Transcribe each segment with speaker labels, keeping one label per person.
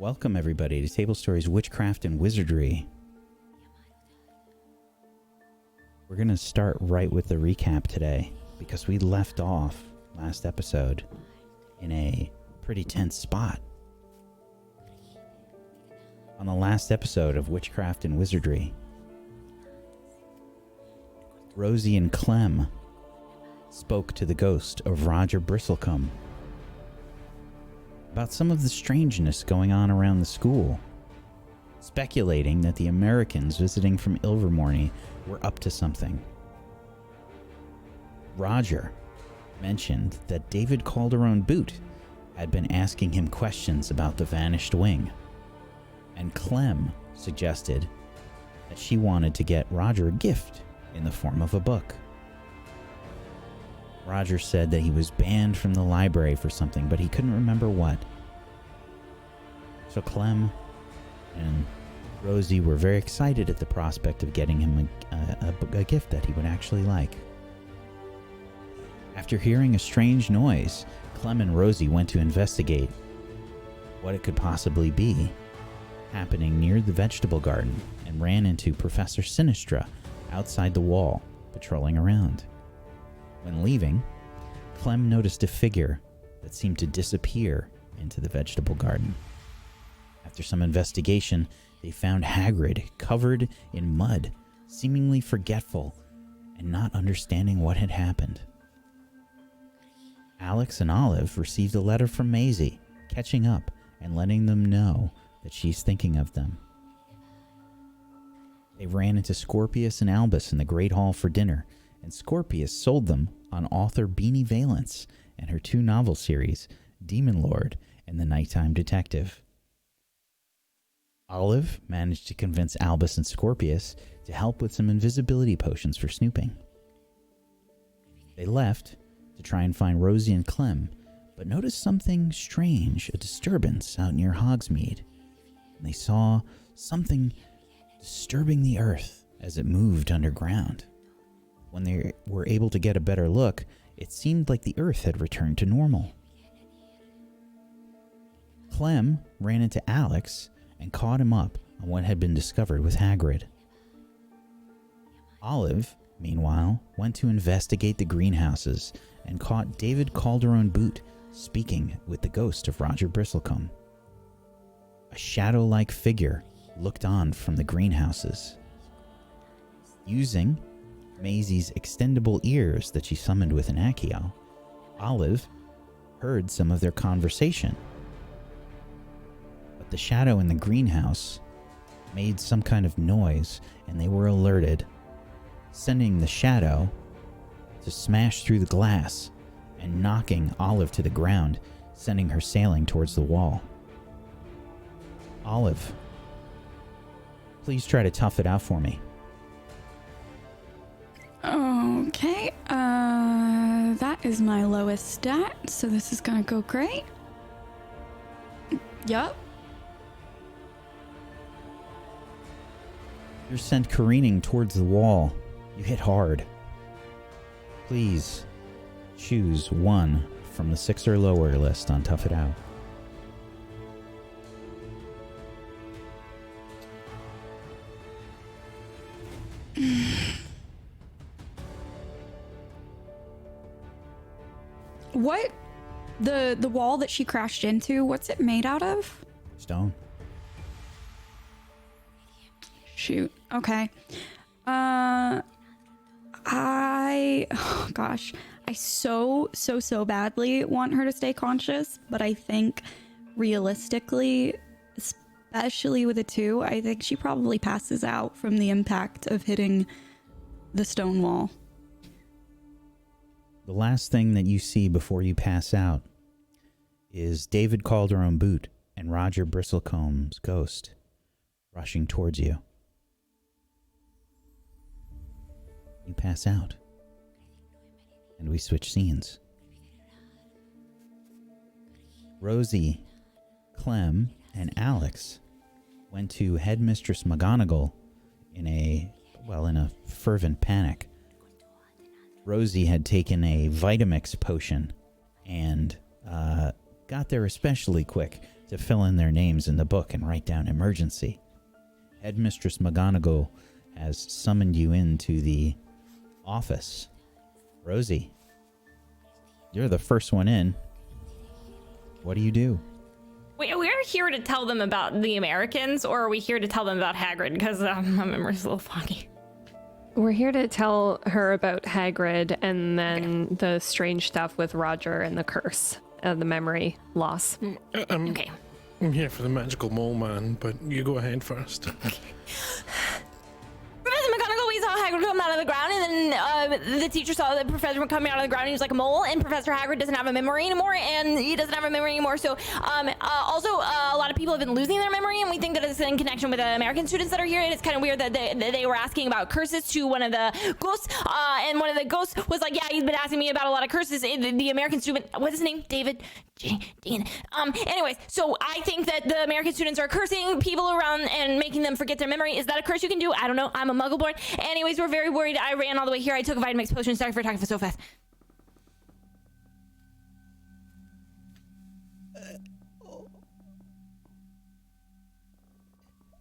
Speaker 1: Welcome everybody to Table Stories Witchcraft and Wizardry. We're going to start right with the recap today because we left off last episode in a pretty tense spot. On the last episode of Witchcraft and Wizardry, Rosie and Clem spoke to the ghost of Roger Bristlecombe about some of the strangeness going on around the school, speculating that the Americans visiting from Ilvermorny were up to something. Roger mentioned that David Calderon Boot had been asking him questions about the vanished wing, and Clem suggested that she wanted to get Roger a gift in the form of a book. Roger said that he was banned from the library for something, but he couldn't remember what. So Clem and Rosie were very excited at the prospect of getting him a gift that he would actually like. After hearing a strange noise, Clem and Rosie went to investigate what it could possibly be happening near the vegetable garden and ran into Professor Sinistra outside the wall, patrolling around. When leaving, Clem noticed a figure that seemed to disappear into the vegetable garden. After some investigation, they found Hagrid covered in mud, seemingly forgetful and not understanding what had happened. Alex and Olive received a letter from Maisie, catching up and letting them know that she's thinking of them. They ran into Scorpius and Albus in the Great Hall for dinner, and Scorpius sold them on author Beanie Valence and her 2 novel series, Demon Lord and the Nighttime Detective. Olive managed to convince Albus and Scorpius to help with some invisibility potions for snooping. They left to try and find Rosie and Clem, but noticed something strange, a disturbance out near Hogsmeade. And they saw something disturbing the earth as it moved underground. When they were able to get a better look, it seemed like the earth had returned to normal. Clem ran into Alex and caught him up on what had been discovered with Hagrid. Olive, meanwhile, went to investigate the greenhouses and caught David Calderon Boot speaking with the ghost of Roger Bristlecombe. A shadow-like figure looked on from the greenhouses. Using Maisie's extendable ears that she summoned with an Accio, Olive heard some of their conversation. But the shadow in the greenhouse made some kind of noise, and they were alerted, sending the shadow to smash through the glass and knocking Olive to the ground, sending her sailing towards the wall. Olive, please try to tough it out for me.
Speaker 2: Okay, that is my lowest stat, so this is gonna go great. Yup.
Speaker 1: You're sent careening towards the wall. You hit hard. Please choose one from the 6 or lower list on Tough It Out.
Speaker 2: What? The wall that she crashed into, what's it made out of?
Speaker 1: Stone.
Speaker 2: Shoot. Okay. Oh gosh. I so badly want her to stay conscious, but I think realistically, especially with a 2, I think she probably passes out from the impact of hitting the stone wall.
Speaker 1: The last thing that you see before you pass out is David Calderon Boot and Roger Bristlecombe's ghost rushing towards you. You pass out, and we switch scenes. Rosie, Clem, and Alex went to Headmistress McGonagall in a fervent panic. Rosie had taken a Vitamix potion and got there especially quick, to fill in their names in the book and write down emergency. Headmistress McGonagall has summoned you into the office. Rosie, you're the first one in. What do you do?
Speaker 3: We're here to tell them about the Americans, or are we here to tell them about Hagrid? Because my memory's a little foggy.
Speaker 4: We're here to tell her about Hagrid and then the strange stuff with Roger and the curse, the memory loss.
Speaker 3: Okay.
Speaker 5: I'm here for the magical mole man, but you go ahead first.
Speaker 3: Professor McGonagall, we saw Hagrid come out of the ground, and then the teacher saw the professor coming out of the ground, and he was like a mole, and Professor Hagrid doesn't have a memory anymore, and he doesn't have a memory anymore, so also a lot of people have been losing their memory, and we think that it's in connection with the American students that are here, and it's kind of weird that they were asking about curses to one of the ghosts, and one of the ghosts was like, yeah, he's been asking me about a lot of curses. The American student, what's his name? David? Anyways, so I think that the American students are cursing people around and making them forget their memory. Is that a curse you can do? I don't know. I'm a muggle born. Anyways, we're very worried. I ran all the way here. I took a Vitamix potion. Sorry for talking for so fast.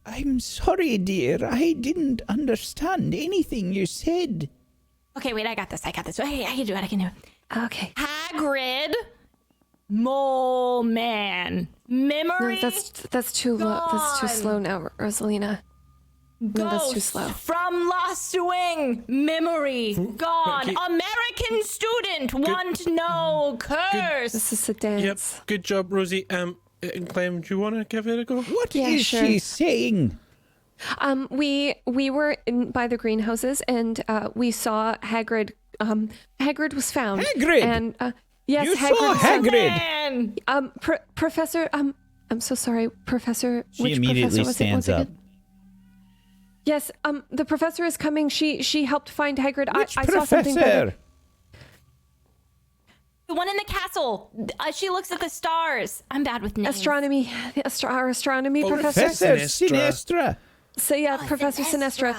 Speaker 1: I'm sorry, dear. I didn't understand anything you said.
Speaker 3: Okay, wait. I got this. Hey, I can do it.
Speaker 4: Okay.
Speaker 3: Hagrid. Mole man. Memory.
Speaker 4: No, that's too low. That's too slow now, Rosalina. No, that's too slow.
Speaker 3: From Lost Wing. Memory. Gone.
Speaker 5: Okay.
Speaker 3: American student. Want no curse.
Speaker 4: This is a dance.
Speaker 5: Yep, good job, Rosie. Clem, do you want to give it a go?
Speaker 1: What is she saying?
Speaker 4: We were by the greenhouses and we saw Hagrid. Hagrid was found.
Speaker 1: Hagrid!
Speaker 4: And yes,
Speaker 1: You
Speaker 4: Hagrid
Speaker 1: saw
Speaker 4: was found.
Speaker 1: Hagrid!
Speaker 4: Professor. I'm so sorry, Professor.
Speaker 1: She
Speaker 4: which
Speaker 1: immediately
Speaker 4: professor was
Speaker 1: stands
Speaker 4: it
Speaker 1: up.
Speaker 4: once again? Yes. The professor is coming. She helped find Hagrid.
Speaker 1: Which
Speaker 4: I saw something better.
Speaker 1: professor?
Speaker 3: The one in the castle. She looks at the stars. I'm bad with names.
Speaker 4: Astronomy. Our astronomy professor.
Speaker 1: Professor Sinestra.
Speaker 4: So yeah, Professor Sinestra.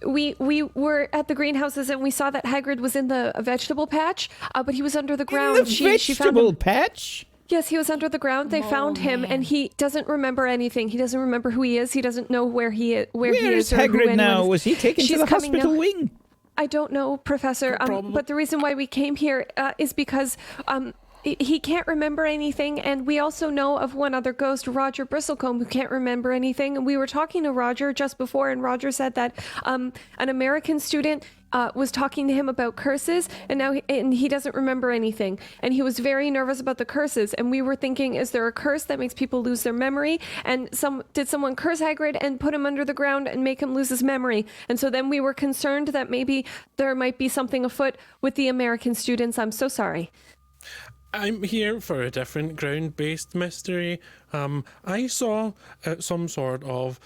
Speaker 4: We were at the greenhouses and we saw that Hagrid was in the vegetable patch, but he was under the ground.
Speaker 1: In the
Speaker 4: She found
Speaker 1: vegetable
Speaker 4: him.
Speaker 1: patch?
Speaker 4: Yes, he was under the ground. They found him, and he doesn't remember anything. He doesn't remember who he is. He doesn't know where he is. Where he
Speaker 1: Where's
Speaker 4: is or who
Speaker 1: Hagrid
Speaker 4: anyone
Speaker 1: now?
Speaker 4: is.
Speaker 1: Was he taken to
Speaker 4: She's
Speaker 1: the
Speaker 4: coming
Speaker 1: hospital
Speaker 4: now.
Speaker 1: wing?
Speaker 4: I don't know, Professor. But the reason why we came here is because he can't remember anything, and we also know of one other ghost, Roger Bristlecombe, who can't remember anything. And we were talking to Roger just before, and Roger said that an American student was talking to him about curses, and now he doesn't remember anything. And he was very nervous about the curses. And we were thinking, is there a curse that makes people lose their memory? And did someone curse Hagrid and put him under the ground and make him lose his memory? And so then we were concerned that maybe there might be something afoot with the American students. I'm so sorry.
Speaker 5: I'm here for a different ground-based mystery. I saw some sort of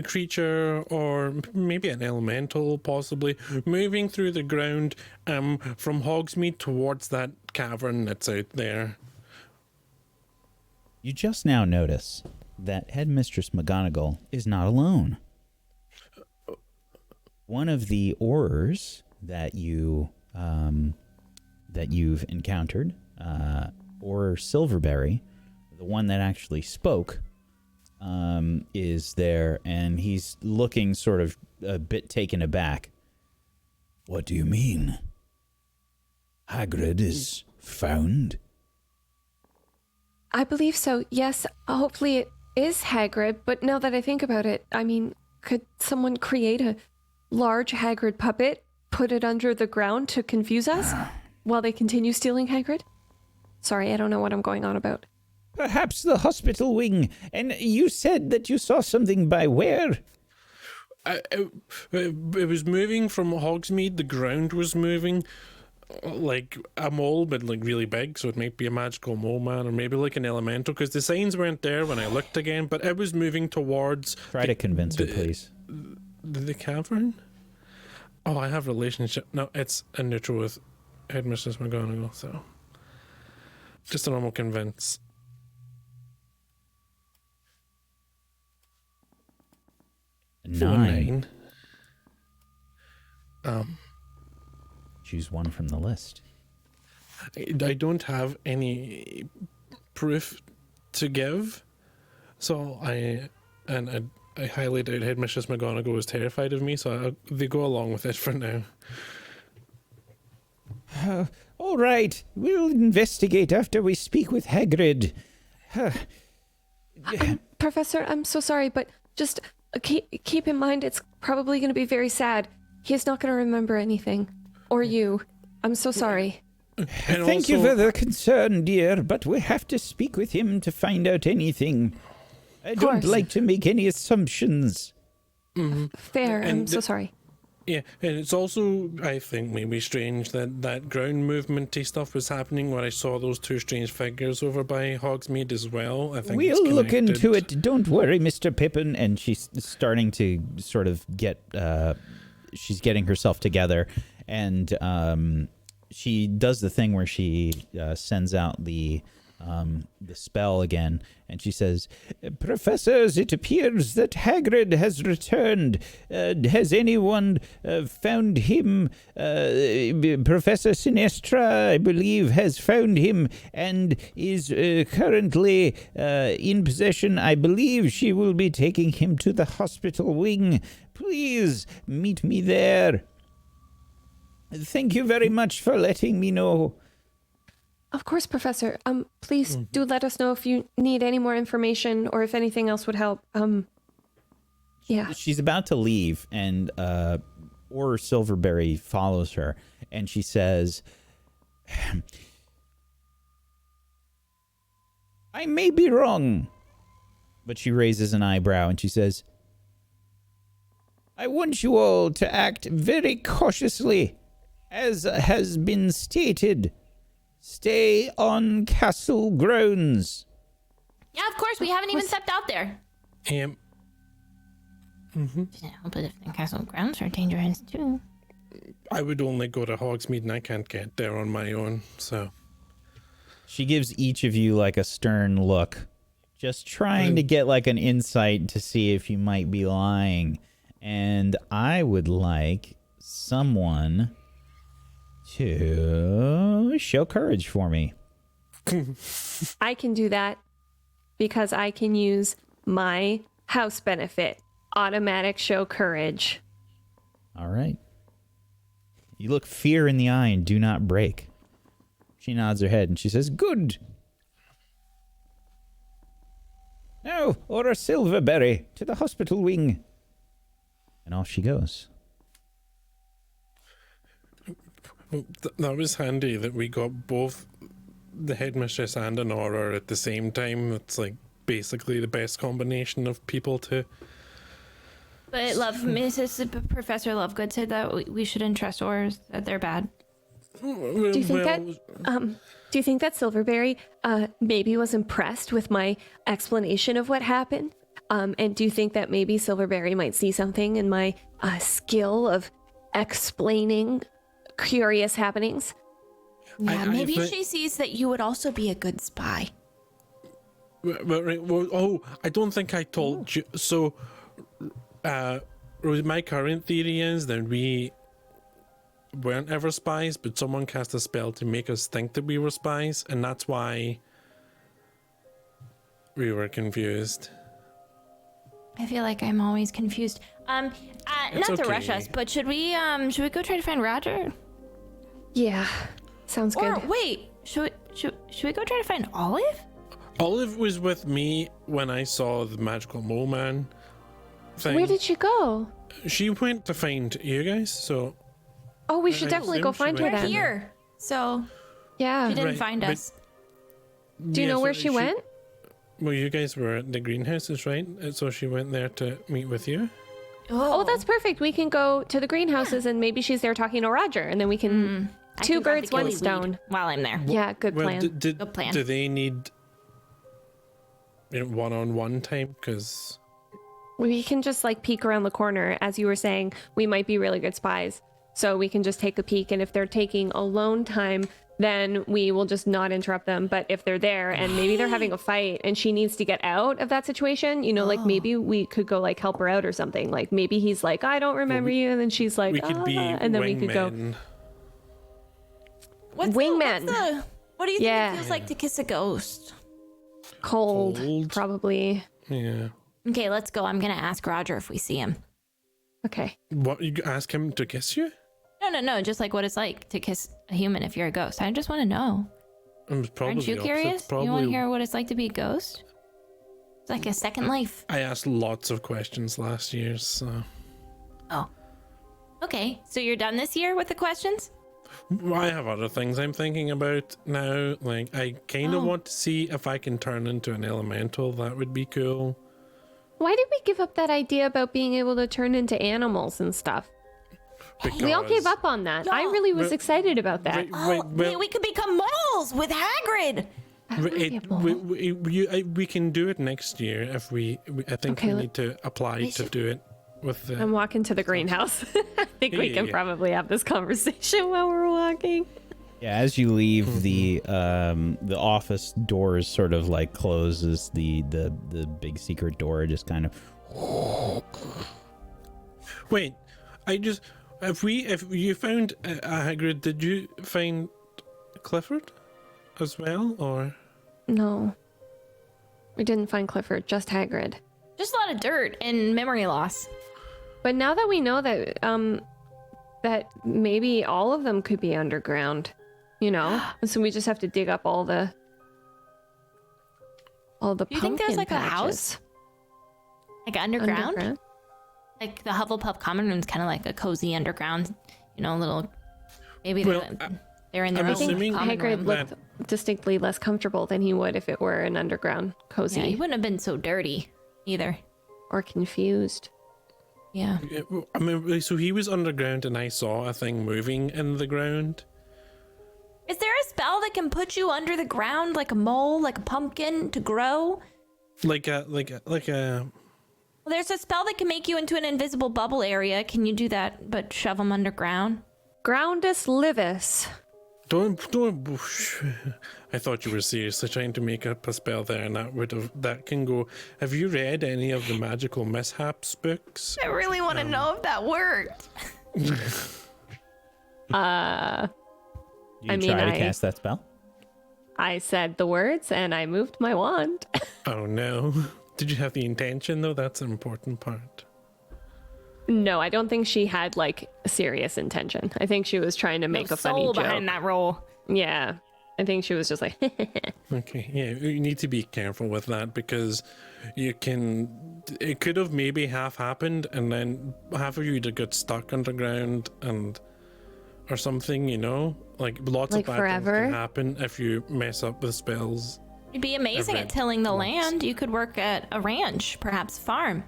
Speaker 5: creature, or maybe an elemental, possibly, moving through the ground from Hogsmeade towards that cavern that's out there.
Speaker 1: You just now notice that Headmistress McGonagall is not alone. One of the Aurors that you've encountered, or Silverberry, the one that actually spoke, is there, and he's looking sort of a bit taken aback. What do you mean? Hagrid is found?
Speaker 4: I believe so, yes. Hopefully it is Hagrid, but now that I think about it, I mean, could someone create a large Hagrid puppet, put it under the ground to confuse us while they continue stealing Hagrid? Sorry, I don't know what I'm going on about.
Speaker 1: Perhaps the hospital wing. And you said that you saw something by where?
Speaker 5: It was moving from Hogsmeade. The ground was moving like a mole, but like really big, so it might be a magical mole man, or maybe like an elemental, because the signs weren't there when I looked again, but it was moving towards...
Speaker 1: Try to convince her, please.
Speaker 5: The cavern? Oh, I have relationship. No, it's a neutral with Headmistress McGonagall, so... Just a normal convince.
Speaker 1: Nine.
Speaker 5: 9.
Speaker 1: Choose one from the list.
Speaker 5: I don't have any proof to give. So I highlighted out Headmistress McGonagall was terrified of me, so they go along with it for now.
Speaker 1: All right, we'll investigate after we speak with Hagrid.
Speaker 4: Professor, I'm so sorry, but just keep in mind it's probably going to be very sad. He's not going to remember anything. Or you. I'm so sorry.
Speaker 1: Thank you for the concern, dear, but we have to speak with him to find out anything. I don't like to make any assumptions.
Speaker 4: Fair, I'm so sorry.
Speaker 5: Yeah, and it's also, I think, maybe strange that ground movement-y stuff was happening where I saw those two strange figures over by Hogsmeade as well. I think
Speaker 1: we'll look into it. Don't worry, Mr. Pippin. And she's starting to sort of get, she's getting herself together. And she does the thing where she sends out the spell again, and she says, "Professors, it appears that Hagrid has returned. Has anyone found him? Professor Sinestra, I believe, has found him and is currently in possession. I believe she will be taking him to the hospital wing. Please meet me there. Thank you very much for letting me know."
Speaker 4: Of course, Professor. Please do let us know if you need any more information or if anything else would help. Yeah.
Speaker 1: She's about to leave, and or Silverberry follows her, and she says, "I may be wrong," but she raises an eyebrow and she says, "I want you all to act very cautiously, as has been stated. Stay on castle grounds."
Speaker 3: Yeah, of course. We haven't even stepped out there.
Speaker 5: Yeah,
Speaker 3: But if the castle grounds are dangerous too.
Speaker 5: I would only go to Hogsmeade and I can't get there on my own, so.
Speaker 1: She gives each of you like a stern look, just trying to get like an insight to see if you might be lying. And I would like someone to show courage for me.
Speaker 4: I can do that because I can use my house benefit. Automatic show courage.
Speaker 1: All right. You look fear in the eye and do not break. She nods her head and she says, "Good. Now, order Silverberry to the hospital wing." And off she goes.
Speaker 5: Well, that was handy that we got both the headmistress and an aura at the same time. It's like basically the best combination of people to.
Speaker 3: But Professor Lovegood said that we shouldn't trust auras, that they're bad.
Speaker 4: Do you think that Silverberry maybe was impressed with my explanation of what happened? And do you think that maybe Silverberry might see something in my skill of explaining curious happenings?
Speaker 3: Yeah, maybe she sees that you would also be a good spy.
Speaker 5: Well, I don't think I told you. So, my current theory is that we weren't ever spies, but someone cast a spell to make us think that we were spies, and that's why we were confused.
Speaker 3: I feel like I'm always confused. Not to rush us, but should we go try to find Roger?
Speaker 4: Yeah, sounds good.
Speaker 3: Or wait, should we go try to find Olive?
Speaker 5: Olive was with me when I saw the magical mole man thing.
Speaker 4: Where did she go?
Speaker 5: She went to find you guys, so.
Speaker 4: Oh, we should definitely go find her
Speaker 3: We're
Speaker 4: then.
Speaker 3: here, so
Speaker 4: Yeah.
Speaker 3: she didn't find us.
Speaker 4: Do you know where she went?
Speaker 5: Well, you guys were at the greenhouses, right? So she went there to meet with you.
Speaker 4: Oh, that's perfect. We can go to the greenhouses and maybe she's there talking to Roger, and then we can two birds, one stone.
Speaker 3: While I'm there.
Speaker 4: Yeah, good plan.
Speaker 3: Good plan.
Speaker 5: Do they need one-on-one time? Because
Speaker 4: We can just like peek around the corner. As you were saying, we might be really good spies. So we can just take a peek, and if they're taking alone time, then we will just not interrupt them. But if they're there and maybe they're having a fight and she needs to get out of that situation, like maybe we could go like help her out or something. Like maybe he's like, "I don't remember you," and then she's like,
Speaker 5: we could be
Speaker 4: and then we could go.
Speaker 3: What's
Speaker 4: Wingman.
Speaker 3: What do you think it feels like to kiss a ghost?
Speaker 4: Cold. Probably.
Speaker 5: Yeah.
Speaker 3: Okay, let's go. I'm gonna ask Roger if we see him.
Speaker 4: Okay.
Speaker 5: What, you ask him to kiss you?
Speaker 3: No. Just like what it's like to kiss a human if you're a ghost. I just want to know. Aren't you curious? You want to hear what it's like to be a ghost? It's like a second life.
Speaker 5: I asked lots of questions last year, so.
Speaker 3: Oh. Okay, so you're done this year with the questions?
Speaker 5: I have other things I'm thinking about now. Like, I kind of want to see if I can turn into an elemental. That would be cool.
Speaker 4: Why did we give up that idea about being able to turn into animals and stuff? We all gave up on that. I really was excited about that.
Speaker 3: We could become moles with Hagrid.
Speaker 5: We can do it next year if I think we need to apply to do it with the...
Speaker 4: I'm walking to the greenhouse. I think we can probably have this conversation while we're walking.
Speaker 1: Yeah, as you leave, the office doors sort of like closes. The big secret door just kind of.
Speaker 5: Wait, if you found Hagrid, did you find Clifford as well, or?
Speaker 4: No, we didn't find Clifford. Just Hagrid.
Speaker 3: Just a lot of dirt and memory loss.
Speaker 4: But now that we know that that maybe all of them could be underground, you know, so we just have to dig up all the
Speaker 3: Do you think there's like
Speaker 4: patches.
Speaker 3: a house, like underground? Like the Hufflepuff common room's kind of like a cozy underground, you know, little. Maybe they're in their own.
Speaker 4: I think
Speaker 3: common
Speaker 4: Hagrid
Speaker 3: room.
Speaker 4: looked distinctly less comfortable than he would if it were an underground cozy.
Speaker 3: Yeah, he wouldn't have been so dirty either.
Speaker 4: Or confused.
Speaker 3: Yeah.
Speaker 5: I mean, so he was underground, and I saw a thing moving in the ground.
Speaker 3: Is there a spell that can put you under the ground like a mole, like a pumpkin, to grow?
Speaker 5: Like a.
Speaker 3: Well, there's a spell that can make you into an invisible bubble area. Can you do that, but shove them underground?
Speaker 4: Groundus livis.
Speaker 5: Don't. I thought you were seriously trying to make up a spell there, and that can go. Have you read any of the Magical Mishaps books?
Speaker 3: I really want to know if that worked.
Speaker 1: Did you try to cast that spell?
Speaker 4: I said the words and I moved my wand.
Speaker 5: Oh no. Did you have the intention though? That's an important part.
Speaker 4: No, I don't think she had like serious intention. I think she was trying to make a funny joke
Speaker 3: behind that roll.
Speaker 4: Yeah. I think she was just like
Speaker 5: Okay, yeah, you need to be careful with that because it could have maybe half happened and then half of you got stuck underground or something, you know? Like lots of bad things can happen if you mess up with spells.
Speaker 3: You'd be amazing at tilling the land. You could work at a ranch, perhaps farm.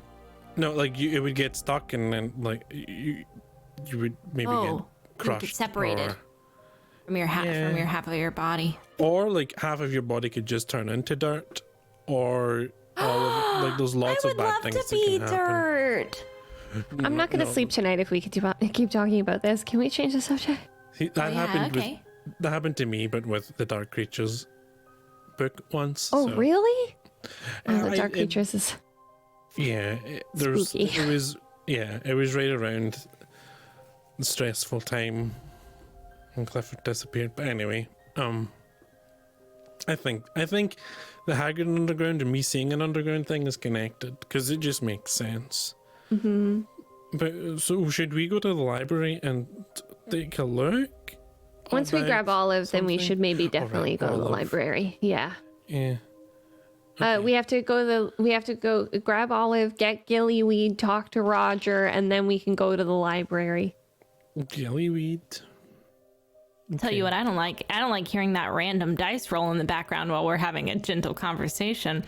Speaker 5: No, like it would get stuck and then like you would maybe get crushed.
Speaker 3: Get separated from your half of your body.
Speaker 5: Or like half of your body could just turn into dirt, or all of it. Like there's lots of bad things that can happen.
Speaker 3: Dirt.
Speaker 4: I'm not going to sleep tonight if we keep talking about this. Can we change the subject?
Speaker 5: See, that happened to me, but with the Dark Creatures book once.
Speaker 4: Oh,
Speaker 5: so.
Speaker 4: Really? Oh, the Dark Creatures is
Speaker 5: it was right around the stressful time when Clifford disappeared. But anyway, I think the Hagrid underground and me seeing an underground thing is connected because it just makes sense.
Speaker 4: Mm-hmm.
Speaker 5: But so should we go to the library and take a look?
Speaker 4: Once we grab Olive, then we should maybe definitely go to the library. Yeah.
Speaker 5: Yeah. Okay.
Speaker 4: We have to go grab Olive, get Gillyweed, talk to Roger, and then we can go to the library.
Speaker 5: Gillyweed.
Speaker 3: Tell you what I don't like. I don't like hearing that random dice roll in the background while we're having a gentle conversation.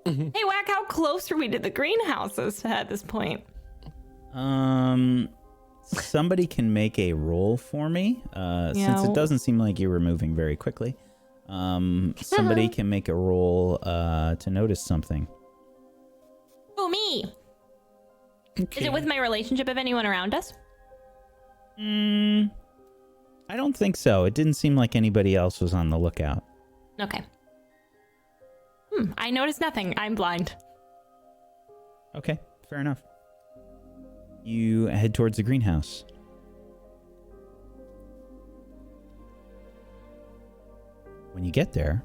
Speaker 5: Mm-hmm.
Speaker 3: Hey, Whack, how close are we to the greenhouses at this point?
Speaker 1: Somebody can make a roll for me. Since it doesn't seem like you were moving very quickly. Somebody can make a roll to notice something.
Speaker 3: Oh, me.
Speaker 5: Okay.
Speaker 3: Is it with my relationship of anyone around us?
Speaker 1: I don't think so. It didn't seem like anybody else was on the lookout.
Speaker 3: Okay. I noticed nothing. I'm blind.
Speaker 1: Okay, fair enough. You head towards the greenhouse. When you get there,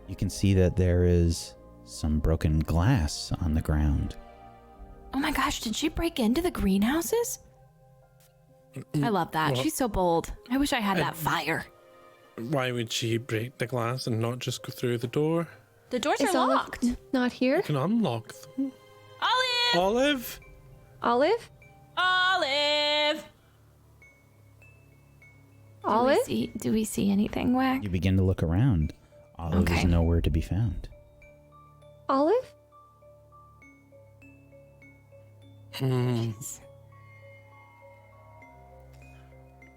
Speaker 1: You can see that there is some broken glass on the ground.
Speaker 3: Oh my gosh, did she break into the greenhouses? I love that.
Speaker 5: Well,
Speaker 3: She's so bold. I wish I had that fire.
Speaker 5: Why would she break the glass and not just go through the door?
Speaker 3: The doors
Speaker 4: Is
Speaker 3: are
Speaker 4: Olive
Speaker 3: locked.
Speaker 4: not here?
Speaker 5: You can unlock them.
Speaker 3: Olive!
Speaker 5: Olive?
Speaker 4: Olive?
Speaker 3: Olive!
Speaker 4: Olive?
Speaker 3: Do we see anything, Wack?
Speaker 1: You begin to look around. Olive is
Speaker 3: Okay.
Speaker 1: nowhere to be found.
Speaker 4: Olive?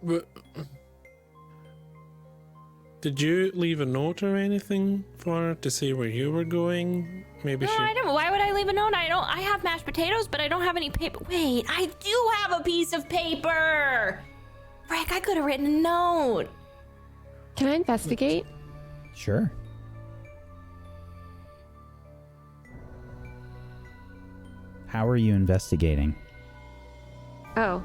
Speaker 5: But, did you leave a note or anything for her to say where you were going? Maybe
Speaker 3: No,
Speaker 5: she...
Speaker 3: I don't. Why would I leave a note? I have mashed potatoes, but I don't have any paper. Wait, I do have a piece of paper. Frick, I could have written a note.
Speaker 4: Can I investigate?
Speaker 1: Sure. How are you investigating?
Speaker 4: Oh,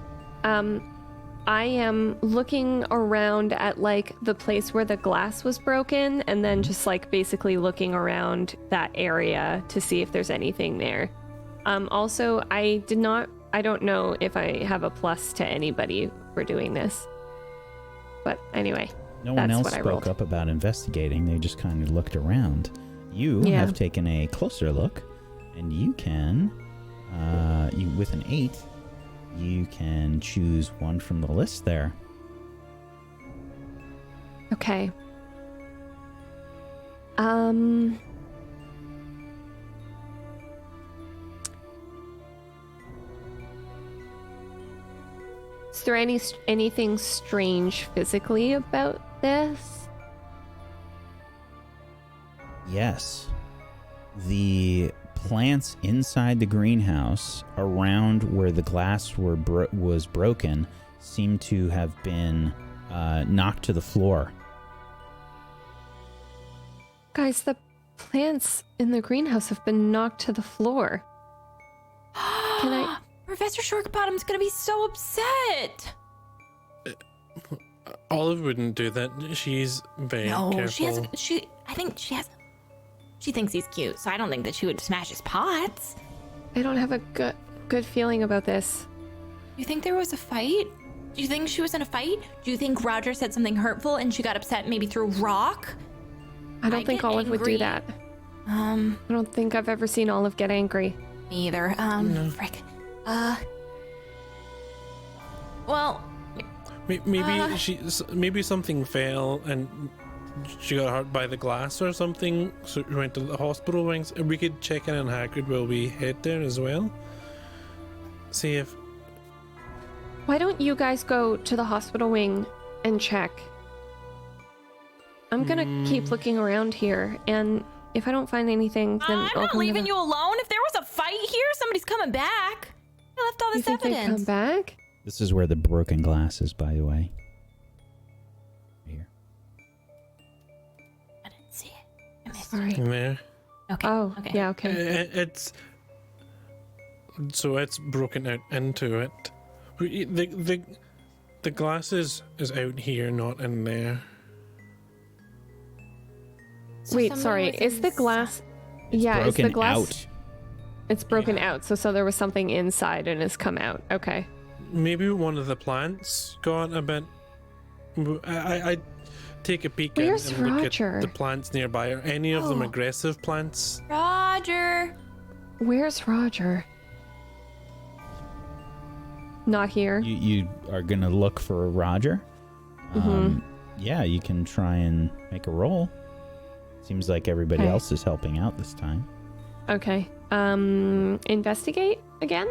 Speaker 4: I am looking around at like the place where the glass was broken and then just like basically looking around that area to see if there's anything there. Also, I don't know if I have a plus to anybody for doing this. But anyway,
Speaker 1: No one
Speaker 4: that's
Speaker 1: else
Speaker 4: what I
Speaker 1: spoke
Speaker 4: rolled.
Speaker 1: up about investigating. They just kind of looked around. You
Speaker 4: Yeah.
Speaker 1: have taken a closer look, and you can, with an 8, you can choose one from the list there.
Speaker 4: Okay. Is there anything strange physically about this?
Speaker 1: Yes. The plants inside the greenhouse around where the glass was broken seem to have been knocked to the floor.
Speaker 4: Guys, the plants in the greenhouse have been knocked to the floor. Can I...
Speaker 3: Professor Shortbottom's gonna be so upset.
Speaker 5: Olive wouldn't do that. She's very careful.
Speaker 3: She thinks he's cute, so I don't think that she would smash his pots.
Speaker 4: I don't have a good feeling about this.
Speaker 3: You think there was a fight? Do you think she was in a fight? Do you think Roger said something hurtful and she got upset, maybe threw a rock?
Speaker 4: I don't think
Speaker 3: get
Speaker 4: Olive would
Speaker 3: angry.
Speaker 4: do that. I don't think I've ever seen Olive get angry.
Speaker 3: Me either. Frick. Well,
Speaker 5: Maybe something fell and she got hurt by the glass or something, so we went to the hospital wings. We could check in on Hagrid while we head there as well. See if...
Speaker 4: Why don't you guys go to the hospital wing and check? I'm gonna keep looking around here, and if I don't find anything, then
Speaker 3: I'm
Speaker 4: I'll
Speaker 3: not
Speaker 4: come to
Speaker 3: leaving
Speaker 4: the...
Speaker 3: you alone. If there was a fight here, somebody's coming back. I left all
Speaker 4: You
Speaker 3: this
Speaker 4: think they'd
Speaker 3: evidence.
Speaker 4: come back?
Speaker 1: This is where the broken glass is, by the way. Here.
Speaker 3: I didn't see it. I missed
Speaker 4: Sorry.
Speaker 5: in there.
Speaker 3: it. Okay.
Speaker 4: Oh,
Speaker 3: okay.
Speaker 4: yeah, okay.
Speaker 5: It's broken out into it. The glass is out here, not in there.
Speaker 3: So
Speaker 4: Wait,
Speaker 3: somebody
Speaker 4: sorry.
Speaker 3: was
Speaker 4: Is the
Speaker 3: inside.
Speaker 4: glass...
Speaker 1: It's
Speaker 4: yeah, is
Speaker 1: broken
Speaker 4: the glass...
Speaker 1: out.
Speaker 4: It's broken out, so there was something inside and has come out. Okay.
Speaker 5: Maybe one of the plants got a bit... I take a peek and
Speaker 4: Where's
Speaker 5: look
Speaker 4: Roger?
Speaker 5: at the plants nearby. Are any of them aggressive plants?
Speaker 3: Roger.
Speaker 4: Where's Roger? Not here.
Speaker 1: You are going to look for Roger? Yeah, you can try and make a roll. Seems like everybody
Speaker 4: Okay.
Speaker 1: else is helping out this time.
Speaker 4: Okay. Investigate again?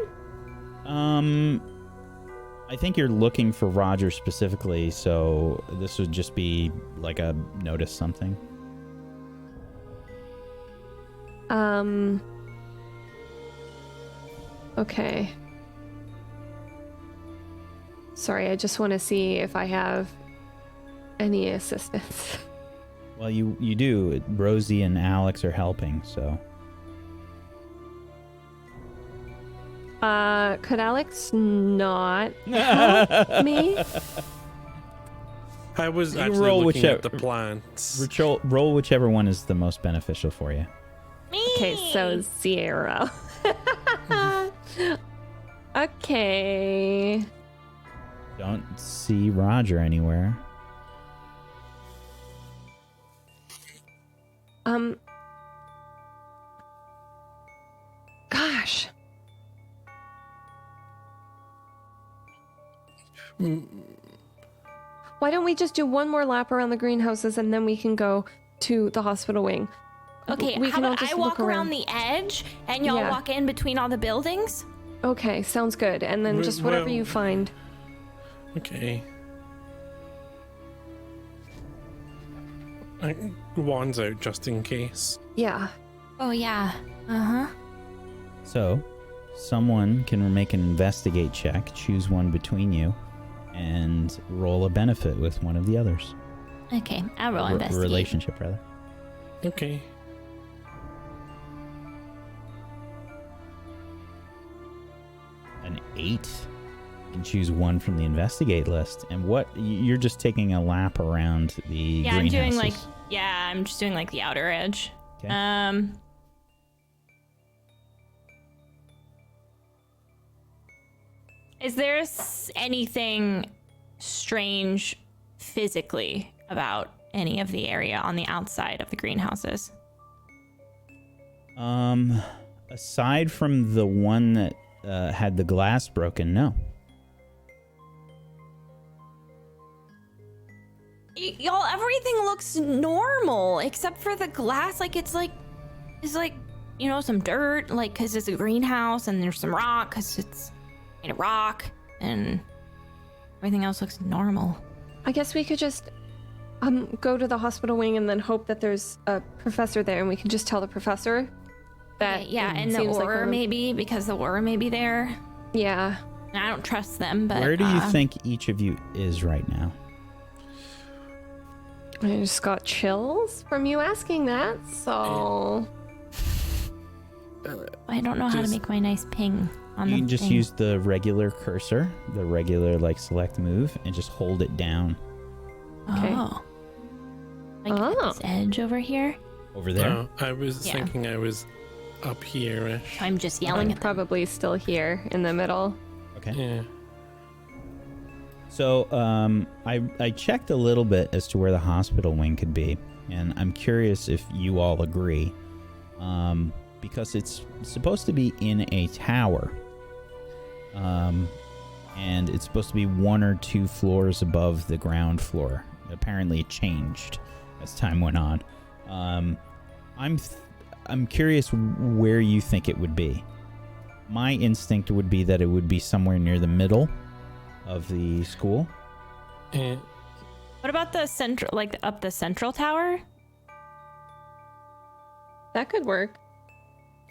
Speaker 1: I think you're looking for Roger specifically, so this would just be like a notice something.
Speaker 4: Okay. Sorry, I just want to see if I have any assistance.
Speaker 1: Well, you do. Rosie and Alex are helping, so.
Speaker 4: Could Alex not help me?
Speaker 5: I was
Speaker 1: You
Speaker 5: actually
Speaker 1: roll
Speaker 5: looking at the
Speaker 1: whichever-
Speaker 5: plants.
Speaker 1: Roll whichever one is the most beneficial for you.
Speaker 3: Me.
Speaker 4: Okay, so 0. Okay.
Speaker 1: Don't see Roger anywhere.
Speaker 4: Gosh. Why don't we just do one more lap around the greenhouses and then we can go to the hospital wing?
Speaker 3: Okay,
Speaker 4: We
Speaker 3: how
Speaker 4: can all
Speaker 3: about
Speaker 4: just
Speaker 3: I
Speaker 4: look
Speaker 3: walk around the edge and y'all
Speaker 4: Yeah.
Speaker 3: walk in between all the buildings?
Speaker 4: Okay, sounds good. And then just whatever you find.
Speaker 5: Okay. Wands out just in case.
Speaker 4: Yeah.
Speaker 3: Oh, yeah. Uh-huh.
Speaker 1: So, someone can make an investigate check, choose one between you, and roll a benefit with one of the others.
Speaker 3: Okay, I'll roll investigate.
Speaker 1: Relationship, rather.
Speaker 5: Okay.
Speaker 1: An 8. You can choose one from the investigate list. And what? You're just taking a lap around the
Speaker 3: Yeah, I'm
Speaker 1: greenhouses.
Speaker 3: doing I'm just doing like the outer edge.
Speaker 1: Okay.
Speaker 3: Is there anything strange physically about any of the area on the outside of the greenhouses?
Speaker 1: Aside from the one that had the glass broken, no.
Speaker 3: Y'all, everything looks normal except for the glass. It's like some dirt, because it's a greenhouse, and there's some rock because it's made of rock, and everything else looks normal.
Speaker 4: I guess we could just go to the hospital wing and then hope that there's a professor there and we can just tell the professor that
Speaker 3: Okay, yeah,
Speaker 4: it
Speaker 3: and the
Speaker 4: seems like
Speaker 3: aura
Speaker 4: we're-
Speaker 3: maybe, because the aura may be there.
Speaker 4: Yeah.
Speaker 3: And I don't trust them, but
Speaker 1: Where do you think each of you is right now?
Speaker 4: I just got chills from you asking that, so
Speaker 3: I don't know how to make my nice ping on
Speaker 1: You
Speaker 3: the
Speaker 1: can just
Speaker 3: thing.
Speaker 1: use the regular cursor, the regular select move, and just hold it down
Speaker 4: Okay.
Speaker 3: Oh. At this edge over here.
Speaker 1: over there.
Speaker 5: No, I was
Speaker 3: Yeah.
Speaker 5: thinking I was up here-ish.
Speaker 3: I'm just yelling
Speaker 4: I'm
Speaker 3: at them.
Speaker 4: probably still here in the middle.
Speaker 1: Okay.
Speaker 5: Yeah.
Speaker 1: So I checked a little bit as to where the hospital wing could be, and I'm curious if you all agree, because it's supposed to be in a tower, and it's supposed to be 1 or 2 floors above the ground floor. Apparently, it changed as time went on. I'm curious where you think it would be. My instinct would be that it would be somewhere near the middle of the school.
Speaker 5: Eh,
Speaker 3: What about the central, up the central tower?
Speaker 4: That could work.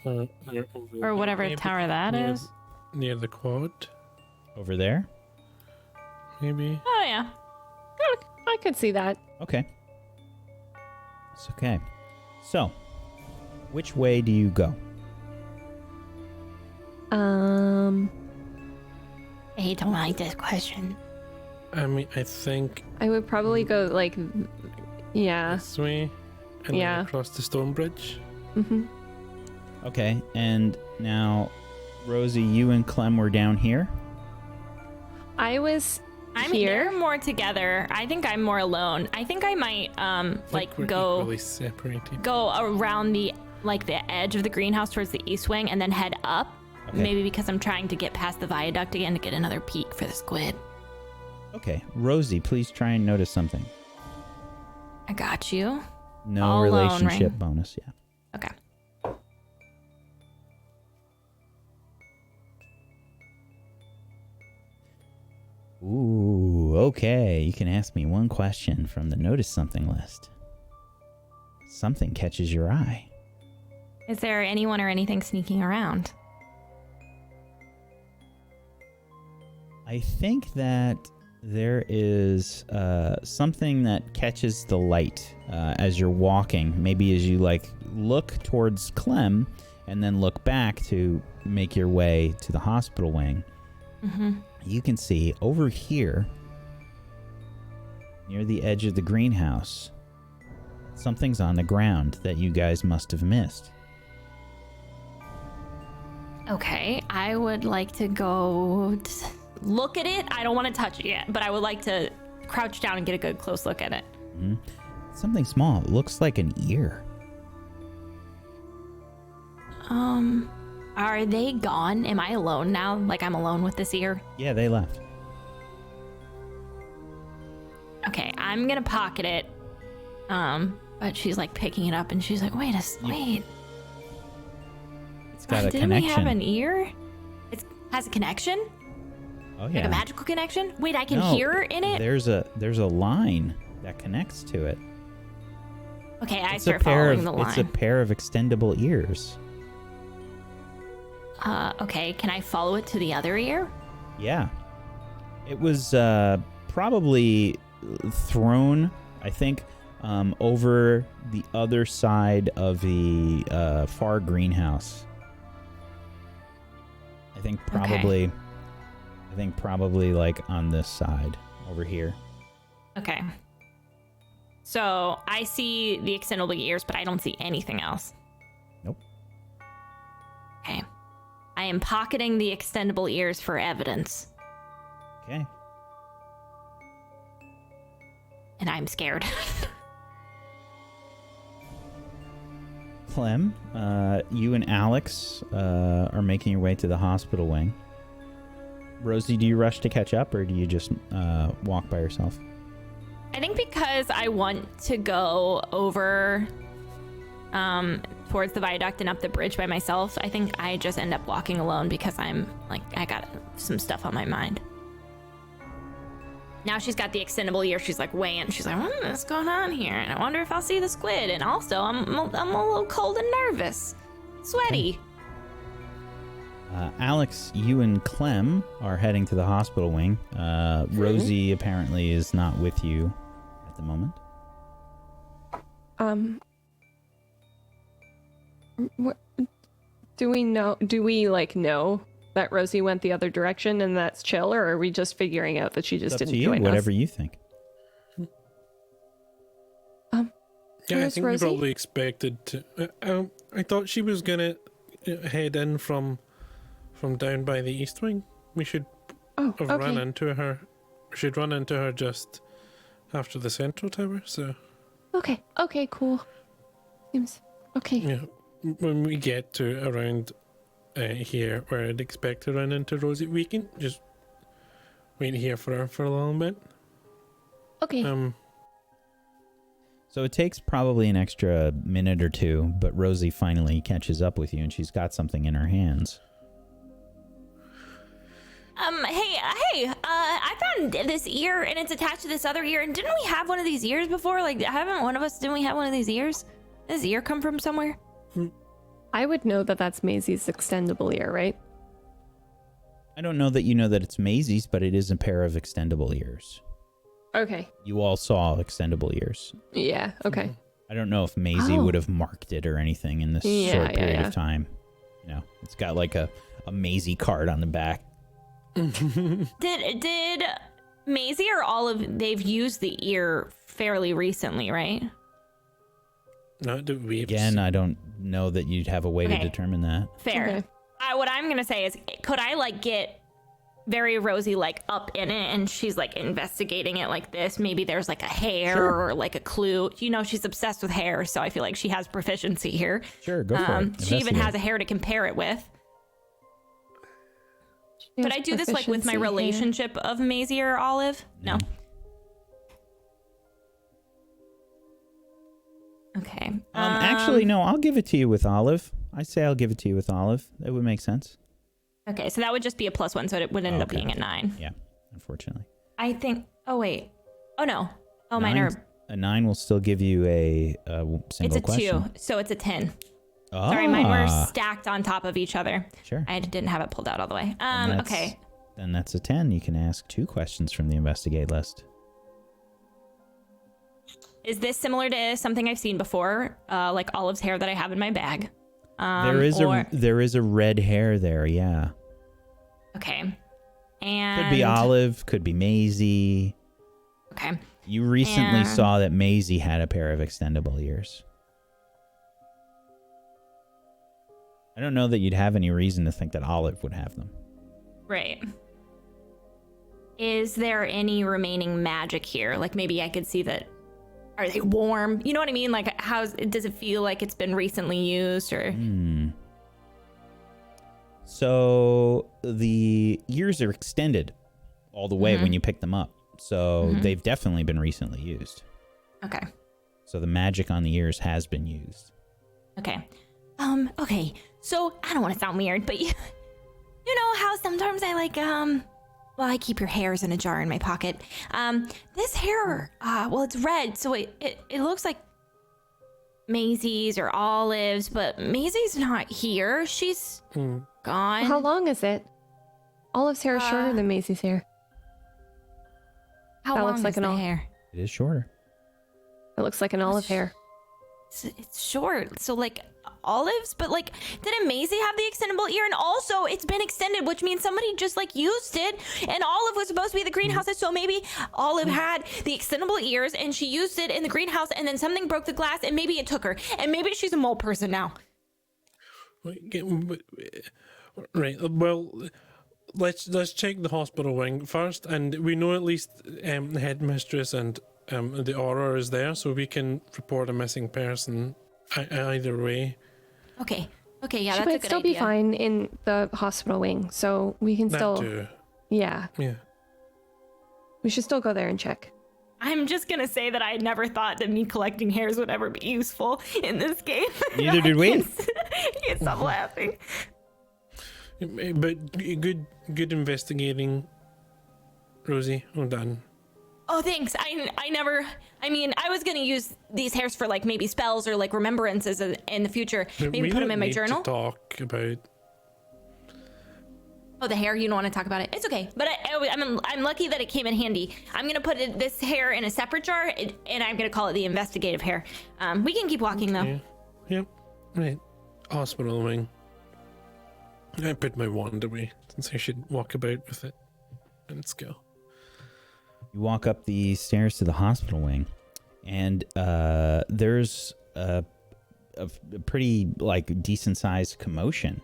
Speaker 5: over
Speaker 3: Or whatever
Speaker 5: maybe
Speaker 3: tower that
Speaker 5: near,
Speaker 3: is?
Speaker 5: Near the quad,
Speaker 1: Over there?
Speaker 5: maybe.
Speaker 3: Oh, yeah.
Speaker 4: I could see that.
Speaker 1: Okay. It's okay. So, which way do you go?
Speaker 3: I don't like this question.
Speaker 5: I mean, I think
Speaker 4: I would probably go yeah.
Speaker 5: this way, and
Speaker 4: Yeah.
Speaker 5: then across the stone bridge.
Speaker 4: Mm-hmm.
Speaker 1: Okay, and now, Rosie, you and Clem were down here.
Speaker 4: I was
Speaker 3: I mean,
Speaker 4: here.
Speaker 3: they're more together. I think I'm more alone. I think I might,
Speaker 5: I think we're
Speaker 3: go
Speaker 5: equally separated.
Speaker 3: around the edge of the greenhouse towards the east wing and then head up.
Speaker 1: Okay.
Speaker 3: Maybe because I'm trying to get past the viaduct again to get another peek for the squid.
Speaker 1: Okay, Rosie, please try and notice something.
Speaker 3: I got you.
Speaker 1: No
Speaker 3: All alone,
Speaker 1: relationship
Speaker 3: right?
Speaker 1: bonus, yeah.
Speaker 3: Okay.
Speaker 1: Ooh, okay. You can ask me one question from the notice something list. Something catches your eye.
Speaker 3: Is there anyone or anything sneaking around?
Speaker 1: I think that there is something that catches the light as you're walking. Maybe as you look towards Clem and then look back to make your way to the hospital wing.
Speaker 3: Mm-hmm.
Speaker 1: You can see over here near the edge of the greenhouse. Something's on the ground that you guys must have missed.
Speaker 3: Okay, I would like to go look at it. I don't want to touch it yet, but I would like to crouch down and get a good close look at it.
Speaker 1: Mm-hmm. Something small. It looks like an ear.
Speaker 3: Are they gone? Am I alone now? Like I'm alone with this ear?
Speaker 1: Yeah, they left.
Speaker 3: Okay, I'm gonna pocket it. But she's like picking it up and she's like, wait.
Speaker 1: It's got a
Speaker 3: Didn't
Speaker 1: connection.
Speaker 3: we have an ear? It has a connection?
Speaker 1: Oh yeah.
Speaker 3: Like a magical connection? Wait, I can
Speaker 1: No,
Speaker 3: hear in it?
Speaker 1: There's a line that connects to it.
Speaker 3: Okay, I
Speaker 1: It's
Speaker 3: start following the
Speaker 1: It's a
Speaker 3: line.
Speaker 1: pair of extendable ears.
Speaker 3: Okay, can I follow it to the other ear?
Speaker 1: Yeah. It was probably thrown, I think, over the other side of the far greenhouse. I think probably like on this side over here.
Speaker 3: Okay. So I see the extendable ears, but I don't see anything else.
Speaker 1: Nope.
Speaker 3: Okay. I am pocketing the extendable ears for evidence.
Speaker 1: Okay.
Speaker 3: And I'm scared.
Speaker 1: Clem, you and Alex are making your way to the hospital wing. Rosie, do you rush to catch up, or do you just walk by yourself?
Speaker 3: I think because I want to go over towards the viaduct and up the bridge by myself, I think I just end up walking alone because I'm like, I got some stuff on my mind. Now she's got the extendable ear. She's like weighing. She's like, what's going on here? And I wonder if I'll see the squid. And also, I'm a little cold and nervous. Sweaty.
Speaker 1: Alex, you and Clem are heading to the hospital wing. Rosie apparently is not with you at the moment.
Speaker 4: What, do we know that Rosie went the other direction and that's chill, or are we just figuring out that she just
Speaker 1: It's up
Speaker 4: didn't
Speaker 1: to you,
Speaker 4: join
Speaker 1: whatever
Speaker 4: us?
Speaker 1: you think.
Speaker 5: Yeah, I
Speaker 4: Where's
Speaker 5: think
Speaker 4: Rosie?
Speaker 5: we probably expected to. I thought she was gonna head in from down by the east wing. We should
Speaker 4: Oh,
Speaker 5: have
Speaker 4: okay.
Speaker 5: run into her. We should run into her just after the central tower. So
Speaker 4: Okay, cool. Seems okay.
Speaker 5: yeah, when we get to around here where I'd expect to run into Rosie, we can just wait here for her for a little bit.
Speaker 4: Okay.
Speaker 1: So it takes probably an extra minute or two, but Rosie finally catches up with you, and she's got something in her hands.
Speaker 3: Hey, I found this ear and it's attached to this other ear. And didn't we have one of these ears before? Like, didn't we have one of these ears? Does this ear come from somewhere?
Speaker 4: I would know that that's Maisie's extendable ear, right?
Speaker 1: I don't know that you know that it's Maisie's, but it is a pair of extendable ears.
Speaker 4: Okay.
Speaker 1: You all saw extendable ears.
Speaker 4: Yeah, okay.
Speaker 1: I don't know if Maisie would have marked it or anything in this short period of time. You know, it's got like a Maisie card on the back.
Speaker 3: Did Maisie or Olive, they've used the ear fairly recently, right?
Speaker 5: Not that we've
Speaker 1: Again, I don't know that you'd have a way to
Speaker 3: Okay.
Speaker 1: determine that.
Speaker 3: Fair.
Speaker 4: Okay.
Speaker 3: What I'm gonna say is, could I like get very Rosie like up in it and she's like investigating it like this? Maybe there's like a hair or like a clue. You know, she's obsessed with hair, so I feel like she has proficiency here.
Speaker 1: Sure, go for it.
Speaker 3: She even
Speaker 1: Investigate.
Speaker 3: has a hair to compare it with. Could I do this like with my relationship of Maisie or Olive? No. Okay.
Speaker 1: Actually, no, I'll give it to you with Olive. I say I'll give it to you with Olive. That would make sense.
Speaker 3: Okay, so that would just be a +1, so it would end up
Speaker 1: Okay.
Speaker 3: being a 9.
Speaker 1: Yeah, unfortunately.
Speaker 3: I think. Oh wait. Oh no. Oh, mine are.
Speaker 1: A 9 will still give you a single
Speaker 3: It's a
Speaker 1: question.
Speaker 3: 2, so it's a 10.
Speaker 1: Oh,
Speaker 3: Sorry, mine were stacked on top of each other.
Speaker 1: Sure.
Speaker 3: I didn't have it pulled out all the way.
Speaker 1: Then that's-
Speaker 3: Okay.
Speaker 1: Then that's a 10. You can ask 2 questions from the investigate list.
Speaker 3: Is this similar to something I've seen before, like Olive's hair that I have in my bag?
Speaker 1: There is a red hair there, yeah.
Speaker 3: Okay. And
Speaker 1: Could be Olive, could be Maisie.
Speaker 3: Okay.
Speaker 1: You recently
Speaker 3: And-
Speaker 1: saw that Maisie had a pair of extendable ears. I don't know that you'd have any reason to think that Olive would have them.
Speaker 3: Right. Is there any remaining magic here? Like maybe I could see that. Are they warm? You know what I mean? Like, does it feel like it's been recently used or?
Speaker 1: So the ears are extended all the way when you pick them up. So they've definitely been recently used.
Speaker 3: Okay.
Speaker 1: So the magic on the ears has been used.
Speaker 3: Okay. Okay. So I don't want to sound weird, but you know how sometimes I like, well, I keep your hairs in a jar in my pocket. This hair, well, it's red, so it looks like Maisie's or Olive's, but Maisie's not here. She's gone.
Speaker 4: How long is it? Olive's hair is shorter than Maisie's hair.
Speaker 3: How
Speaker 4: that
Speaker 3: long
Speaker 4: looks like
Speaker 3: is
Speaker 4: an
Speaker 3: the hair?
Speaker 1: It is shorter.
Speaker 4: It looks like an olive hair.
Speaker 3: It's short, so like Olive's, but like didn't Maisie have the extendable ear? And also it's been extended, which means somebody just like used it, and Olive was supposed to be the greenhouses, so maybe Olive had the extendable ears and she used it in the greenhouse, and then something broke the glass and maybe it took her, and maybe she's a mole person now.
Speaker 5: Right, well, let's check the hospital wing first, and we know at least the headmistress and the aura is there, so we can report a missing person either way.
Speaker 3: Okay, yeah,
Speaker 4: She
Speaker 3: that's a
Speaker 4: might
Speaker 3: good
Speaker 4: still
Speaker 3: idea.
Speaker 4: be fine in the hospital wing, so we can
Speaker 5: That
Speaker 4: still.
Speaker 5: too.
Speaker 4: Yeah,
Speaker 5: Yeah.
Speaker 4: we should still go there and check.
Speaker 3: I'm just gonna say that I never thought that me collecting hairs would ever be useful in this game.
Speaker 1: Neither did we.
Speaker 3: I can't stop laughing.
Speaker 5: But good investigating, Rosie. Well done.
Speaker 3: Oh, thanks. I mean, I was gonna use these hairs for like maybe spells or like remembrances in the future. Maybe
Speaker 5: we
Speaker 3: put them
Speaker 5: don't
Speaker 3: in my
Speaker 5: need
Speaker 3: journal.
Speaker 5: to talk about.
Speaker 3: Oh, the hair. You don't want to talk about it. It's okay. But I'm lucky that it came in handy. I'm gonna put this hair in a separate jar, and I'm gonna call it the investigative hair. We can keep walking though.
Speaker 5: Yeah. Yep. Right. Hospital wing. I put my wand away since I should walk about with it. Let's go.
Speaker 1: You walk up the stairs to the hospital wing, and there's a pretty like decent sized commotion.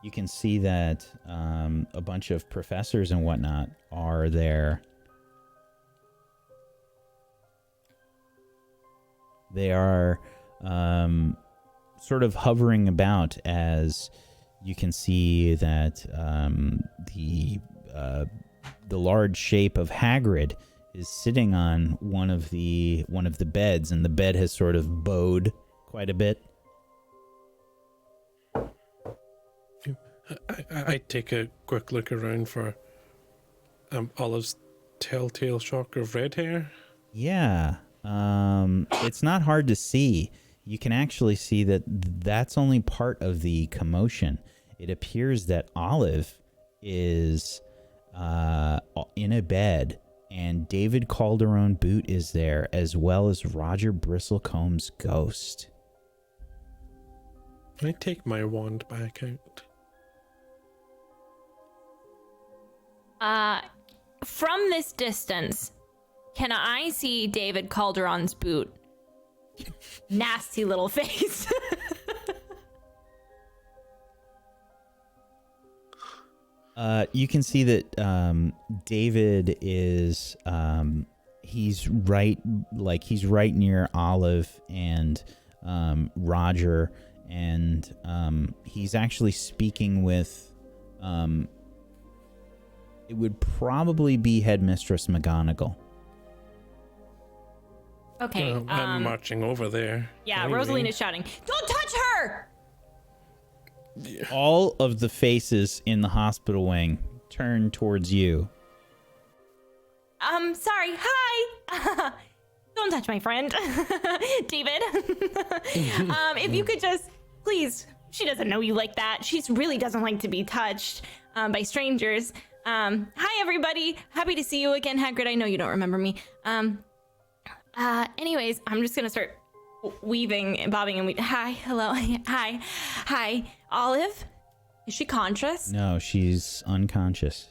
Speaker 1: You can see that a bunch of professors and whatnot are there. They are sort of hovering about, as you can see that the large shape of Hagrid is sitting on one of the beds, and the bed has sort of bowed quite a bit.
Speaker 5: I take a quick look around for Olive's telltale shock of red hair.
Speaker 1: Yeah, it's not hard to see. You can actually see that that's only part of the commotion. It appears that Olive is in a bed, and David Calderon Boot is there, as well as Roger Bristlecomb's ghost.
Speaker 5: I take my wand back out.
Speaker 3: From this distance, can I see David Calderon's boot? Nasty little face.
Speaker 1: You can see that David is he's right near Olive and Roger, and he's actually speaking with it would probably be Headmistress McGonagall.
Speaker 3: Okay.
Speaker 5: I'm marching over there.
Speaker 3: Yeah,
Speaker 5: Anyway.
Speaker 3: Rosalina's shouting, "Don't touch her!"
Speaker 1: All of the faces in the hospital wing turn towards you.
Speaker 3: Sorry. Hi. Don't touch my friend, David. If you could just, please. She doesn't know you like that. She really doesn't like to be touched by strangers. Hi, everybody. Happy to see you again, Hagrid. I know you don't remember me. Anyways, I'm just gonna start weaving and bobbing and hi, hello, hi. Olive, is she conscious?
Speaker 1: No, she's unconscious.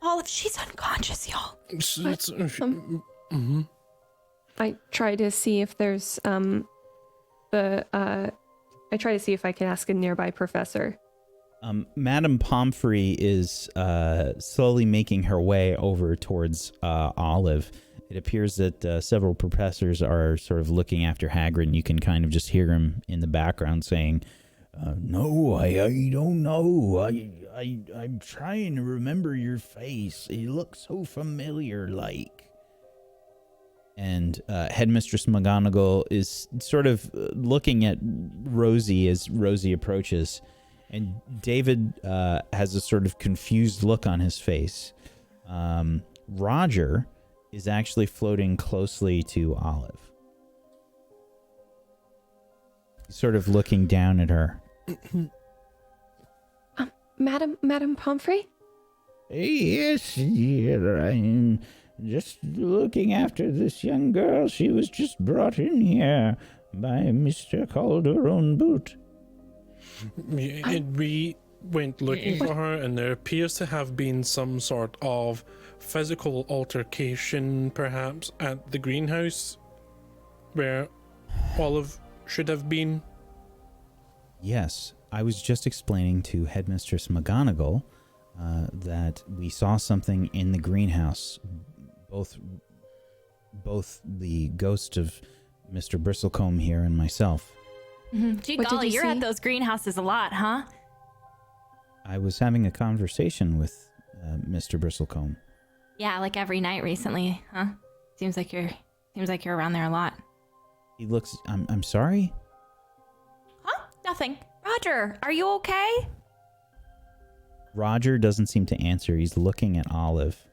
Speaker 3: Olive, she's unconscious, y'all.
Speaker 4: I try to see if there's I try to see if I can ask a nearby professor.
Speaker 1: Madame Pomfrey is slowly making her way over towards Olive. It appears that several professors are sort of looking after Hagrid, and you can kind of just hear him in the background saying, "No, I don't know. I'm trying to remember your face. You look so familiar, like." And Headmistress McGonagall is sort of looking at Rosie as Rosie approaches. And David has a sort of confused look on his face. Roger is actually floating closely to Olive. He's sort of looking down at her.
Speaker 4: Madam Pomfrey?
Speaker 1: Yes, dear, I'm just looking after this young girl. She was just brought in here by Mr. Calderon Boot.
Speaker 5: We went looking for her, and there appears to have been some sort of physical altercation, perhaps, at the greenhouse where Olive should have been.
Speaker 1: Yes, I was just explaining to Headmistress McGonagall that we saw something in the greenhouse. Both the ghost of Mr. Bristlecombe here and myself.
Speaker 3: Gee
Speaker 4: What did
Speaker 3: golly,
Speaker 4: you
Speaker 3: you're
Speaker 4: see?
Speaker 3: at those greenhouses a lot, huh?
Speaker 1: I was having a conversation with Mr. Bristlecombe.
Speaker 3: Yeah, like every night recently, huh? Seems like you're around there a lot.
Speaker 1: He looks... I'm sorry?
Speaker 3: Huh? Nothing. Roger, are you okay?
Speaker 1: Roger doesn't seem to answer. He's looking at Olive.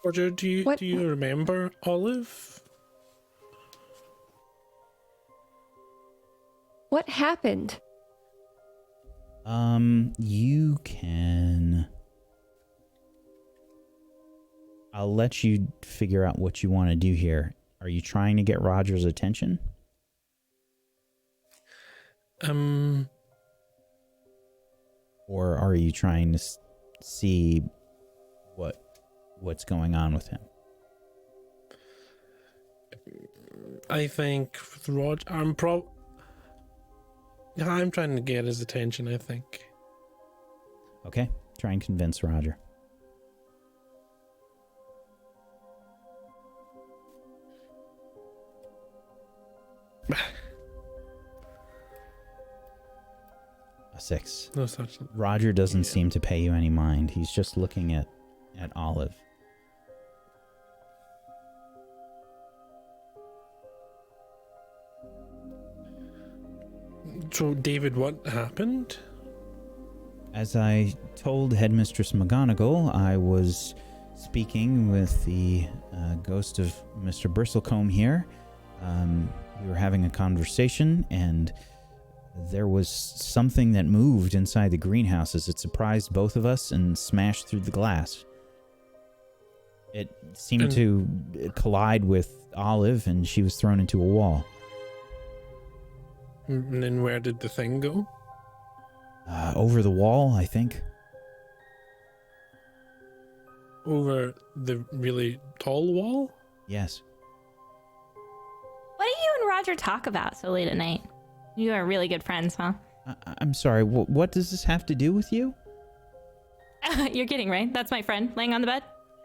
Speaker 5: Roger, do you remember Olive?
Speaker 4: What happened?
Speaker 1: You can... I'll let you figure out what you want to do here. Are you trying to get Roger's attention? Or are you trying to see what's going on with him?
Speaker 5: I think with Roger, I'm trying to get his attention, I think.
Speaker 1: Okay, try and convince Roger. A 6.
Speaker 5: No such.
Speaker 1: Roger doesn't seem to pay you any mind. He's just looking at Olive.
Speaker 5: So, David, what happened?
Speaker 1: As I told Headmistress McGonagall, I was speaking with the ghost of Mr. Bristlecombe here. We were having a conversation, and there was something that moved inside the greenhouses. It surprised both of us and smashed through the glass. It seemed to collide with Olive, and she was thrown into a wall.
Speaker 5: And then where did the thing go?
Speaker 1: Over the wall, I think.
Speaker 5: Over the really tall wall?
Speaker 1: Yes.
Speaker 3: What do you and Roger talk about so late at night? You are really good friends, huh?
Speaker 1: I'm sorry, what does this have to do with you?
Speaker 3: You're kidding, right? That's my friend laying on the bed.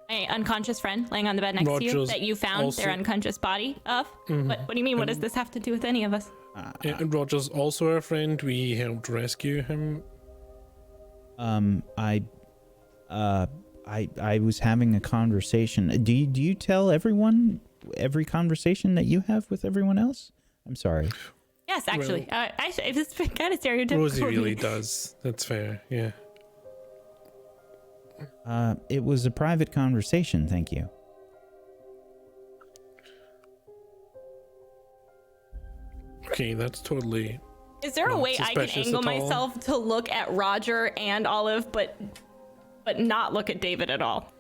Speaker 3: My unconscious friend laying on the bed next to you that you found their unconscious body of. What do you mean? What does this have to do with any of us?
Speaker 5: And Roger's also our friend. We helped rescue him.
Speaker 1: I was having a conversation. Do you tell everyone every conversation that you have with everyone else? I'm sorry.
Speaker 3: Yes, actually. It's kind of stereotypical.
Speaker 5: Rosie really does. That's fair, yeah.
Speaker 1: It was a private conversation, thank you.
Speaker 5: Okay, that's totally...
Speaker 3: Is there a way I can
Speaker 5: suspicious
Speaker 3: angle
Speaker 5: at all.
Speaker 3: myself to look at Roger and Olive, but not look at David at all?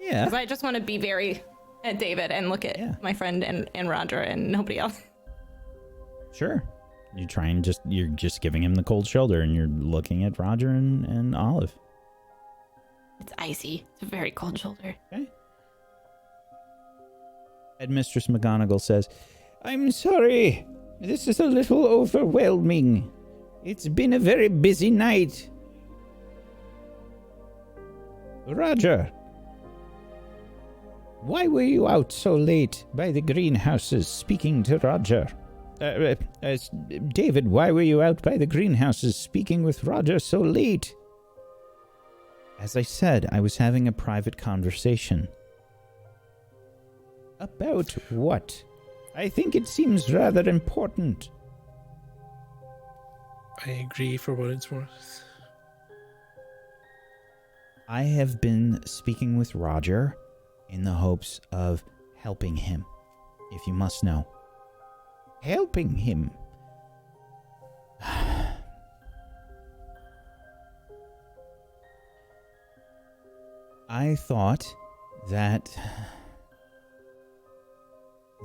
Speaker 1: Yeah.
Speaker 3: Because I just want to be very at David and look at my friend and Roger and nobody else.
Speaker 1: Sure. You're just giving him the cold shoulder, and you're looking at Roger and Olive.
Speaker 3: icy. It's a very cold shoulder.
Speaker 1: Okay. Headmistress McGonagall says, I'm sorry. This is a little overwhelming. It's been a very busy night. Roger, why were you out so late by the greenhouses speaking to Roger? David, why were you out by the greenhouses speaking with Roger so late? As I said, I was having a private conversation. About what? I think it seems rather important.
Speaker 5: I agree for what it's worth.
Speaker 1: I have been speaking with Roger in the hopes of helping him, if you must know. Helping him? I thought that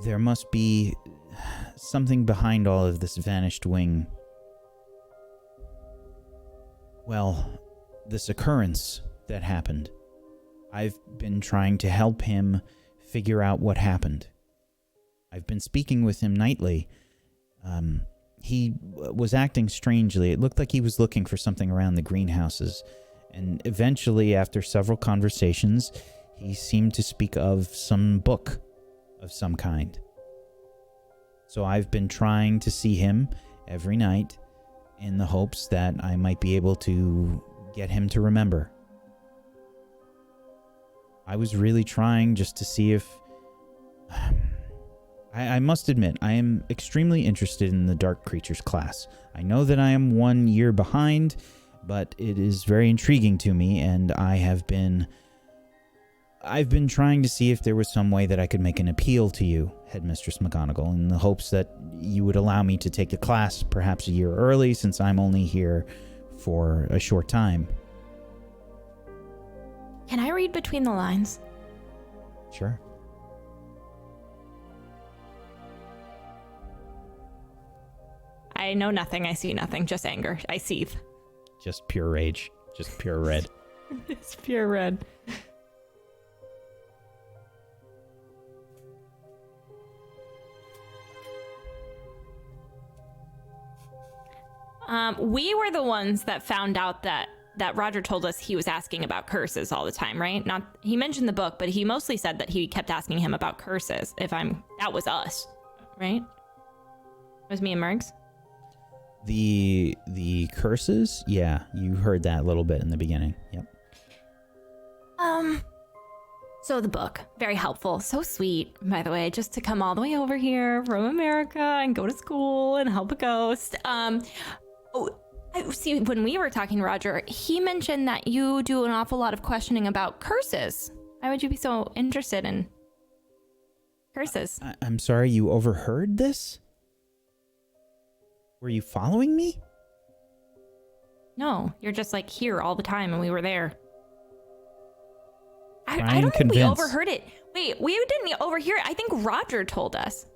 Speaker 1: there must be something behind all of this vanished wing. Well, this occurrence that happened. I've been trying to help him figure out what happened. I've been speaking with him nightly. He was acting strangely. It looked like he was looking for something around the greenhouses. And eventually, after several conversations, he seemed to speak of some book of some kind. So I've been trying to see him every night in the hopes that I might be able to get him to remember. I was really trying just to see if... I must admit, I am extremely interested in the Dark Creatures class. I know that I am 1 year behind, but it is very intriguing to me, and I've been trying to see if there was some way that I could make an appeal to you, Headmistress McGonagall, in the hopes that you would allow me to take the class perhaps a year early, since I'm only here for a short time.
Speaker 3: Can I read between the lines?
Speaker 1: Sure.
Speaker 3: I know nothing. I see nothing. Just anger. I seethe.
Speaker 1: Just pure rage. Just pure red.
Speaker 3: It's pure red. We were the ones that found out that Roger told us he was asking about curses all the time, right? He mentioned the book, but he mostly said that he kept asking him about curses. That was us, right? It was me and Mergs.
Speaker 1: The curses? Yeah, you heard that a little bit in the beginning. Yep.
Speaker 3: So the book, very helpful, so sweet, by the way, just to come all the way over here from America and go to school and help a ghost. See, when we were talking to Roger, he mentioned that you do an awful lot of questioning about curses. Why would you be so interested in curses?
Speaker 1: I'm sorry, you overheard this? Were you following me?
Speaker 3: No, you're just like here all the time and we were there.
Speaker 1: I
Speaker 3: don't think
Speaker 1: convinced.
Speaker 3: we overheard it. Wait, we didn't overhear it. I think Roger told us.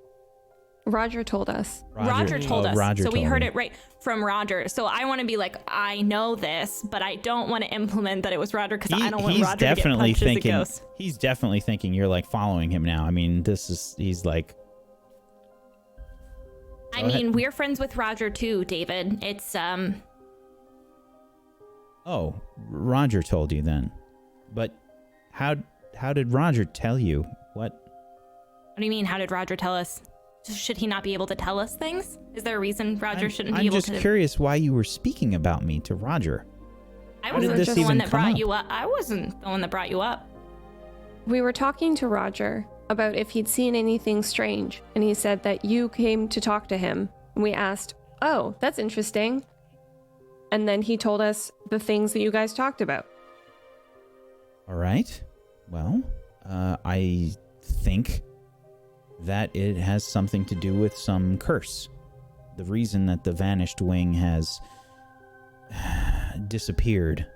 Speaker 4: Roger told us.
Speaker 3: Roger told us.
Speaker 1: Roger
Speaker 3: so we
Speaker 1: told
Speaker 3: heard
Speaker 1: me.
Speaker 3: it right from Roger. So I want to be like, I know this, but I don't want to implement that it was Roger because I don't want Roger to get punched as a ghost.
Speaker 1: He's definitely thinking you're like following him now. I mean, he's like...
Speaker 3: I mean, we're friends with Roger too, David. It's,
Speaker 1: Oh, Roger told you then. But how did Roger tell you? What
Speaker 3: do you mean, how did Roger tell us? Should he not be able to tell us things? Is there a reason Roger shouldn't be able to?
Speaker 1: I'm just curious why you were speaking about me to Roger.
Speaker 3: I wasn't the one that brought you up. I wasn't the one that brought you up.
Speaker 4: We were talking to Roger about if he'd seen anything strange, and he said that you came to talk to him. We asked, oh, that's interesting. And then he told us the things that you guys talked about.
Speaker 1: All right. Well, I think that it has something to do with some curse. The reason that the vanished wing has disappeared,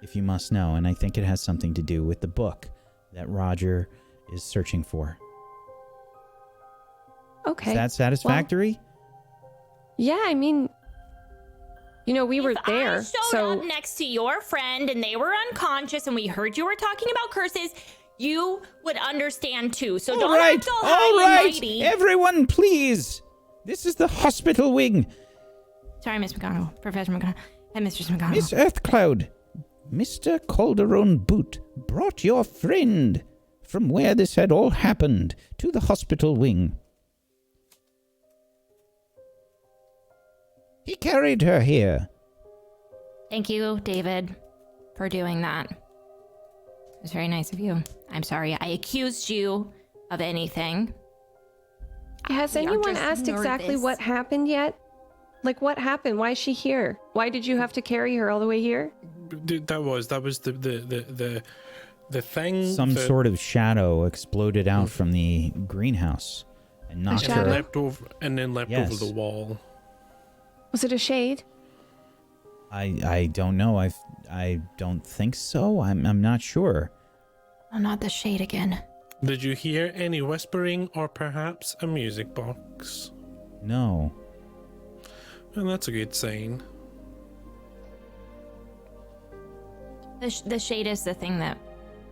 Speaker 1: if you must know, and I think it has something to do with the book that Roger is searching for.
Speaker 4: Okay.
Speaker 1: Is that satisfactory?
Speaker 4: Well, yeah, I mean, You know, we were there,
Speaker 3: I showed
Speaker 4: so
Speaker 3: up next to your friend and they were unconscious and we heard you were talking about curses, you would understand too. So don't act all high and mighty.
Speaker 1: Everyone, please. This is the hospital wing.
Speaker 3: Sorry, Miss McGonagall, Professor McGonagall, and Mistress McGonagall.
Speaker 1: Miss Earthcloud, Mr. Calderon Boot brought your friend from where this had all happened to the hospital wing. He carried her here.
Speaker 3: Thank you, David, for doing that. It was very nice of you. I'm sorry I accused you of anything.
Speaker 4: has anyone asked exactly what happened yet? Like, what happened? Why is she here? Why did you have to carry her all the way here?
Speaker 5: That was the thing.
Speaker 1: Some sort of shadow exploded out from the greenhouse and knocked her.
Speaker 5: Leapt over, and then leapt over the wall.
Speaker 4: Was it a shade?
Speaker 1: I don't know. I don't think so. I'm not sure.
Speaker 3: Oh, not the shade again.
Speaker 5: Did you hear any whispering or perhaps a music box?
Speaker 1: No.
Speaker 5: Well, that's a good sign.
Speaker 3: The shade is the thing that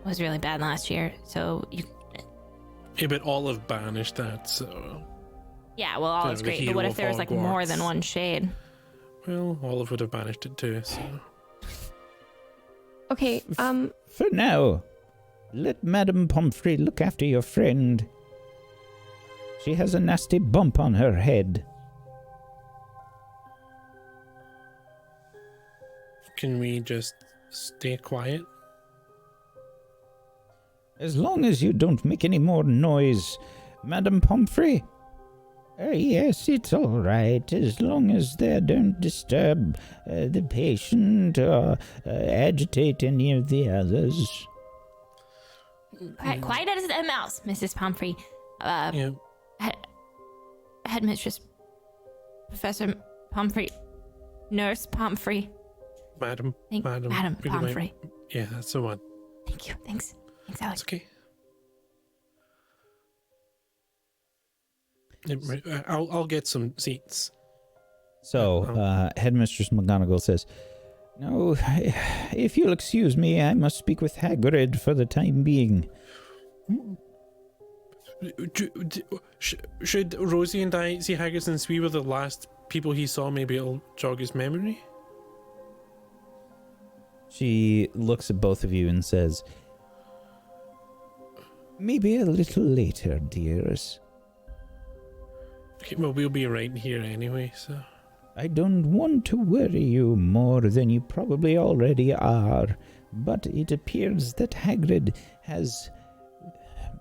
Speaker 3: was really bad last year, so you...
Speaker 5: Yeah, but Olive banished that, so...
Speaker 3: Yeah, well, all is great, but what if there was, like, more than one shade?
Speaker 5: Well, Olive would have banished it too, so...
Speaker 4: Okay,
Speaker 1: For now, let Madame Pomfrey look after your friend. She has a nasty bump on her head.
Speaker 5: Can we just stay quiet?
Speaker 1: As long as you don't make any more noise, Madame Pomfrey. Yes, it's all right, as long as they don't disturb the patient or agitate any of the others.
Speaker 3: Quiet as a mouse, Mrs. Pomfrey.
Speaker 5: Yeah.
Speaker 3: Headmistress, Professor Pomfrey, Nurse Pomfrey.
Speaker 5: Madam
Speaker 3: Pomfrey.
Speaker 5: Yeah, that's the one.
Speaker 3: Thank you. Thanks, Alex.
Speaker 5: It's okay. I'll get some seats.
Speaker 1: So, Headmistress McGonagall says, "No, if you'll excuse me, I must speak with Hagrid for the time being."
Speaker 5: Should Rosie and I see Hagrid since we were the last people he saw? Maybe it'll jog his memory?
Speaker 1: She looks at both of you and says, "Maybe a little later, dears.
Speaker 5: Okay, well, we'll be right here anyway, so...
Speaker 1: I don't want to worry you more than you probably already are, but it appears that Hagrid has...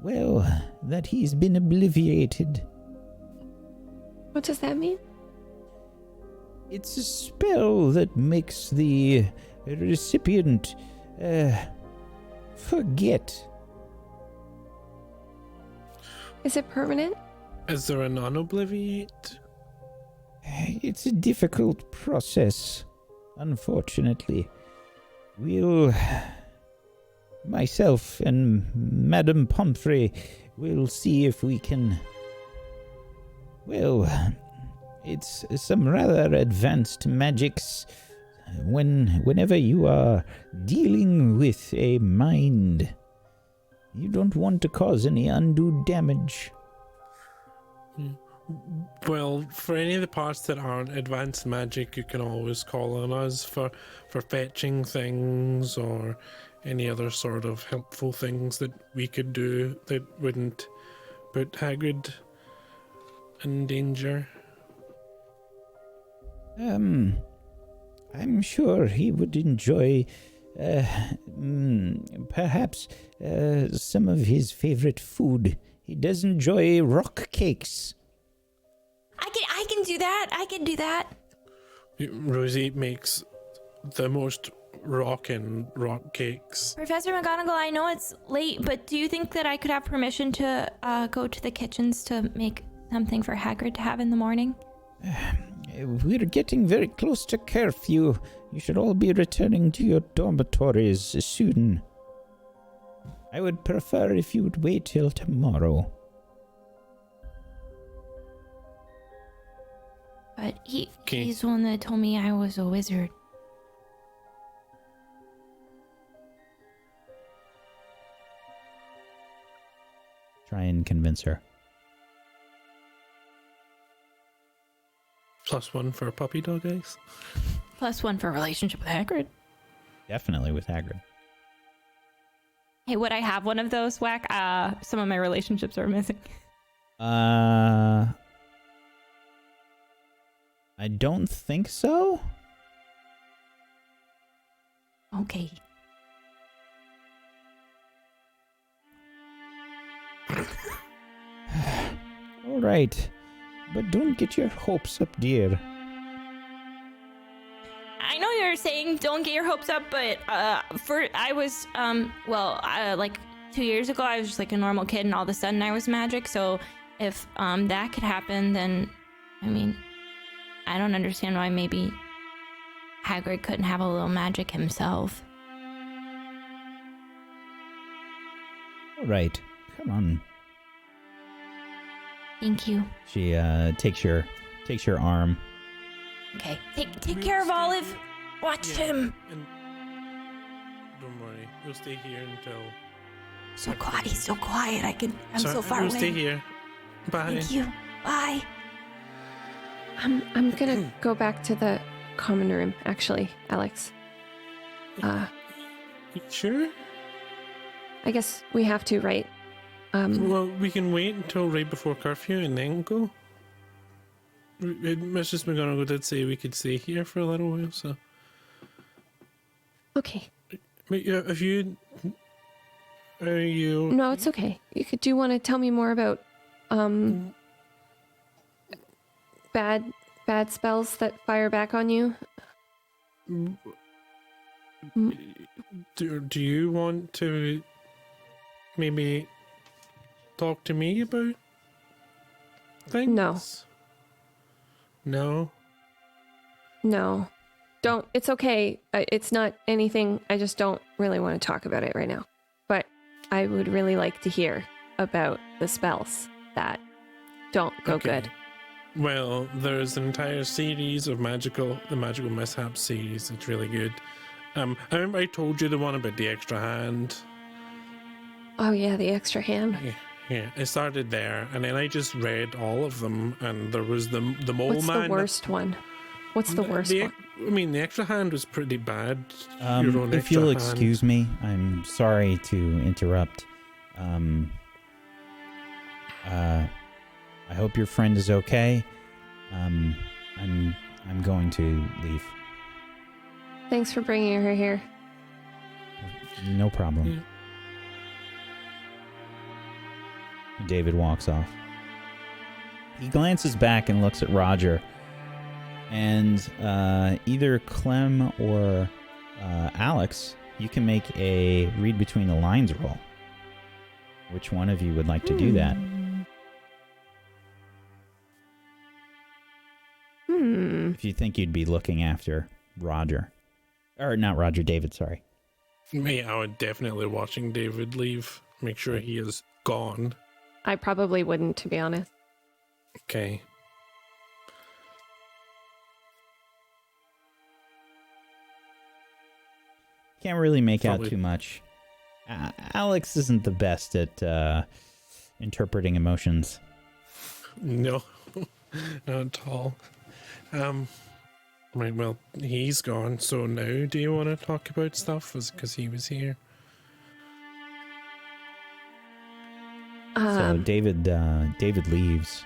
Speaker 1: well, that he's been obliviated."
Speaker 4: What does that mean?
Speaker 1: It's a spell that makes the recipient forget.
Speaker 4: Is it permanent?
Speaker 5: Is there an unobliviate?
Speaker 1: It's a difficult process, unfortunately. Myself and Madame Pomfrey will see if we can... Well, it's some rather advanced magics. Whenever you are dealing with a mind, you don't want to cause any undue damage.
Speaker 5: Well, for any of the parts that aren't advanced magic, you can always call on us for fetching things or any other sort of helpful things that we could do that wouldn't put Hagrid in danger.
Speaker 1: I'm sure he would enjoy perhaps some of his favorite food. He does enjoy rock cakes.
Speaker 3: I can do that. I can do that.
Speaker 5: Rosie makes the most rockin' rock cakes.
Speaker 3: Professor McGonagall, I know it's late, but do you think that I could have permission to go to the kitchens to make something for Hagrid to have in the morning?
Speaker 1: We're getting very close to curfew. You should all be returning to your dormitories soon. I would prefer if you would wait till tomorrow.
Speaker 3: but
Speaker 5: Okay.
Speaker 3: he's the one that told me I was a wizard.
Speaker 1: Try and convince her.
Speaker 5: +1 for a puppy dog eyes.
Speaker 3: +1 for a relationship with Hagrid.
Speaker 1: Definitely with Hagrid.
Speaker 3: Hey, would I have one of those, Whack? Some of my relationships are missing.
Speaker 1: I don't think so.
Speaker 3: Okay.
Speaker 1: All right, but don't get your hopes up, dear.
Speaker 3: I know you're saying don't get your hopes up, but I was like 2 years ago I was just like a normal kid, and all of a sudden I was magic. So if that could happen, then I mean, I don't understand why maybe Hagrid couldn't have a little magic himself.
Speaker 1: All right, come on.
Speaker 3: Thank you.
Speaker 1: She takes your arm.
Speaker 3: Okay. Take care of Olive. Watch him.
Speaker 5: And don't worry, we'll stay here until.
Speaker 3: So quiet. He's so quiet. I'm
Speaker 5: Sorry,
Speaker 3: so far
Speaker 5: we'll
Speaker 3: away.
Speaker 5: stay here. Bye.
Speaker 3: Thank you. Bye.
Speaker 4: I'm gonna go back to the common room, actually, Alex.
Speaker 5: You sure?
Speaker 4: I guess we have to, right?
Speaker 5: Well, we can wait until right before curfew and then go. Mrs. McGonagall did say we could stay here for a little while, so.
Speaker 4: Okay.
Speaker 5: But yeah, if you. Are you.
Speaker 4: No, it's okay. Do you want to tell me more about bad spells that fire back on you?
Speaker 5: Do you want to maybe talk to me about things?
Speaker 4: No.
Speaker 5: No?
Speaker 4: No. Don't. It's okay. It's not anything. I just don't really want to talk about it right now. But I would really like to hear about the spells that don't go good.
Speaker 5: Well, there's an entire series of the Magical Mishaps series. It's really good. I remember I told you the one about the extra hand.
Speaker 4: Oh yeah, the extra hand.
Speaker 5: Yeah, it started there, and then I just read all of them, and there was the mole
Speaker 4: What's
Speaker 5: man.
Speaker 4: the worst one? What's the worst one?
Speaker 5: I mean, the extra hand was pretty bad.
Speaker 1: If you'll excuse me, I'm sorry to interrupt. I hope your friend is okay. I'm going to leave.
Speaker 4: Thanks for bringing her here.
Speaker 1: No problem.
Speaker 5: Yeah.
Speaker 1: David walks off. He glances back and looks at Roger. And either Clem or Alex, you can make a read between the lines roll. Which one of you would like to do that? If you think you'd be looking after Roger. Or not Roger, David, sorry.
Speaker 5: Me, I would definitely watching David leave. Make sure he is gone.
Speaker 4: I probably wouldn't, to be honest.
Speaker 5: Okay.
Speaker 1: Can't really make
Speaker 5: Probably.
Speaker 1: out too much. Alex isn't the best at interpreting emotions.
Speaker 5: No, not at all. Right, well, he's gone, so now do you want to talk about stuff? Because he was here.
Speaker 1: So David leaves.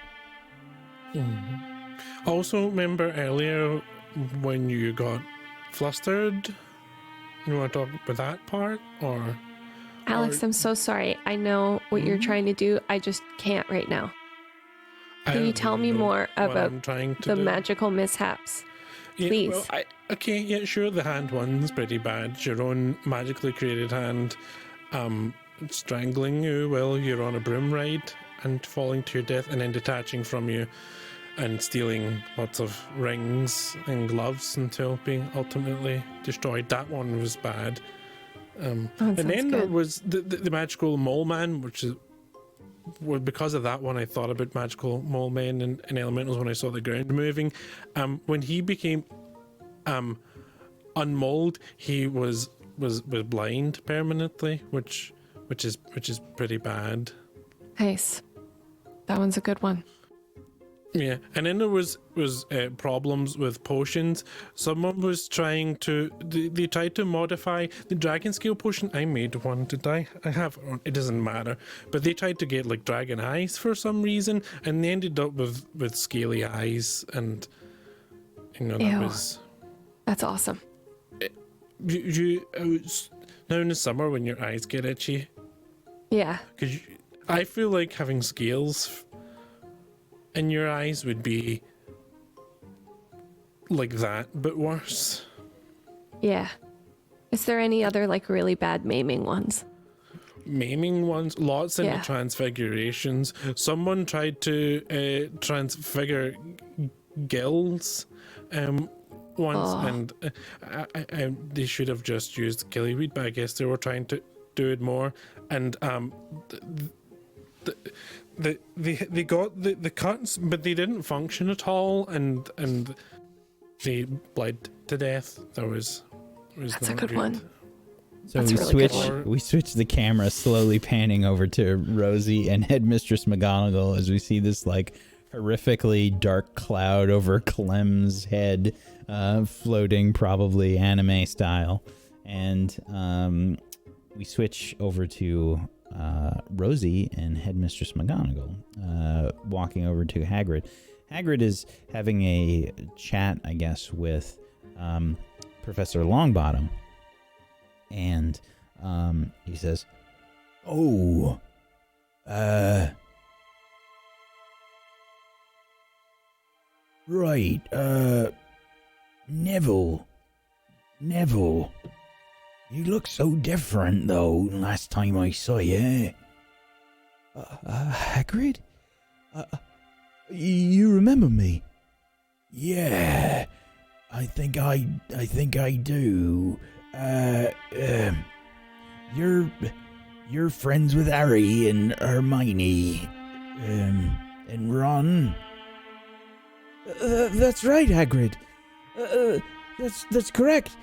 Speaker 5: Also, remember earlier when you got flustered? You want to talk about that part, or?
Speaker 4: Alex, I'm so sorry. I know what you're trying to do. I just can't right now. Can you tell me more about the magical mishaps? Please.
Speaker 5: Yeah, well, okay, yeah, sure. The hand one's pretty bad. It's your own magically created hand strangling you while you're on a broom ride and falling to your death, and then detaching from you and stealing lots of rings and gloves until being ultimately destroyed. That one was bad. And then there was the magical mole man, which is because of that one, I thought about magical mole men and elementals when I saw the ground moving. When he became unmold, he was blind permanently, which is pretty bad.
Speaker 4: Nice. That one's a good one.
Speaker 5: Yeah, and then there was problems with potions. Someone was trying to they tried to modify the dragon scale potion. I made one, did I? I have. It doesn't matter. But they tried to get like dragon eyes for some reason, and they ended up with scaly eyes, and that
Speaker 4: Ew.
Speaker 5: was.
Speaker 4: That's awesome.
Speaker 5: Now in the summer when your eyes get itchy,
Speaker 4: Yeah.
Speaker 5: because I feel like having scales in your eyes would be like that, but worse.
Speaker 4: Yeah. Is there any other like really bad maiming ones?
Speaker 5: Maiming ones, lots in
Speaker 4: Yeah.
Speaker 5: the transfigurations. Someone tried to transfigure gills once, and they should have just used gillyweed, but I guess they were trying to do it more, and they got the cuts, but they didn't function at all, and they bled to death. That's
Speaker 4: a good one.
Speaker 1: So
Speaker 4: That's
Speaker 1: we
Speaker 4: a really good
Speaker 1: switch the camera, slowly panning over to Rosie and Headmistress McGonagall as we see this like horrifically dark cloud over Clem's head, floating, probably anime style, and we switch over to Rosie and Headmistress McGonagall walking over to Hagrid. Hagrid is having a chat, I guess, with Professor Longbottom. And he says, "Oh, right, Neville, you look so different, though, last time I saw you. Hagrid? You remember me? Yeah, I think I do. You're friends with Harry and Hermione, and Ron. That's right, Hagrid. That's correct.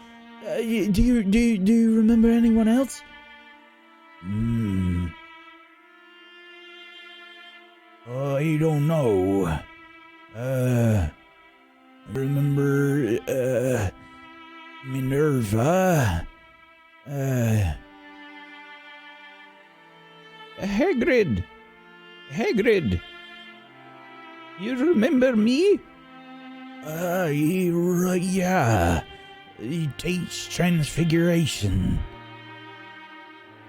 Speaker 1: Do you remember anyone else? I don't know. I remember Minerva. Hagrid. You remember me? Yeah. He teaches transfiguration.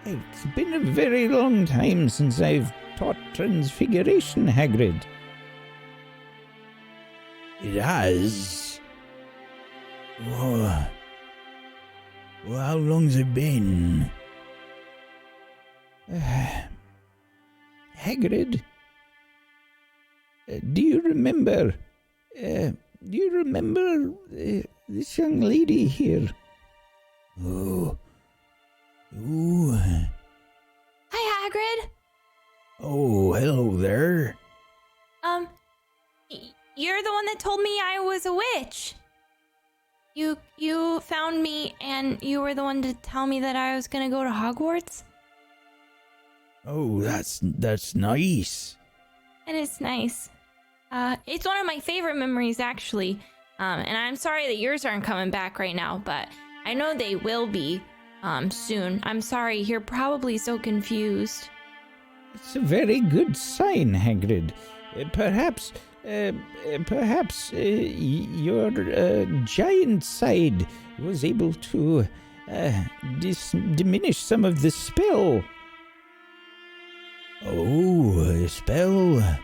Speaker 1: It's been a very long time since I've taught transfiguration, Hagrid. It has? Well, how long's it been? Hagrid? Do you remember this young lady here? Oh.
Speaker 3: Hi, Hagrid.
Speaker 1: Oh, hello there.
Speaker 3: You're the one that told me I was a witch. You found me, and you were the one to tell me that I was gonna go to Hogwarts.
Speaker 1: Oh, that's nice.
Speaker 3: And it's nice. It's one of my favorite memories, actually. And I'm sorry that yours aren't coming back right now, but I know they will be soon. I'm sorry, you're probably so confused.
Speaker 1: It's a very good sign, Hagrid. Perhaps your giant side was able to diminish some of the spell. Oh, a spell.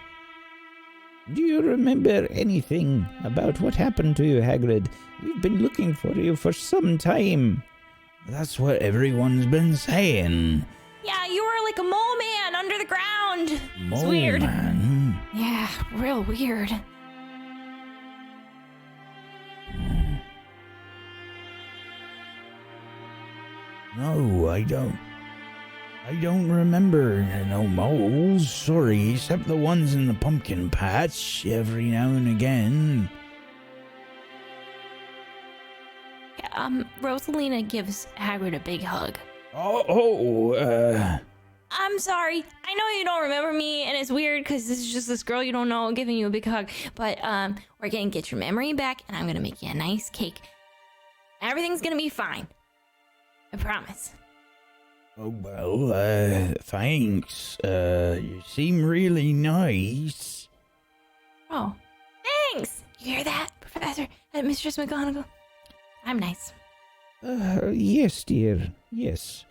Speaker 1: Do you remember anything about what happened to you, Hagrid? We've been looking for you for some time. That's what everyone's been saying.
Speaker 3: Yeah, you were like a mole man under the ground. It's
Speaker 1: Mole
Speaker 3: weird.
Speaker 1: Man?
Speaker 3: Yeah, real weird.
Speaker 1: No, I don't. I don't remember no moles, sorry, except the ones in the pumpkin patch every now and again.
Speaker 3: Rosalina gives Hagrid a big hug. I'm sorry. I know you don't remember me, and it's weird because this is just this girl you don't know giving you a big hug. But we're gonna get your memory back, and I'm gonna make you a nice cake. Everything's gonna be fine. I promise.
Speaker 1: Oh, well, thanks. You seem really nice.
Speaker 3: Oh, thanks. You hear that, Professor? Mistress McGonagall? I'm nice.
Speaker 1: Yes, dear, yes.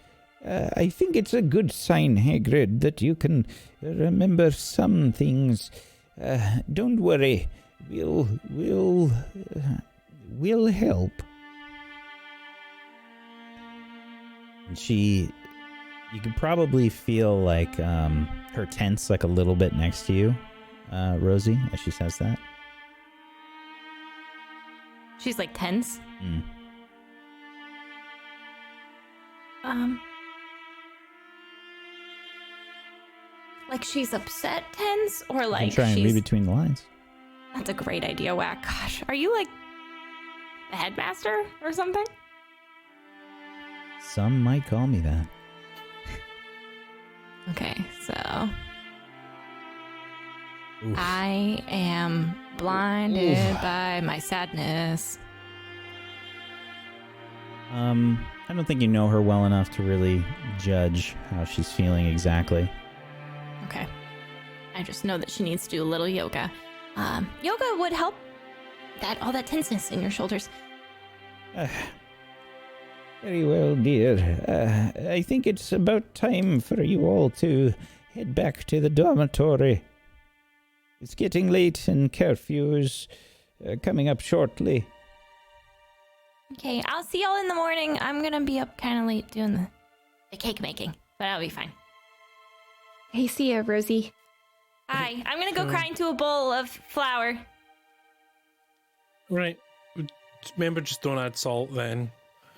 Speaker 1: I think it's a good sign, Hagrid, that you can remember some things. Don't worry. We'll help. And you could probably feel like her tense like a little bit next to you, Rosie, as she says that.
Speaker 3: She's like tense. Like she's upset tense, or like
Speaker 1: I'm trying to read between the lines.
Speaker 3: That's a great idea, Whack. Gosh, are you like the headmaster or something?
Speaker 1: Some might call me that.
Speaker 3: Okay, so
Speaker 1: Oof.
Speaker 3: I am blinded by my sadness.
Speaker 1: I don't think you know her well enough to really judge how she's feeling exactly.
Speaker 3: Okay. I just know that she needs to do a little yoga. Yoga would help all that tenseness in your shoulders.
Speaker 1: Very well, dear. I think it's about time for you all to head back to the dormitory. It's getting late and curfew is coming up shortly.
Speaker 3: Okay, I'll see y'all in the morning. I'm gonna be up kind of late doing the cake making, but I'll be fine.
Speaker 4: Hey, see ya, Rosie.
Speaker 3: Hi, I'm gonna go cry into a bowl of flour.
Speaker 5: Right. Remember, just don't add salt then,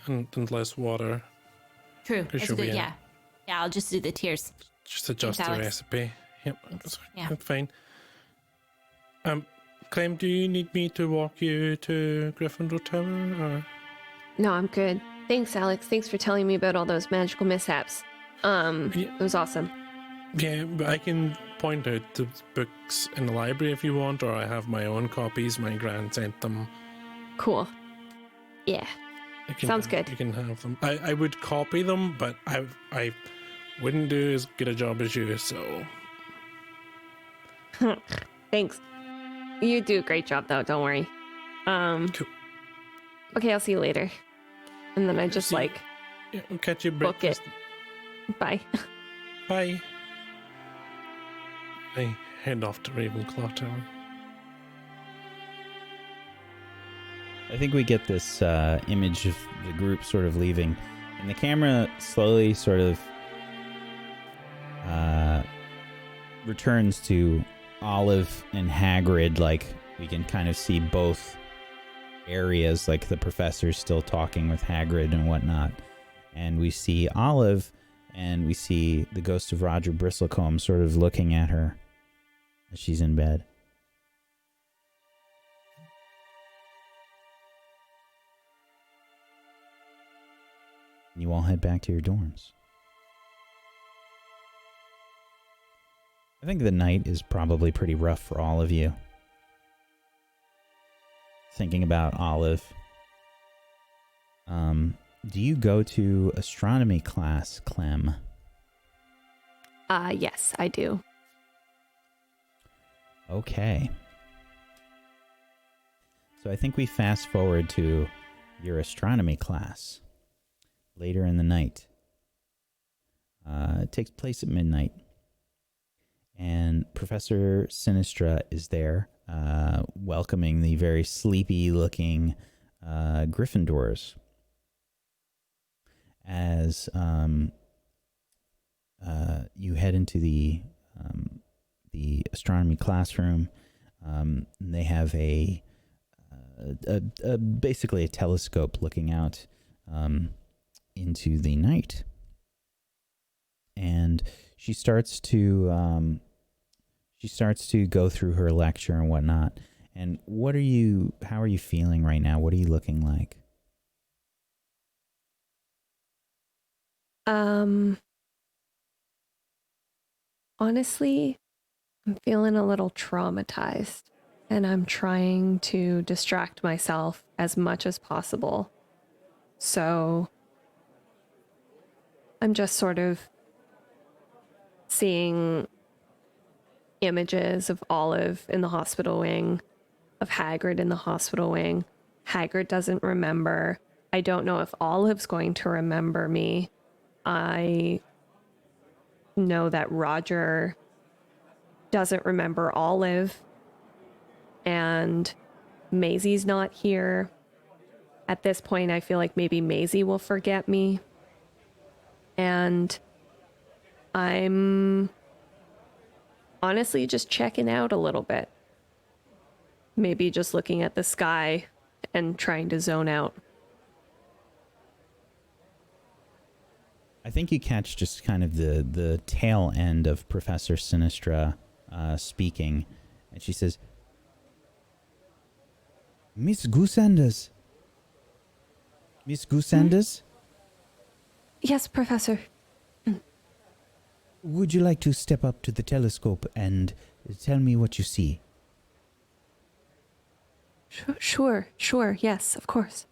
Speaker 5: and less water.
Speaker 3: True.
Speaker 5: It should be in.
Speaker 3: Yeah, I'll just do the tears.
Speaker 5: Just adjust
Speaker 3: Thanks,
Speaker 5: the
Speaker 3: Alex.
Speaker 5: recipe. Yep, that's
Speaker 3: Yeah.
Speaker 5: fine. Clem, do you need me to walk you to Gryffindor Tower, or?
Speaker 4: No, I'm good. Thanks, Alex. Thanks for telling me about all those magical mishaps. It was awesome.
Speaker 5: Yeah, but I can point out the books in the library if you want, or I have my own copies. My gran sent them.
Speaker 4: Cool. Yeah. Sounds good.
Speaker 5: You can have them. I would copy them, but I wouldn't do as good a job as you, so.
Speaker 4: Thanks. You do a great job, though. Don't worry.
Speaker 5: Cool.
Speaker 4: Okay, I'll see you later. And then I just
Speaker 5: Yeah, we'll catch you
Speaker 4: book it.
Speaker 5: breakfast.
Speaker 4: Bye.
Speaker 5: Bye. I head off to Ravenclaw Tower.
Speaker 1: I think we get this image of the group sort of leaving, and the camera slowly sort of returns to Olive and Hagrid. Like, we can kind of see both areas, like the professor's still talking with Hagrid and whatnot, and we see Olive and we see the ghost of Roger Bristlecombe sort of looking at her as she's in bed. And you all head back to your dorms. I think the night is probably pretty rough for all of you. Thinking about Olive. Do you go to astronomy class, Clem?
Speaker 4: Yes, I do.
Speaker 1: Okay. So I think we fast forward to your astronomy class later in the night. It takes place at midnight. And Professor Sinistra is there, welcoming the very sleepy-looking Gryffindors. As you head into the astronomy classroom, they have a basically a telescope looking out into the night. she starts to go through her lecture and whatnot. And how are you feeling right now? What are you looking like?
Speaker 4: Honestly, I'm feeling a little traumatized, and I'm trying to distract myself as much as possible. So I'm just sort of seeing images of Olive in the hospital wing, of Hagrid in the hospital wing. Hagrid doesn't remember. I don't know if Olive's going to remember me. I know that Roger doesn't remember Olive, and Maisie's not here. At this point, I feel like maybe Maisie will forget me. And I'm honestly just checking out a little bit. Maybe just looking at the sky and trying to zone out.
Speaker 1: I think you catch just kind of the tail end of Professor Sinistra speaking, and she says, Miss Goosanders? Miss Goosanders?
Speaker 4: Yes, Professor.
Speaker 1: Would you like to step up to the telescope and tell me what you see?
Speaker 4: Sure, yes, of course.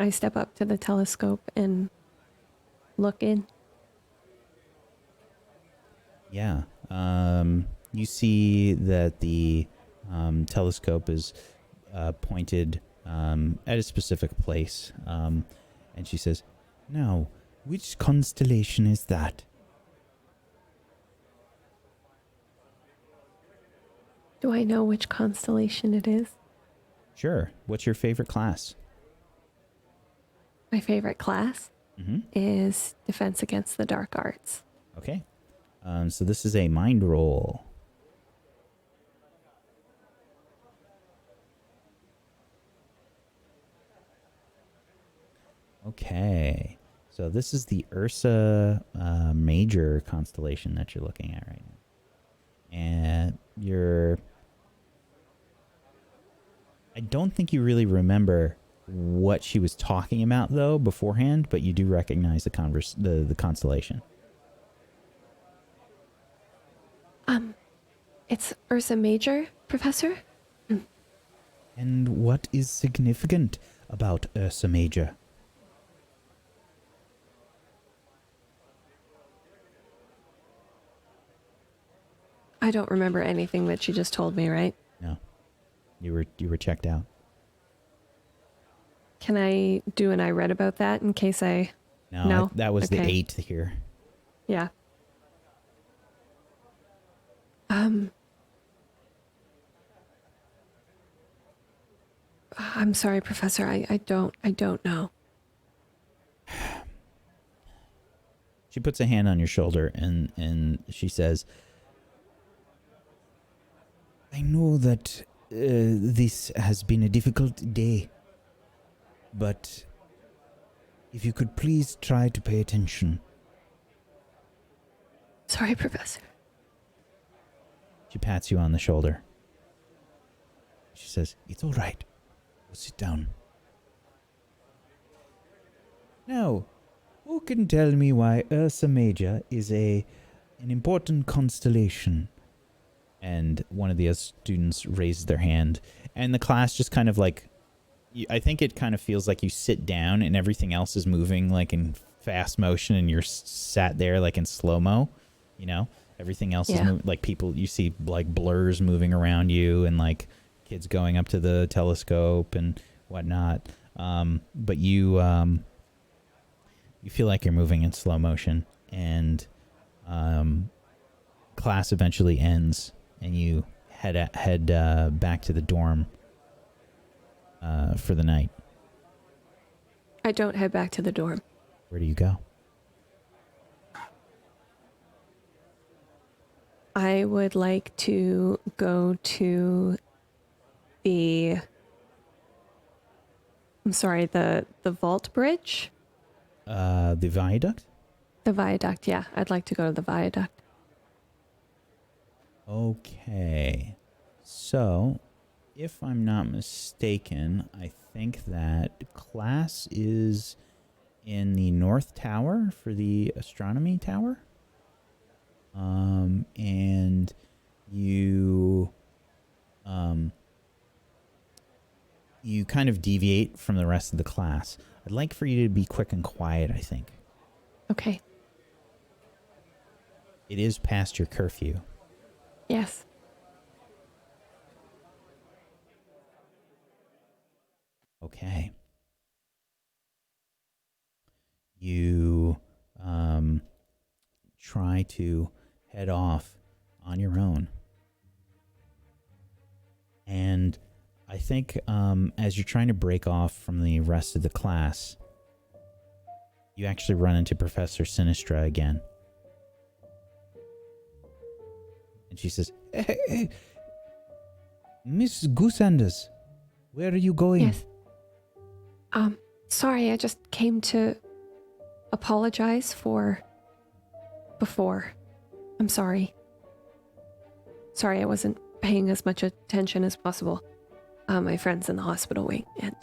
Speaker 4: I step up to the telescope and look in.
Speaker 1: Yeah. You see that the telescope is pointed at a specific place. And she says, Now, which constellation is that?
Speaker 4: Do I know which constellation it is?
Speaker 1: Sure. What's your favorite class?
Speaker 4: My favorite class is Defense Against the Dark Arts.
Speaker 1: Okay. So this is a mind roll. Okay. So this is the Ursa Major constellation that you're looking at right now. And I don't think you really remember what she was talking about, though, beforehand, but you do recognize the constellation.
Speaker 4: It's Ursa Major, Professor?
Speaker 1: And what is significant about Ursa Major?
Speaker 4: I don't remember anything that she just told me, right?
Speaker 1: No. You were checked out.
Speaker 4: Can I do an I read about that in case I... No?
Speaker 1: That was the
Speaker 4: Okay.
Speaker 1: 8th here.
Speaker 4: Yeah. I'm sorry, Professor. I don't know.
Speaker 1: She puts a hand on your shoulder and she says, I know that this has been a difficult day, but if you could please try to pay attention.
Speaker 4: Sorry, Professor.
Speaker 1: She pats you on the shoulder. She says, it's all right. We'll sit down. Now, who can tell me why Ursa Major is an important constellation? And one of the students raises their hand, and the class just kind of like, I think it kind of feels like you sit down and everything else is moving like in fast motion, and you're sat there like in slow-mo, you know? Everything else is moving, like people, you see like blurs moving around you and like kids going up to the telescope and whatnot. But you feel like you're moving in slow motion, and class eventually ends, and you head back to the dorm for the night.
Speaker 4: I don't head back to the dorm.
Speaker 1: Where do you go?
Speaker 4: I would like to go to the vault bridge.
Speaker 1: The viaduct?
Speaker 4: The viaduct, yeah. I'd like to go to the viaduct.
Speaker 1: Okay. So, if I'm not mistaken, I think that class is in the North Tower for the Astronomy Tower. And you kind of deviate from the rest of the class. I'd like for you to be quick and quiet, I think.
Speaker 4: Okay.
Speaker 1: It is past your curfew.
Speaker 4: Yes.
Speaker 1: Okay. You try to head off on your own. And I think as you're trying to break off from the rest of the class, you actually run into Professor Sinistra again. And she says, hey, Miss Goosanders, where are you going?
Speaker 4: Yes. Sorry, I just came to apologize for before. I'm sorry. Sorry, I wasn't paying as much attention as possible. My friend's in the hospital wing, and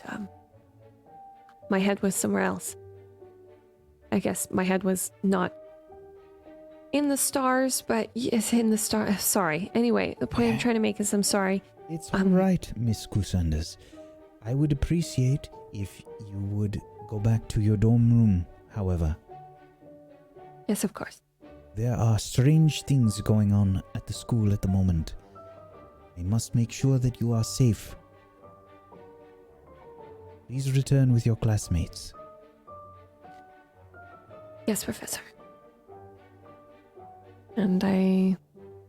Speaker 4: my head was somewhere else. I guess my head was not in the stars, but yes, in the stars. Sorry. Anyway, the point I'm trying to make is I'm sorry.
Speaker 1: It's all right, Miss Goosanders. I would appreciate if you would go back to your dorm room, however.
Speaker 4: Yes, of course.
Speaker 1: There are strange things going on at the school at the moment. I must make sure that you are safe. Please return with your classmates.
Speaker 4: Yes, Professor. And I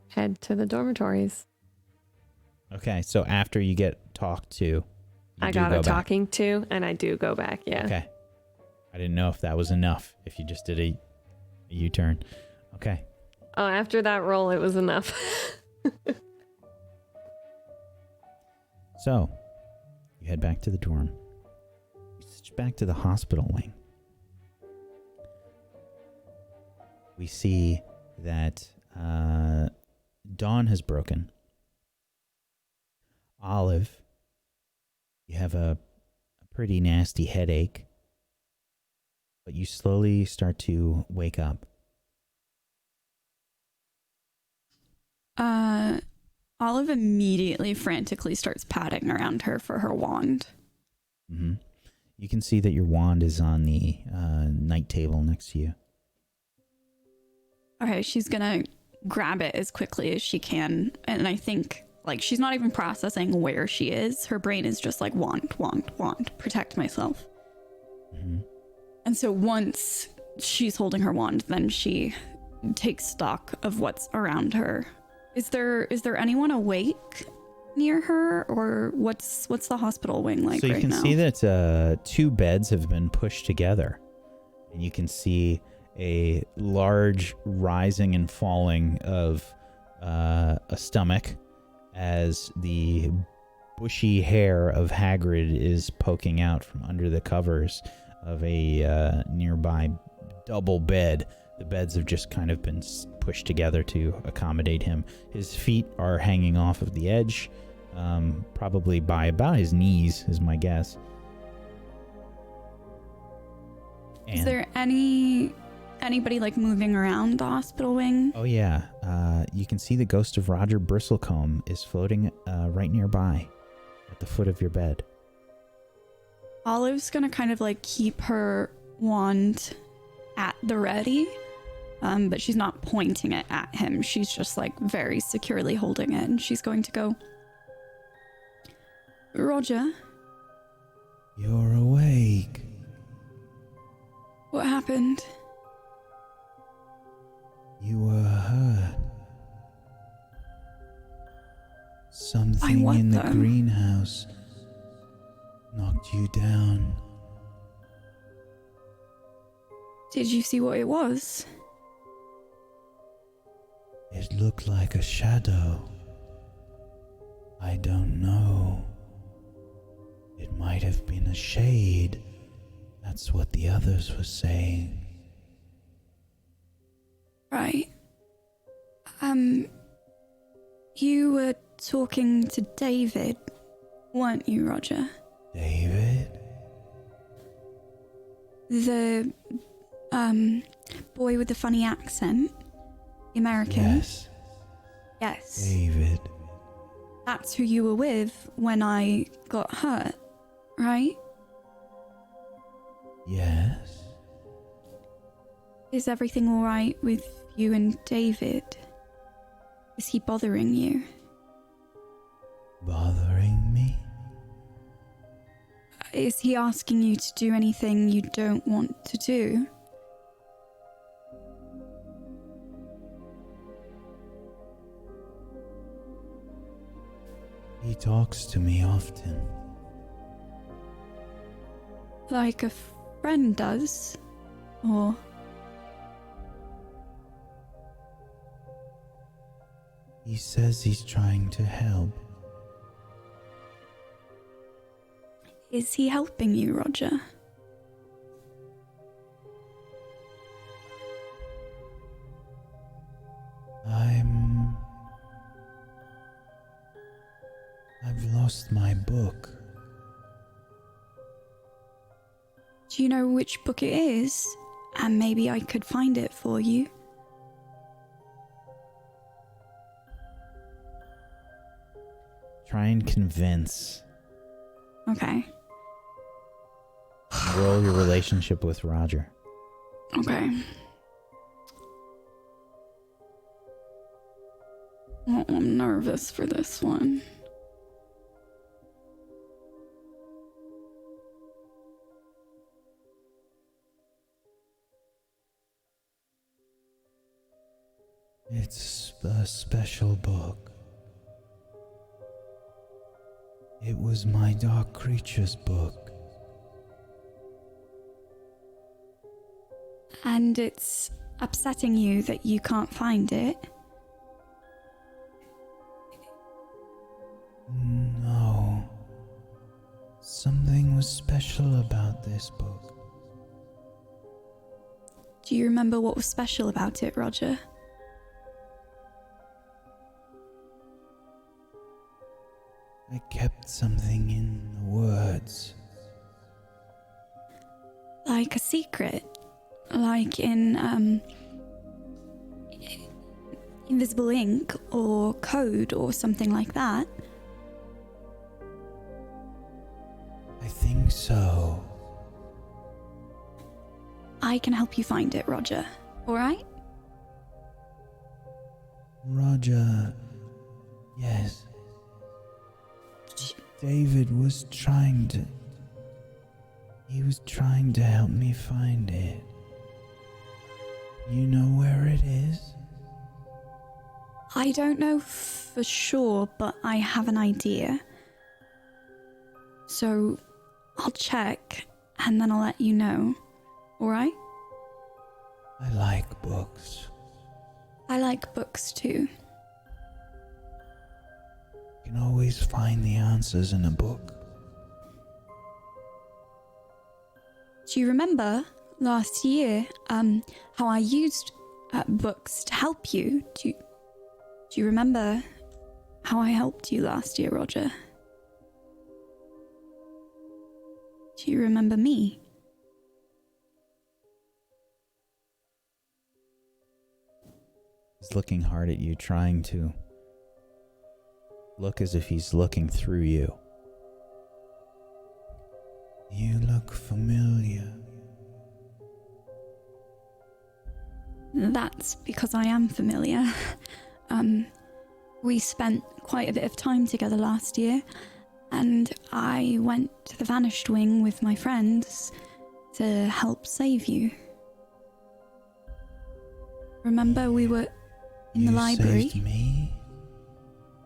Speaker 4: head to the dormitories.
Speaker 1: Okay, so after you get talked to,
Speaker 4: I got a talking to, and I do go back, yeah.
Speaker 1: Okay. I didn't know if that was enough, if you just did a U-turn. Okay.
Speaker 4: Oh, after that roll, it was enough.
Speaker 1: So, you head back to the dorm. You switch back to the hospital wing. We see that dawn has broken. Olive, you have a pretty nasty headache, but you slowly start to wake up.
Speaker 2: Olive immediately frantically starts patting around her for her wand.
Speaker 1: Mm-hmm. You can see that your wand is on the night table next to you.
Speaker 2: Okay, she's gonna grab it as quickly as she can, and I think, like, she's not even processing where she is. Her brain is just like, wand, protect myself.
Speaker 1: Mm-hmm.
Speaker 2: And so once she's holding her wand, then she takes stock of what's around her. Is there anyone awake near her, or what's the hospital wing like right now? So you can
Speaker 1: see that 2 beds have been pushed together, and you can see a large rising and falling of a stomach as the bushy hair of Hagrid is poking out from under the covers of a nearby double bed. The beds have just kind of been pushed together to accommodate him. His feet are hanging off of the edge, probably by about his knees, is my guess.
Speaker 2: Is there anybody like moving around the hospital wing?
Speaker 1: Oh yeah, you can see the ghost of Roger Bristlecombe is floating right nearby at the foot of your bed.
Speaker 2: Olive's gonna kind of like keep her wand at the ready, but she's not pointing it at him. She's just like very securely holding it, and she's going to go, Roger?
Speaker 1: You're awake.
Speaker 2: What happened?
Speaker 1: You were hurt. Something in the greenhouse knocked you down.
Speaker 2: Did you see what it was?
Speaker 1: It looked like a shadow. I don't know. It might have been a shade. That's what the others were saying.
Speaker 2: Right. You were talking to David, weren't you, Roger?
Speaker 1: David?
Speaker 2: The, boy with the funny accent. The American.
Speaker 1: Yes.
Speaker 2: Yes.
Speaker 1: David.
Speaker 2: That's who you were with when I got hurt, right?
Speaker 1: Yes.
Speaker 2: Is everything alright with you and David? Is he bothering you?
Speaker 1: Bothering me?
Speaker 2: Is he asking you to do anything you don't want to do?
Speaker 1: He talks to me often.
Speaker 2: Like a friend does? Or...
Speaker 1: He says he's trying to help.
Speaker 2: Is he helping you, Roger?
Speaker 1: I've lost my book.
Speaker 2: Do you know which book it is? And maybe I could find it for you.
Speaker 1: Try and convince.
Speaker 2: Okay.
Speaker 1: Roll your relationship with Roger.
Speaker 2: Okay. Oh, I'm nervous for this one.
Speaker 1: It's a special book. It was my Dark Creatures book.
Speaker 2: And it's upsetting you that you can't find it?
Speaker 1: No. Something was special about this book.
Speaker 2: Do you remember what was special about it, Roger?
Speaker 1: I kept something in the words.
Speaker 2: Like a secret? Like in, invisible ink or code or something like that?
Speaker 1: I think so.
Speaker 2: I can help you find it, Roger. Alright?
Speaker 1: Roger. Yes. David was trying to... He was trying to help me find it. You know where it is?
Speaker 2: I don't know for sure, but I have an idea. So, I'll check, and then I'll let you know. Alright?
Speaker 1: I like books.
Speaker 2: I like books too.
Speaker 1: You can always find the answers in a book.
Speaker 2: Do you remember last year, how I used books to help you? Do you remember how I helped you last year, Roger? Do you remember me?
Speaker 1: He's looking hard at you, trying to look as if he's looking through you. You look familiar.
Speaker 2: That's because I am familiar. We spent quite a bit of time together last year, and I went to the Vanished Wing with my friends to help save you. Remember, we were in the library.
Speaker 1: Saved me?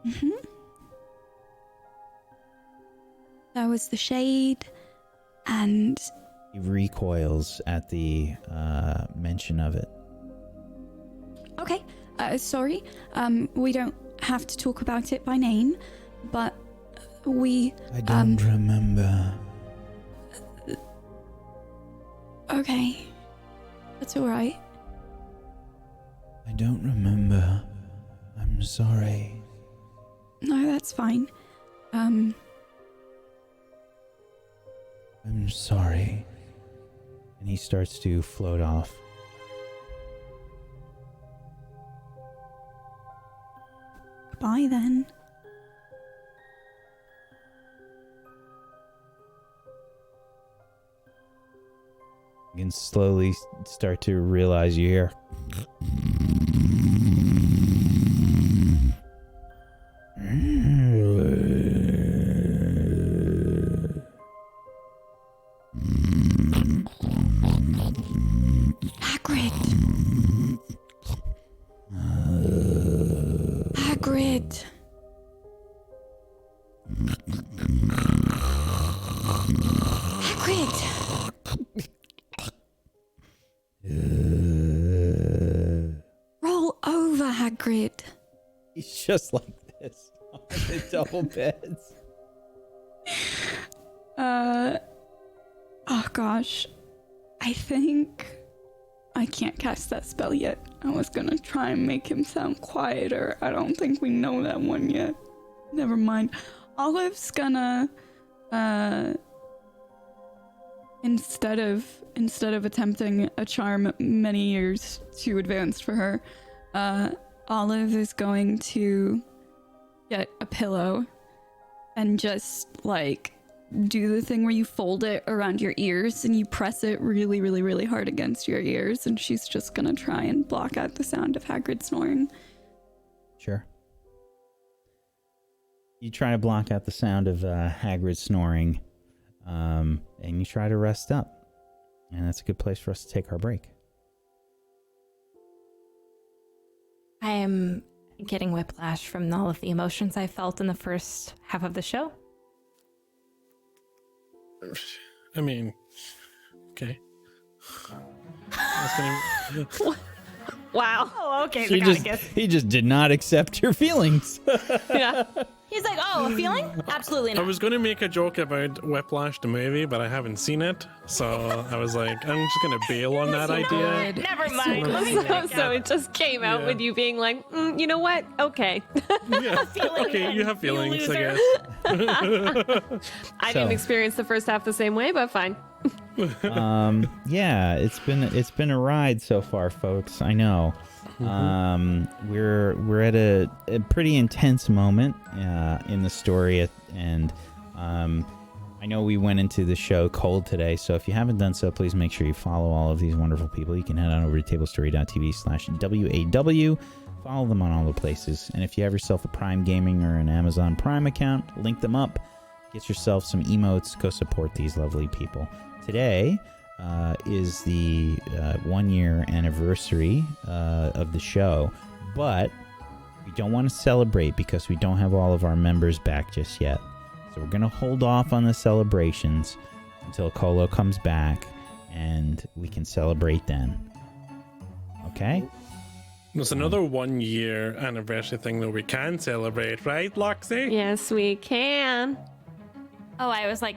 Speaker 2: Mm-hmm. There was the shade, and...
Speaker 1: He recoils at the mention of it.
Speaker 2: Okay, sorry. We don't have to talk about it by name, but we...
Speaker 1: I don't remember.
Speaker 2: Okay. That's alright.
Speaker 1: I don't remember. I'm sorry.
Speaker 2: No, that's fine.
Speaker 1: I'm sorry. And he starts to float off.
Speaker 2: Bye then.
Speaker 1: You can slowly start to realize you hear.
Speaker 2: Hagrid. Hagrid. Hagrid. Roll over, Hagrid.
Speaker 1: He's just like this on the double beds.
Speaker 2: Oh gosh. I think I can't cast that spell yet. I was gonna try and make him sound quieter. I don't think we know that one yet. Never mind. Olive's gonna instead of attempting a charm many years too advanced for her, Olive is going to get a pillow and just like do the thing where you fold it around your ears and you press it really, really, really hard against your ears, and she's just gonna try and block out the sound of Hagrid snoring.
Speaker 1: Sure. You try to block out the sound of Hagrid snoring, and you try to rest up. And that's a good place for us to take our break.
Speaker 3: I am getting whiplash from all of the emotions I felt in the first half of the show.
Speaker 5: I mean, okay.
Speaker 4: Wow.
Speaker 3: Oh, okay. So
Speaker 1: He just did not accept your feelings.
Speaker 4: Yeah.
Speaker 3: He's like, oh, a feeling? Absolutely
Speaker 5: I
Speaker 3: not.
Speaker 5: was going to make a joke about Whiplash the movie, but I haven't seen it. So I was like, I'm just going to bail on that idea.
Speaker 3: Never mind.
Speaker 4: So it just came out with you being like, you know what? Okay.
Speaker 5: Yeah.
Speaker 3: Feeling
Speaker 5: Okay, you have feelings, I
Speaker 3: loser.
Speaker 5: guess.
Speaker 4: I
Speaker 1: So-
Speaker 4: didn't experience the first half the same way, but fine.
Speaker 1: Yeah, it's been a ride so far, folks. I know. We're at a pretty intense moment in the story, and I know we went into the show cold today, so if you haven't done so, please make sure you follow all of these wonderful people. You can head on over to tablestory.tv/WAW. Follow them on all the places, and if you have yourself a Prime Gaming or an Amazon Prime account, link them up. Get yourself some emotes. Go support these lovely people. Today is the 1 year anniversary of the show, but we don't want to celebrate because we don't have all of our members back just yet. So we're going to hold off on the celebrations until Colo comes back, and we can celebrate then. Okay?
Speaker 5: There's another 1 year anniversary thing that we can celebrate, right, Loxy?
Speaker 4: Yes, we can.
Speaker 3: Oh, I was like,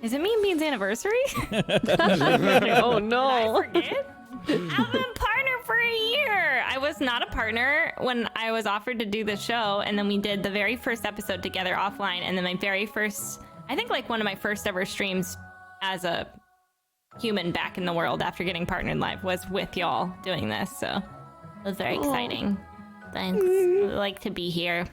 Speaker 3: is it me and Bean's anniversary?
Speaker 4: Oh, no.
Speaker 3: I forget? I've been a partner for a year. I was not a partner when I was offered to do the show, and then we did the very first episode together offline, and then my very first, I think like one of my first ever streams as a human back in the world after getting partnered live was with y'all doing this, so it was very exciting. Thanks. I like to be here.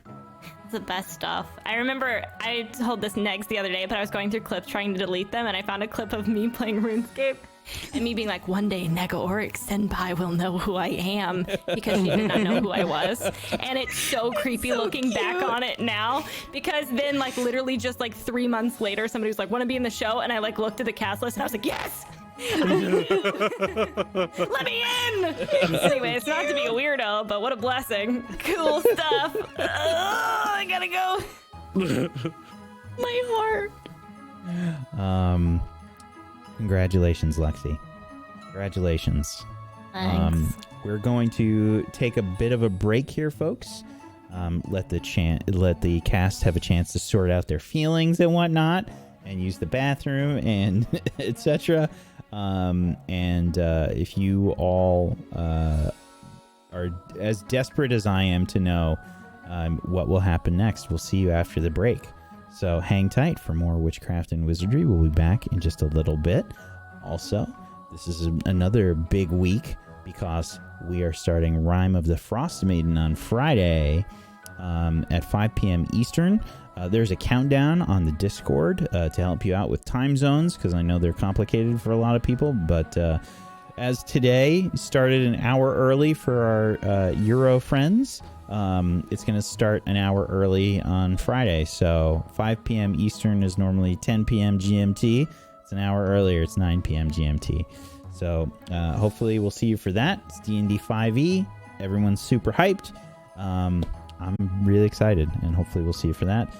Speaker 3: It's the best stuff. I remember I told this Negs the other day, but I was going through clips trying to delete them, and I found a clip of me playing RuneScape and me being like, one day Nega Oric Senpai will know who I am, because she did not know who I was. And it's so creepy looking back on it now, because then like literally just like 3 months later, somebody was like, want to be in the show? And I like looked at the cast list and I was like, yes! Let me in! Anyway, it's not to be a weirdo, but what a blessing. Cool stuff. I gotta go. My heart.
Speaker 1: Congratulations, Lexi. Congratulations.
Speaker 3: Thanks.
Speaker 1: We're going to take a bit of a break here, folks. Let the cast have a chance to sort out their feelings and whatnot, and use the bathroom and etc. And if you all are as desperate as I am to know what will happen next. We'll see you after the break. So hang tight for more Witchcraft and Wizardry. We'll be back in just a little bit. Also, this is another big week because we are starting Rime of the Frost Maiden on Friday at 5 p.m. Eastern. There's a countdown on the Discord to help you out with time zones because I know they're complicated for a lot of people. But as today started an hour early for our Euro friends, it's going to start an hour early on Friday. So 5 p.m. Eastern is normally 10 p.m. GMT. It's an hour earlier. It's 9 p.m. GMT. So hopefully we'll see you for that. It's D&D 5e. Everyone's super hyped. I'm really excited, and hopefully we'll see you for that.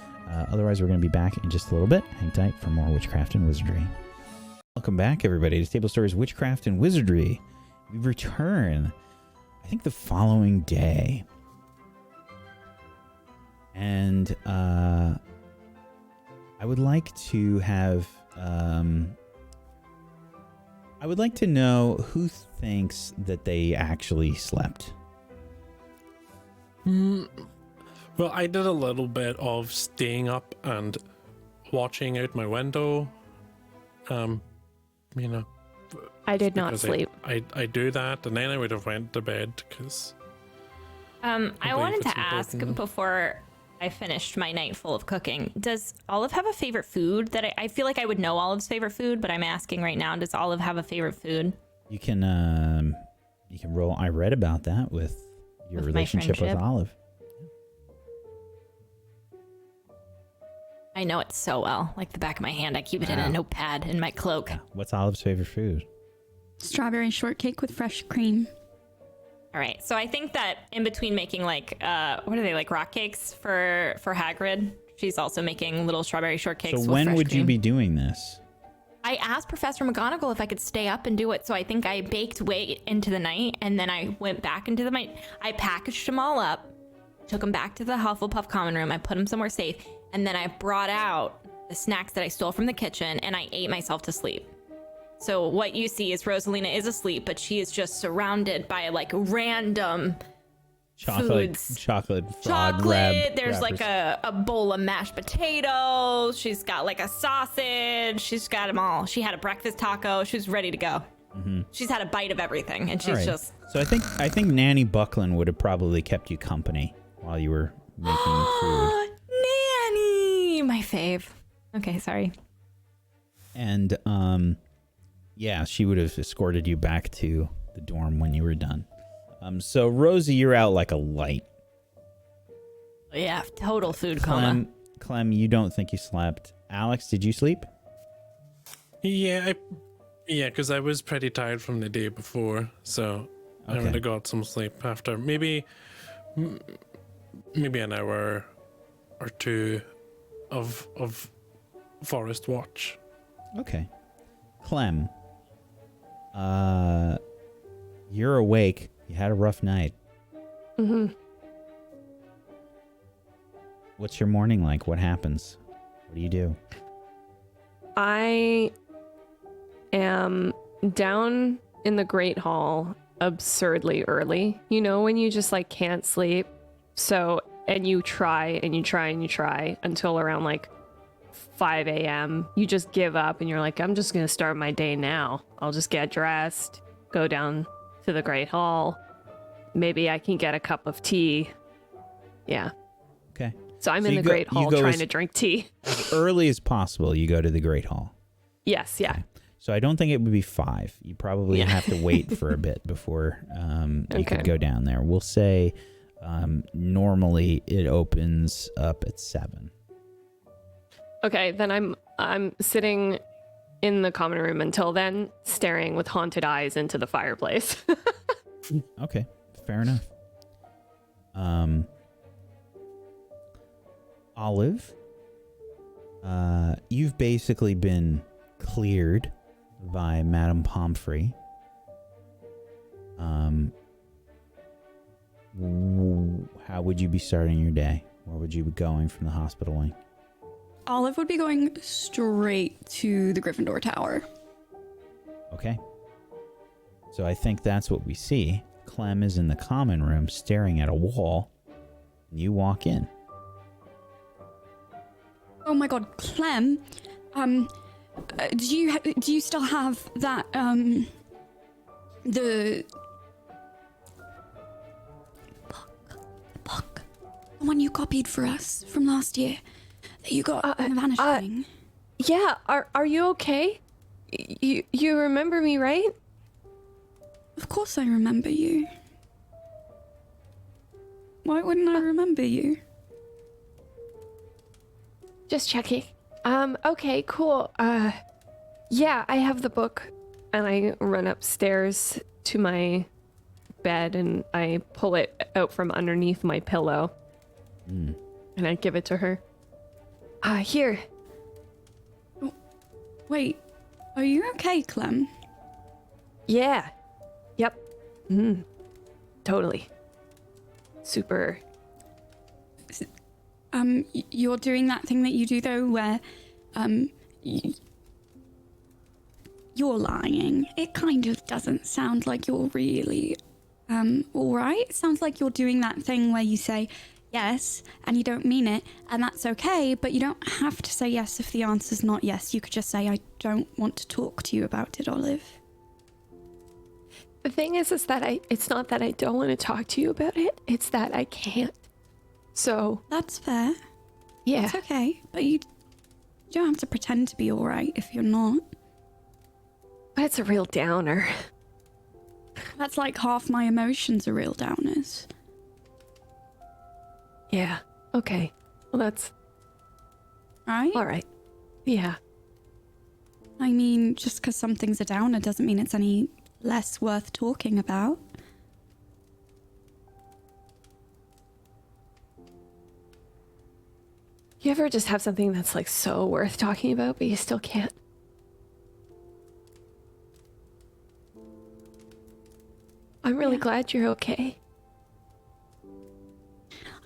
Speaker 1: Otherwise, we're going to be back in just a little bit. Hang tight for more Witchcraft and Wizardry. Welcome back, everybody, to Table Stories Witchcraft and Wizardry. We return, I think, the following day. And I would like to have... I would like to know who thinks that they actually slept.
Speaker 5: Well, I did a little bit of staying up and watching out my window. You know.
Speaker 4: I did not sleep.
Speaker 5: I do that, and then I would have went to bed because.
Speaker 3: I wanted to ask before I finished my night full of cooking. Does Olive have a favorite food that I feel like I would know Olive's favorite food, but I'm asking right now, does Olive have a favorite food?
Speaker 1: You can roll. I read about that with your relationship with Olive.
Speaker 3: I know it so well, like the back of my hand. I keep it in a notepad in my cloak.
Speaker 1: Yeah. What's Olive's favorite food?
Speaker 2: Strawberry shortcake with fresh cream.
Speaker 3: All right, so I think that in between making what are they, like rock cakes for Hagrid, she's also making little strawberry shortcakes.
Speaker 1: So when would you be doing this?
Speaker 3: I asked Professor McGonagall if I could stay up and do it, so I think I baked way into the night, and then I went back into the night. I packaged them all up, took them back to the Hufflepuff common room, I put them somewhere safe, and then I brought out the snacks that I stole from the kitchen, and I ate myself to sleep. So what you see is Rosalina is asleep, but she is just surrounded by like random foods.
Speaker 1: Chocolate,
Speaker 3: There's like a bowl of mashed potatoes. She's got like a sausage. She's got them all. She had a breakfast taco. She was ready to go. Mm-hmm. She's had a bite of everything, and she's just.
Speaker 1: So I think Nanny Buckland would have probably kept you company while you were making food.
Speaker 3: Nanny, my fave. Okay, sorry.
Speaker 1: And yeah, she would have escorted you back to the dorm when you were done. So Rosie, you're out like a light.
Speaker 3: Yeah, total food coma.
Speaker 1: Clem, you don't think you slept. Alex, did you sleep?
Speaker 5: Yeah, because I was pretty tired from the day before, so I would have got some sleep after maybe an hour or two of forest watch.
Speaker 1: Okay. Clem, you're awake. You had a rough night.
Speaker 4: Mm-hmm.
Speaker 1: What's your morning like? What happens? What do you do?
Speaker 4: I am down in the Great Hall absurdly early. You know, when you just like can't sleep. So, and you try and you try and you try until around like 5 a.m. You just give up and you're like, I'm just going to start my day now. I'll just get dressed, go down to the Great Hall. Maybe I can get a cup of tea. Yeah.
Speaker 1: Okay.
Speaker 4: So I'm in the Great Hall trying to drink tea.
Speaker 1: As early as possible, you go to the Great Hall.
Speaker 4: Yes, yeah.
Speaker 1: Okay. So I don't think it would be 5. You probably have to wait for a bit before you could go down there. We'll say normally it opens up at 7.
Speaker 4: Okay, then I'm sitting in the common room until then, staring with haunted eyes into the fireplace.
Speaker 1: Okay, fair enough. Olive, you've basically been cleared by Madame Pomfrey. How would you be starting your day? Where would you be going from the hospital wing?
Speaker 2: Olive would be going straight to the Gryffindor Tower.
Speaker 1: Okay. So I think that's what we see. Clem is in the common room staring at a wall. You walk in.
Speaker 2: Oh my god, Clem. Do you still have that the book, the one you copied for us from last year that you got in the vanishing?
Speaker 4: Yeah. Are you okay? You remember me, right?
Speaker 2: Of course I remember you. Why wouldn't I remember you?
Speaker 4: Just checking. Okay, cool. Yeah, I have the book. And I run upstairs to my bed and I pull it out from underneath my pillow. And I give it to her. Here.
Speaker 2: Oh, wait, are you okay, Clem?
Speaker 4: Yeah. Yep. Totally. Super.
Speaker 2: You're doing that thing that you do though where you're lying. It kind of doesn't sound like you're really all right. It sounds like you're doing that thing where you say yes and you don't mean it, and that's okay, but you don't have to say yes if the answer's not yes. You could just say, I don't want to talk to you about it, Olive.
Speaker 4: The thing is that it's not that I don't want to talk to you about it, it's that I can't. So
Speaker 2: That's fair.
Speaker 4: yeah.
Speaker 2: It's okay, but you don't have to pretend to be all right if you're not.
Speaker 4: But it's a real downer.
Speaker 2: That's like half my emotions are real downers.
Speaker 4: Yeah. Okay. Well, that's
Speaker 2: Right?
Speaker 4: all right. Yeah.
Speaker 2: I mean, just because something's a downer doesn't mean it's any less worth talking about.
Speaker 4: You ever just have something that's like so worth talking about, but you still can't? I'm really glad you're okay.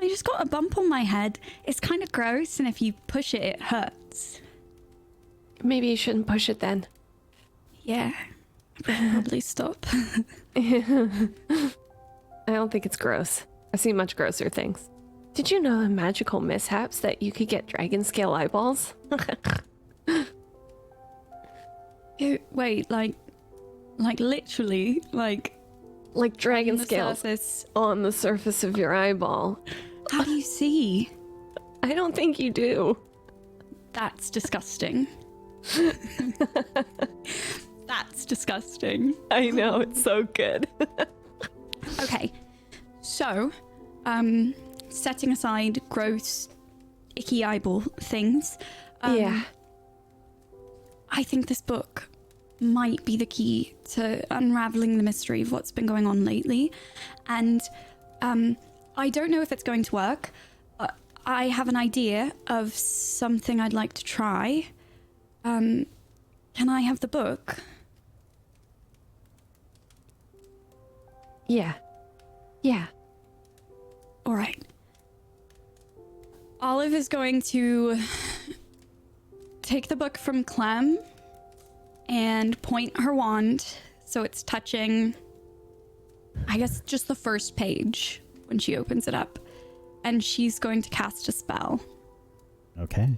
Speaker 2: I just got a bump on my head. It's kind of gross, and if you push it, it hurts.
Speaker 4: Maybe you shouldn't push it then.
Speaker 2: Yeah, I should probably stop.
Speaker 4: I don't think it's gross. I've seen much grosser things. Did you know in magical mishaps that you could get dragon scale eyeballs?
Speaker 2: Wait, like literally, like
Speaker 4: Dragon
Speaker 2: the
Speaker 4: scales
Speaker 2: surface.
Speaker 4: on the surface of your eyeball.
Speaker 2: How do you see?
Speaker 4: I don't think you do.
Speaker 2: That's disgusting. That's disgusting.
Speaker 4: I know, it's so good.
Speaker 2: Okay, so, setting aside gross, icky eyeball things,
Speaker 4: Yeah.
Speaker 2: I think this book might be the key to unraveling the mystery of what's been going on lately. And I don't know if it's going to work. I have an idea of something I'd like to try. Can I have the book?
Speaker 4: Yeah. Yeah.
Speaker 2: All right. Olive is going to take the book from Clem and point her wand so it's touching, I guess, just the first page when she opens it up. And she's going to cast a spell.
Speaker 1: Okay.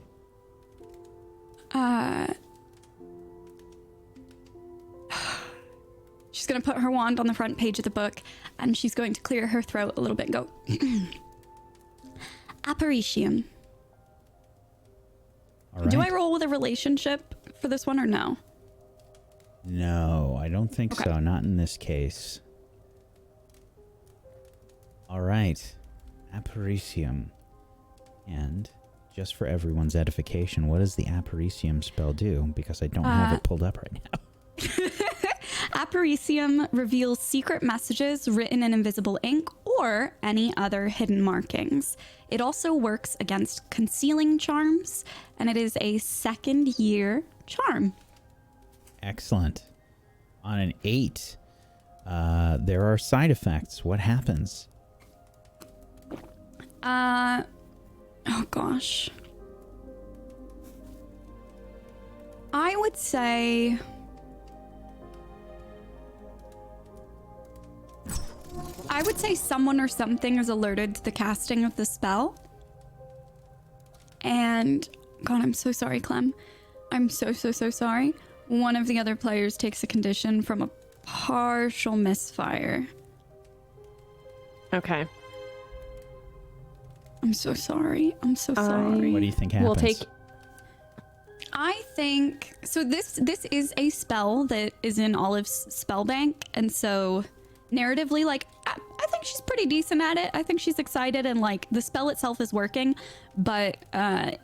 Speaker 2: She's going to put her wand on the front page of the book, and she's going to clear her throat a little bit and go, Apparitium.
Speaker 1: All right.
Speaker 2: Do I roll with a relationship for this one or no?
Speaker 1: No, I don't think
Speaker 2: Okay.
Speaker 1: so. Not in this case. All right. Apparitium. And just for everyone's edification, what does the Apparitium spell do? Because I don't have it pulled up right now.
Speaker 2: Apparitium reveals secret messages written in invisible ink or any other hidden markings. It also works against concealing charms, and it is a second-year charm.
Speaker 1: Excellent. On an 8, there are side effects. What happens?
Speaker 2: Oh gosh. I would say I would say someone or something is alerted to the casting of the spell. And, God, I'm so sorry, Clem. I'm so sorry. One of the other players takes a condition from a partial misfire.
Speaker 4: Okay.
Speaker 2: I'm so sorry. I'm so sorry.
Speaker 1: What do you think happens?
Speaker 4: We'll take.
Speaker 2: I think so. This is a spell that is in Olive's spell bank, and so narratively, like I think she's pretty decent at it. I think she's excited, and like the spell itself is working, but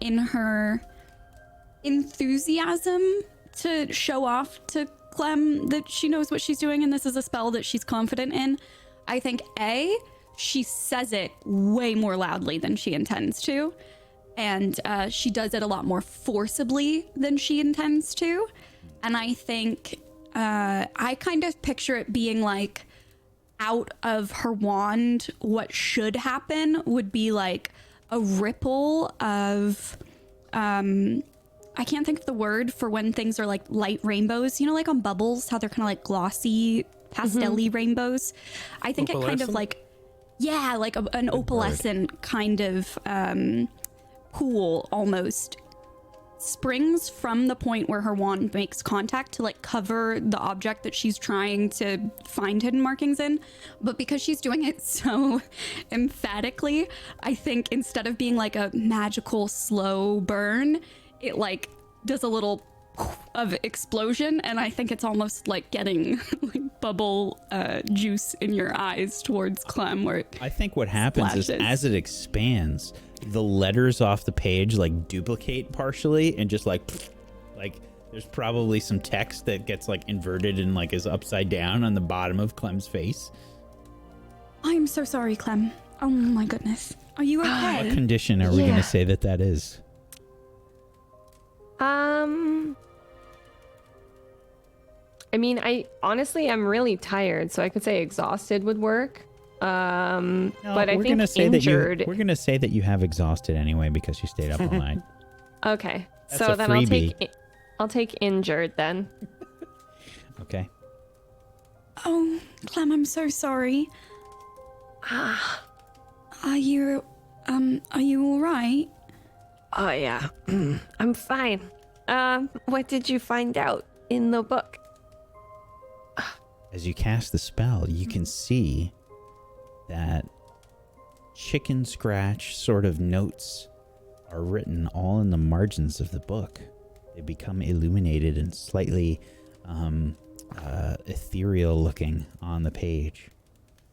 Speaker 2: in her enthusiasm to show off to Clem that she knows what she's doing, and this is a spell that she's confident in, I think she says it way more loudly than she intends to. And she does it a lot more forcibly than she intends to. And I think I kind of picture it being like out of her wand, what should happen would be like a ripple of, I can't think of the word for when things are like light rainbows, you know, like on bubbles, how they're kind of like glossy, pastel-y rainbows. I think it kind of like, yeah, like an opalescent kind of pool almost springs from the point where her wand makes contact to like cover the object that she's trying to find hidden markings in. But because she's doing it so emphatically, I think instead of being like a magical slow burn, it like does a little of explosion, and I think it's almost like getting like bubble juice in your eyes towards Clem, where
Speaker 1: I think what happens is as it expands, the letters off the page like duplicate partially, and just like there's probably some text that gets like inverted and like is upside down on the bottom of Clem's face.
Speaker 2: I'm so sorry, Clem. Oh my goodness. Are you okay?
Speaker 1: What condition are we going to say that is?
Speaker 4: I mean, I honestly am really tired, so I could say exhausted would work. But I think injured.
Speaker 1: We're gonna say that you have exhausted anyway because you stayed up all night.
Speaker 4: Okay,
Speaker 1: That's
Speaker 4: so
Speaker 1: a
Speaker 4: then
Speaker 1: freebie.
Speaker 4: I'll take injured then.
Speaker 1: Okay.
Speaker 2: Oh, Clem, I'm so sorry. Are you all right?
Speaker 4: Oh yeah, I'm fine. What did you find out in the book?
Speaker 1: As you cast the spell, you can see that chicken scratch sort of notes are written all in the margins of the book. They become illuminated and slightly ethereal looking on the page.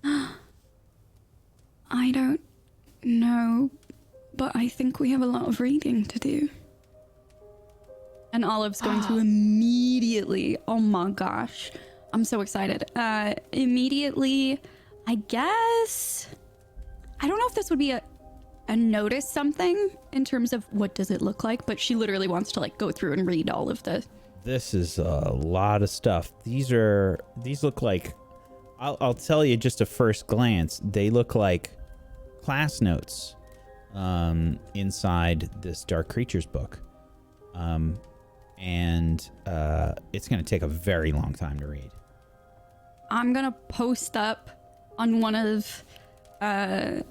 Speaker 2: I don't know, but I think we have a lot of reading to do. And Olive's going to immediately, oh my gosh, I'm so excited. Immediately, I guess, I don't know if this would be a notice something in terms of what does it look like, but she literally wants to like go through and read all of the.
Speaker 1: This is a lot of stuff. These look like, I'll tell you just a first glance, they look like class notes inside this Dark Creatures book. And it's going to take a very long time to read.
Speaker 2: I'm going to post up on one of, I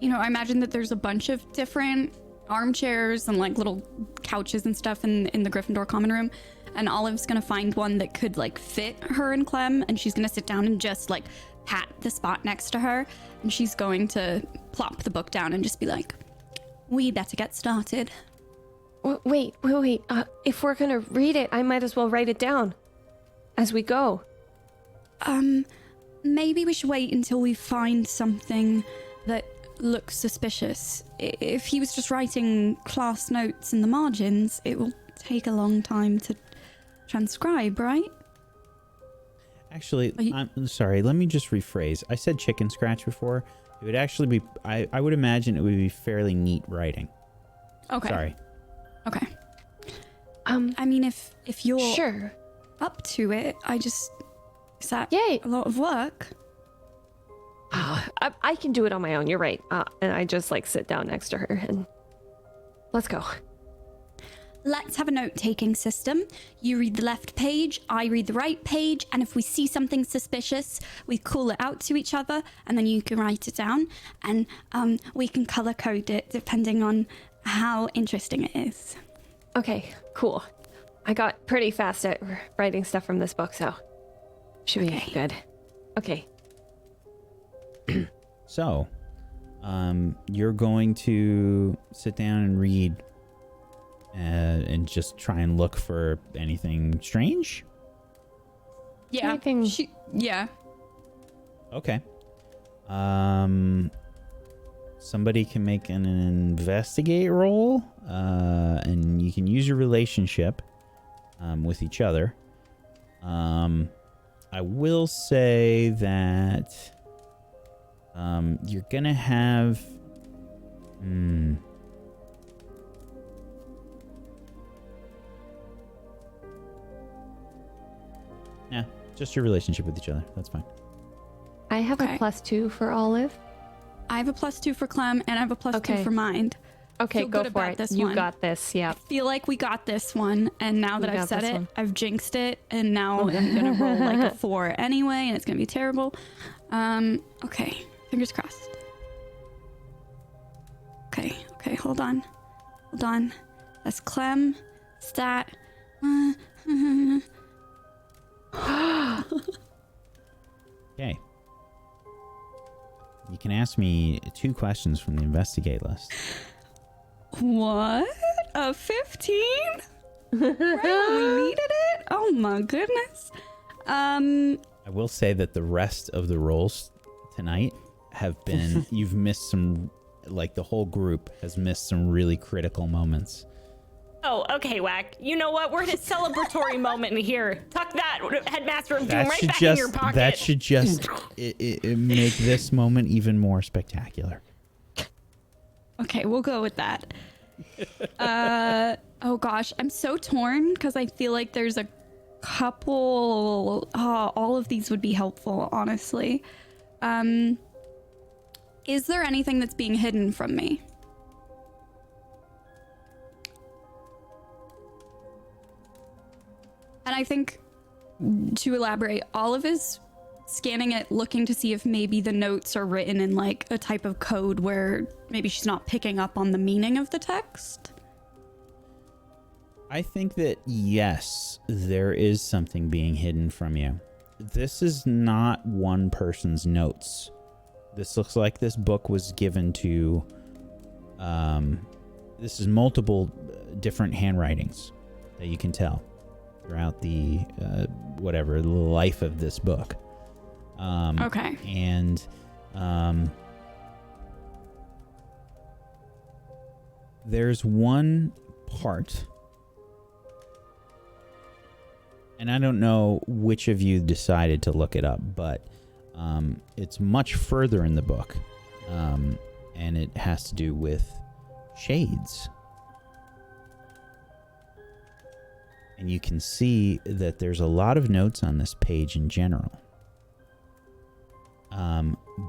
Speaker 2: imagine that there's a bunch of different armchairs and like little couches and stuff in the Gryffindor common room. And Olive's going to find one that could like fit her and Clem. And she's going to sit down and just like pat the spot next to her. And she's going to plop the book down and just be like, we better get started.
Speaker 4: Wait. If we're gonna read it, I might as well write it down as we go.
Speaker 2: Maybe we should wait until we find something that looks suspicious. If he was just writing class notes in the margins, it will take a long time to transcribe, right?
Speaker 1: Actually, I'm sorry, let me just rephrase. I said chicken scratch before. It would actually be, I would imagine it would be fairly neat writing.
Speaker 2: Okay.
Speaker 1: Sorry.
Speaker 2: Okay. I mean, if you're
Speaker 4: sure
Speaker 2: up to it, is that
Speaker 4: Yay.
Speaker 2: a lot of work?
Speaker 4: I can do it on my own. You're right. And I just like sit down next to her and let's go.
Speaker 2: let's have a note-taking system. You read the left page, I read the right page, and if we see something suspicious, we call it out to each other, and then you can write it down, and we can color code it depending on how interesting it is.
Speaker 4: Okay, cool. I got pretty fast at writing stuff from this book, so should be good. Okay.
Speaker 1: So, you're going to sit down and read and just try and look for anything strange?
Speaker 2: Yeah.
Speaker 4: Anything...
Speaker 2: Yeah.
Speaker 1: Okay. Somebody can make an investigate roll, and you can use your relationship with each other. I will say that you're gonna have yeah, just your relationship with each other. That's fine.
Speaker 4: I have a +2 for Olive.
Speaker 2: I have a +2 for Clem, and I have a +2 for Mind.
Speaker 4: Okay,
Speaker 2: Feel
Speaker 4: go
Speaker 2: good
Speaker 4: for
Speaker 2: about
Speaker 4: it.
Speaker 2: this
Speaker 4: You
Speaker 2: one.
Speaker 4: got this, yeah.
Speaker 2: I feel like we got this one, and now that
Speaker 4: We
Speaker 2: I've
Speaker 4: got
Speaker 2: said
Speaker 4: this
Speaker 2: it,
Speaker 4: one.
Speaker 2: I've jinxed it, and now I'm gonna roll like a 4 anyway, and it's gonna be terrible. Okay, fingers crossed. Okay, hold on. That's Clem, stat.
Speaker 1: Okay. You can ask me 2 questions from the investigate list.
Speaker 2: What? A 15? Right when we needed it? Oh my goodness.
Speaker 1: I will say that the rest of the rolls tonight have been you've missed some, like the whole group has missed some really critical moments.
Speaker 3: Oh, okay, Whack. You know what? We're in a celebratory moment here. Tuck that Headmaster of Doom
Speaker 1: That
Speaker 3: right
Speaker 1: should
Speaker 3: back
Speaker 1: just
Speaker 3: in your pocket.
Speaker 1: that should just it make this moment even more spectacular.
Speaker 2: Okay, we'll go with that. Oh gosh, I'm so torn because I feel like there's a couple. All of these would be helpful, honestly. Is there anything that's being hidden from me? And I think, to elaborate, Olive is scanning it, looking to see if maybe the notes are written in like a type of code where maybe she's not picking up on the meaning of the text.
Speaker 1: I think that yes, there is something being hidden from you. This is not one person's notes. This looks like this book was given to this is multiple different handwritings that you can tell throughout the the life of this book.
Speaker 2: Okay.
Speaker 1: And there's one part, and I don't know which of you decided to look it up, but it's much further in the book, and it has to do with shades. And you can see that there's a lot of notes on this page in general.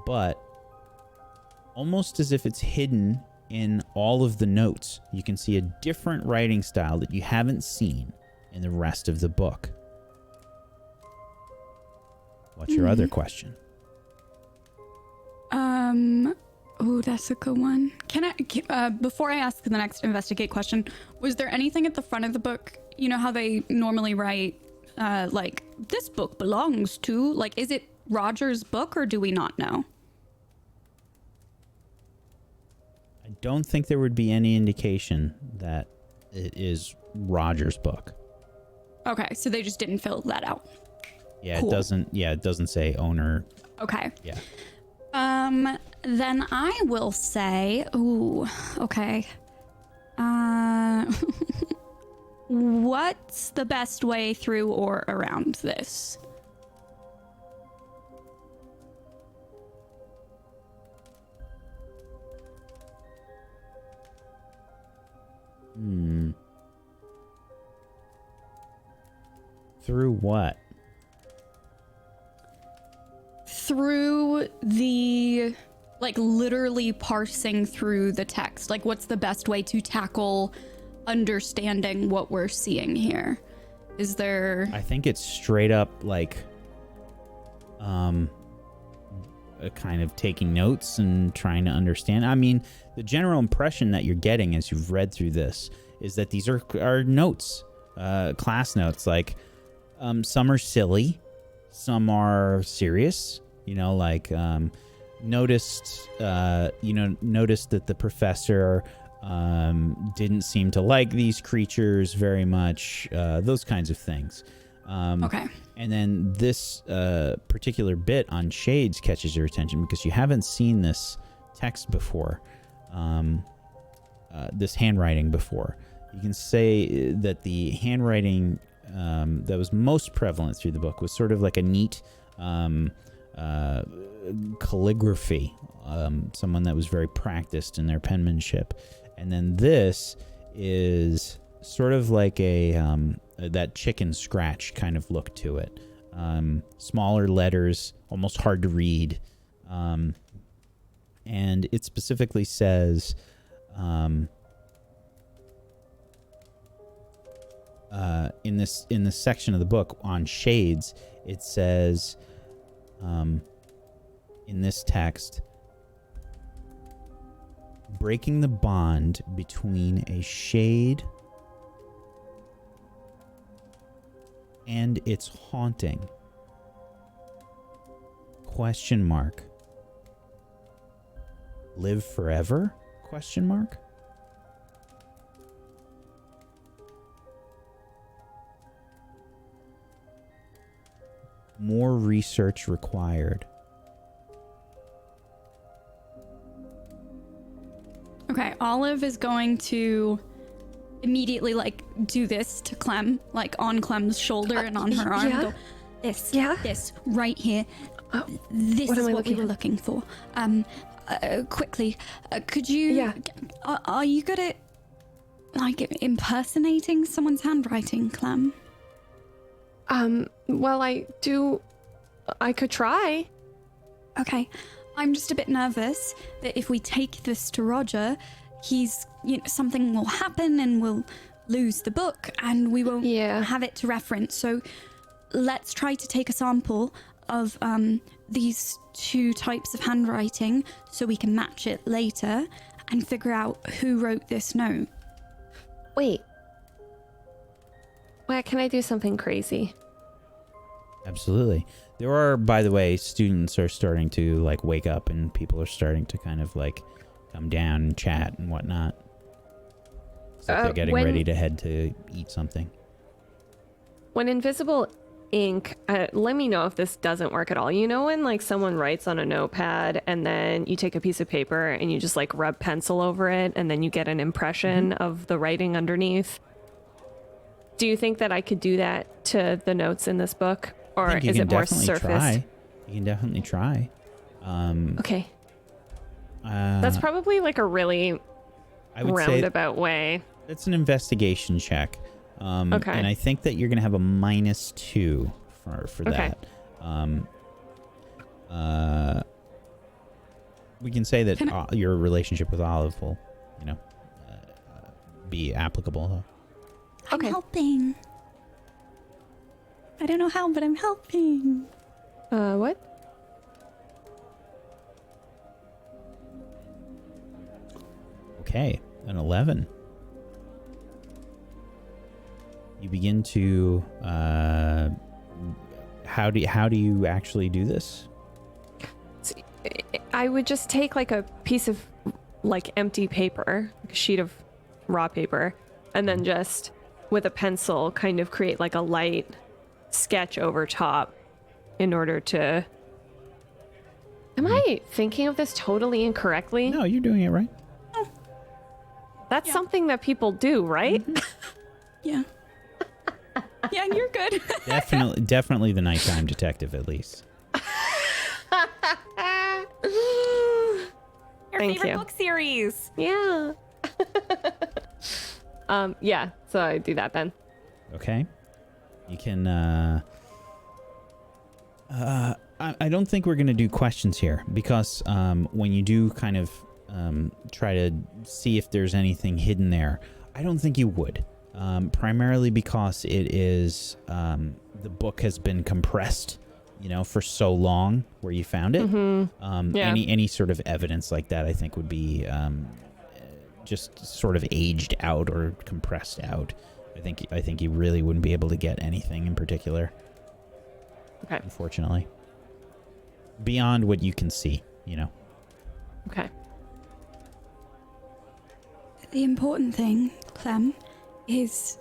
Speaker 1: But almost as if it's hidden in all of the notes, you can see a different writing style that you haven't seen in the rest of the book. What's your other question?
Speaker 2: Oh, that's a good one. Can I, before I ask the next investigate question, was there anything at the front of the book? You know how they normally write, like, this book belongs to, like, is it Roger's book or do we not know?
Speaker 1: I don't think there would be any indication that it is Roger's book.
Speaker 2: Okay, so they just didn't fill that out.
Speaker 1: Yeah,
Speaker 2: Cool.
Speaker 1: it doesn't say owner.
Speaker 2: Okay.
Speaker 1: Yeah.
Speaker 2: Then I will say, ooh, okay. What's the best way through or around this?
Speaker 1: Through what?
Speaker 2: Through the, like, literally parsing through the text. Like, what's the best way to tackle understanding what we're seeing here? Is there...
Speaker 1: I think it's straight up like a kind of taking notes and trying to understand. I mean, the general impression that you're getting as you've read through this is that these are notes, class notes. Like some are silly, some are serious. You know, like noticed that the professor didn't seem to like these creatures very much. Those kinds of things.
Speaker 2: Okay.
Speaker 1: And then this particular bit on shades catches your attention because you haven't seen this text before, this handwriting before. You can say that the handwriting that was most prevalent through the book was sort of like a neat calligraphy, someone that was very practiced in their penmanship. And then this is sort of like that chicken scratch kind of look to it. Smaller letters, almost hard to read. And it specifically says, in this section of the book on shades, it says, in this text, breaking the bond between a shade and its haunting. Question mark. Live forever? Question mark. More research required.
Speaker 2: Okay, Olive is going to immediately do this to Clem, on Clem's shoulder and on her arm.
Speaker 4: Yeah?
Speaker 2: Go, this,
Speaker 4: Yeah?
Speaker 2: this, right here. This
Speaker 4: what
Speaker 2: is
Speaker 4: am I
Speaker 2: what we
Speaker 4: looking
Speaker 2: were
Speaker 4: at?
Speaker 2: looking for. Quickly, could you?
Speaker 4: Yeah.
Speaker 2: Are you good at impersonating someone's handwriting, Clem?
Speaker 4: Well, I could try.
Speaker 2: Okay, I'm just a bit nervous that if we take this to Roger, something will happen and we'll lose the book and we won't have it to reference. So let's try to take a sample of these two types of handwriting so we can match it later and figure out who wrote this note.
Speaker 4: Wait, can I do something crazy?
Speaker 1: Absolutely. There are, by the way, students are starting to wake up and people are starting to kind of come down and chat and whatnot. So they're getting ready to head to eat something.
Speaker 4: When invisible ink, let me know if this doesn't work at all. You know when someone writes on a notepad and then you take a piece of paper and you just rub pencil over it and then you get an impression of the writing underneath? Do you think that I could do that to the notes in this book? Or is it more surface?
Speaker 1: You can definitely try.
Speaker 4: Okay. That's probably a really roundabout way.
Speaker 1: It's an investigation check.
Speaker 4: Okay.
Speaker 1: And I think that you're going to have a -2 for that. We can say that your relationship with Olive will, be applicable.
Speaker 2: I'm helping. I don't know how, but I'm helping.
Speaker 4: What?
Speaker 1: Okay, an 11. You begin to how do you actually do this?
Speaker 4: I would just take a piece of empty paper, a sheet of raw paper, and then just with a pencil kind of create a light sketch over top in order to... Am I thinking of this totally incorrectly?
Speaker 1: No, you're doing it right.
Speaker 4: That's something that people do, right?
Speaker 2: Yeah. Yeah, you're good.
Speaker 1: Definitely the nighttime detective, at least.
Speaker 3: Your
Speaker 4: Thank
Speaker 3: favorite
Speaker 4: you.
Speaker 3: book series.
Speaker 4: Yeah. Yeah, so I do that then.
Speaker 1: Okay. You can I don't think we're going to do questions here because when you do kind of try to see if there's anything hidden there, I don't think you would. Primarily because it is the book has been compressed, for so long where you found it.
Speaker 4: Mm-hmm.
Speaker 1: Any sort of evidence like that, I think, would be just sort of aged out or compressed out. I think you really wouldn't be able to get anything in particular.
Speaker 4: Okay.
Speaker 1: Unfortunately, beyond what you can see,
Speaker 4: Okay.
Speaker 2: The important thing, Clem, is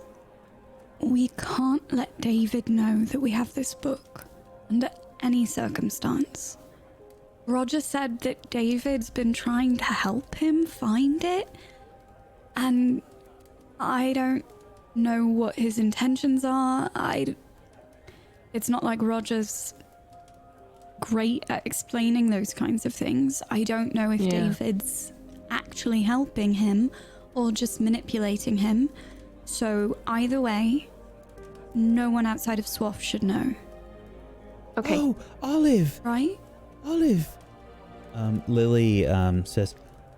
Speaker 2: we can't let David know that we have this book under any circumstance. Roger said that David's been trying to help him find it, and I don't know what his intentions are. It's not like Roger's great at explaining those kinds of things. I don't know if David's actually helping him or just manipulating him. So either way, no one outside of SWOFF should know.
Speaker 4: Okay.
Speaker 1: Oh, Olive!
Speaker 2: Right?
Speaker 1: Olive! Lily says,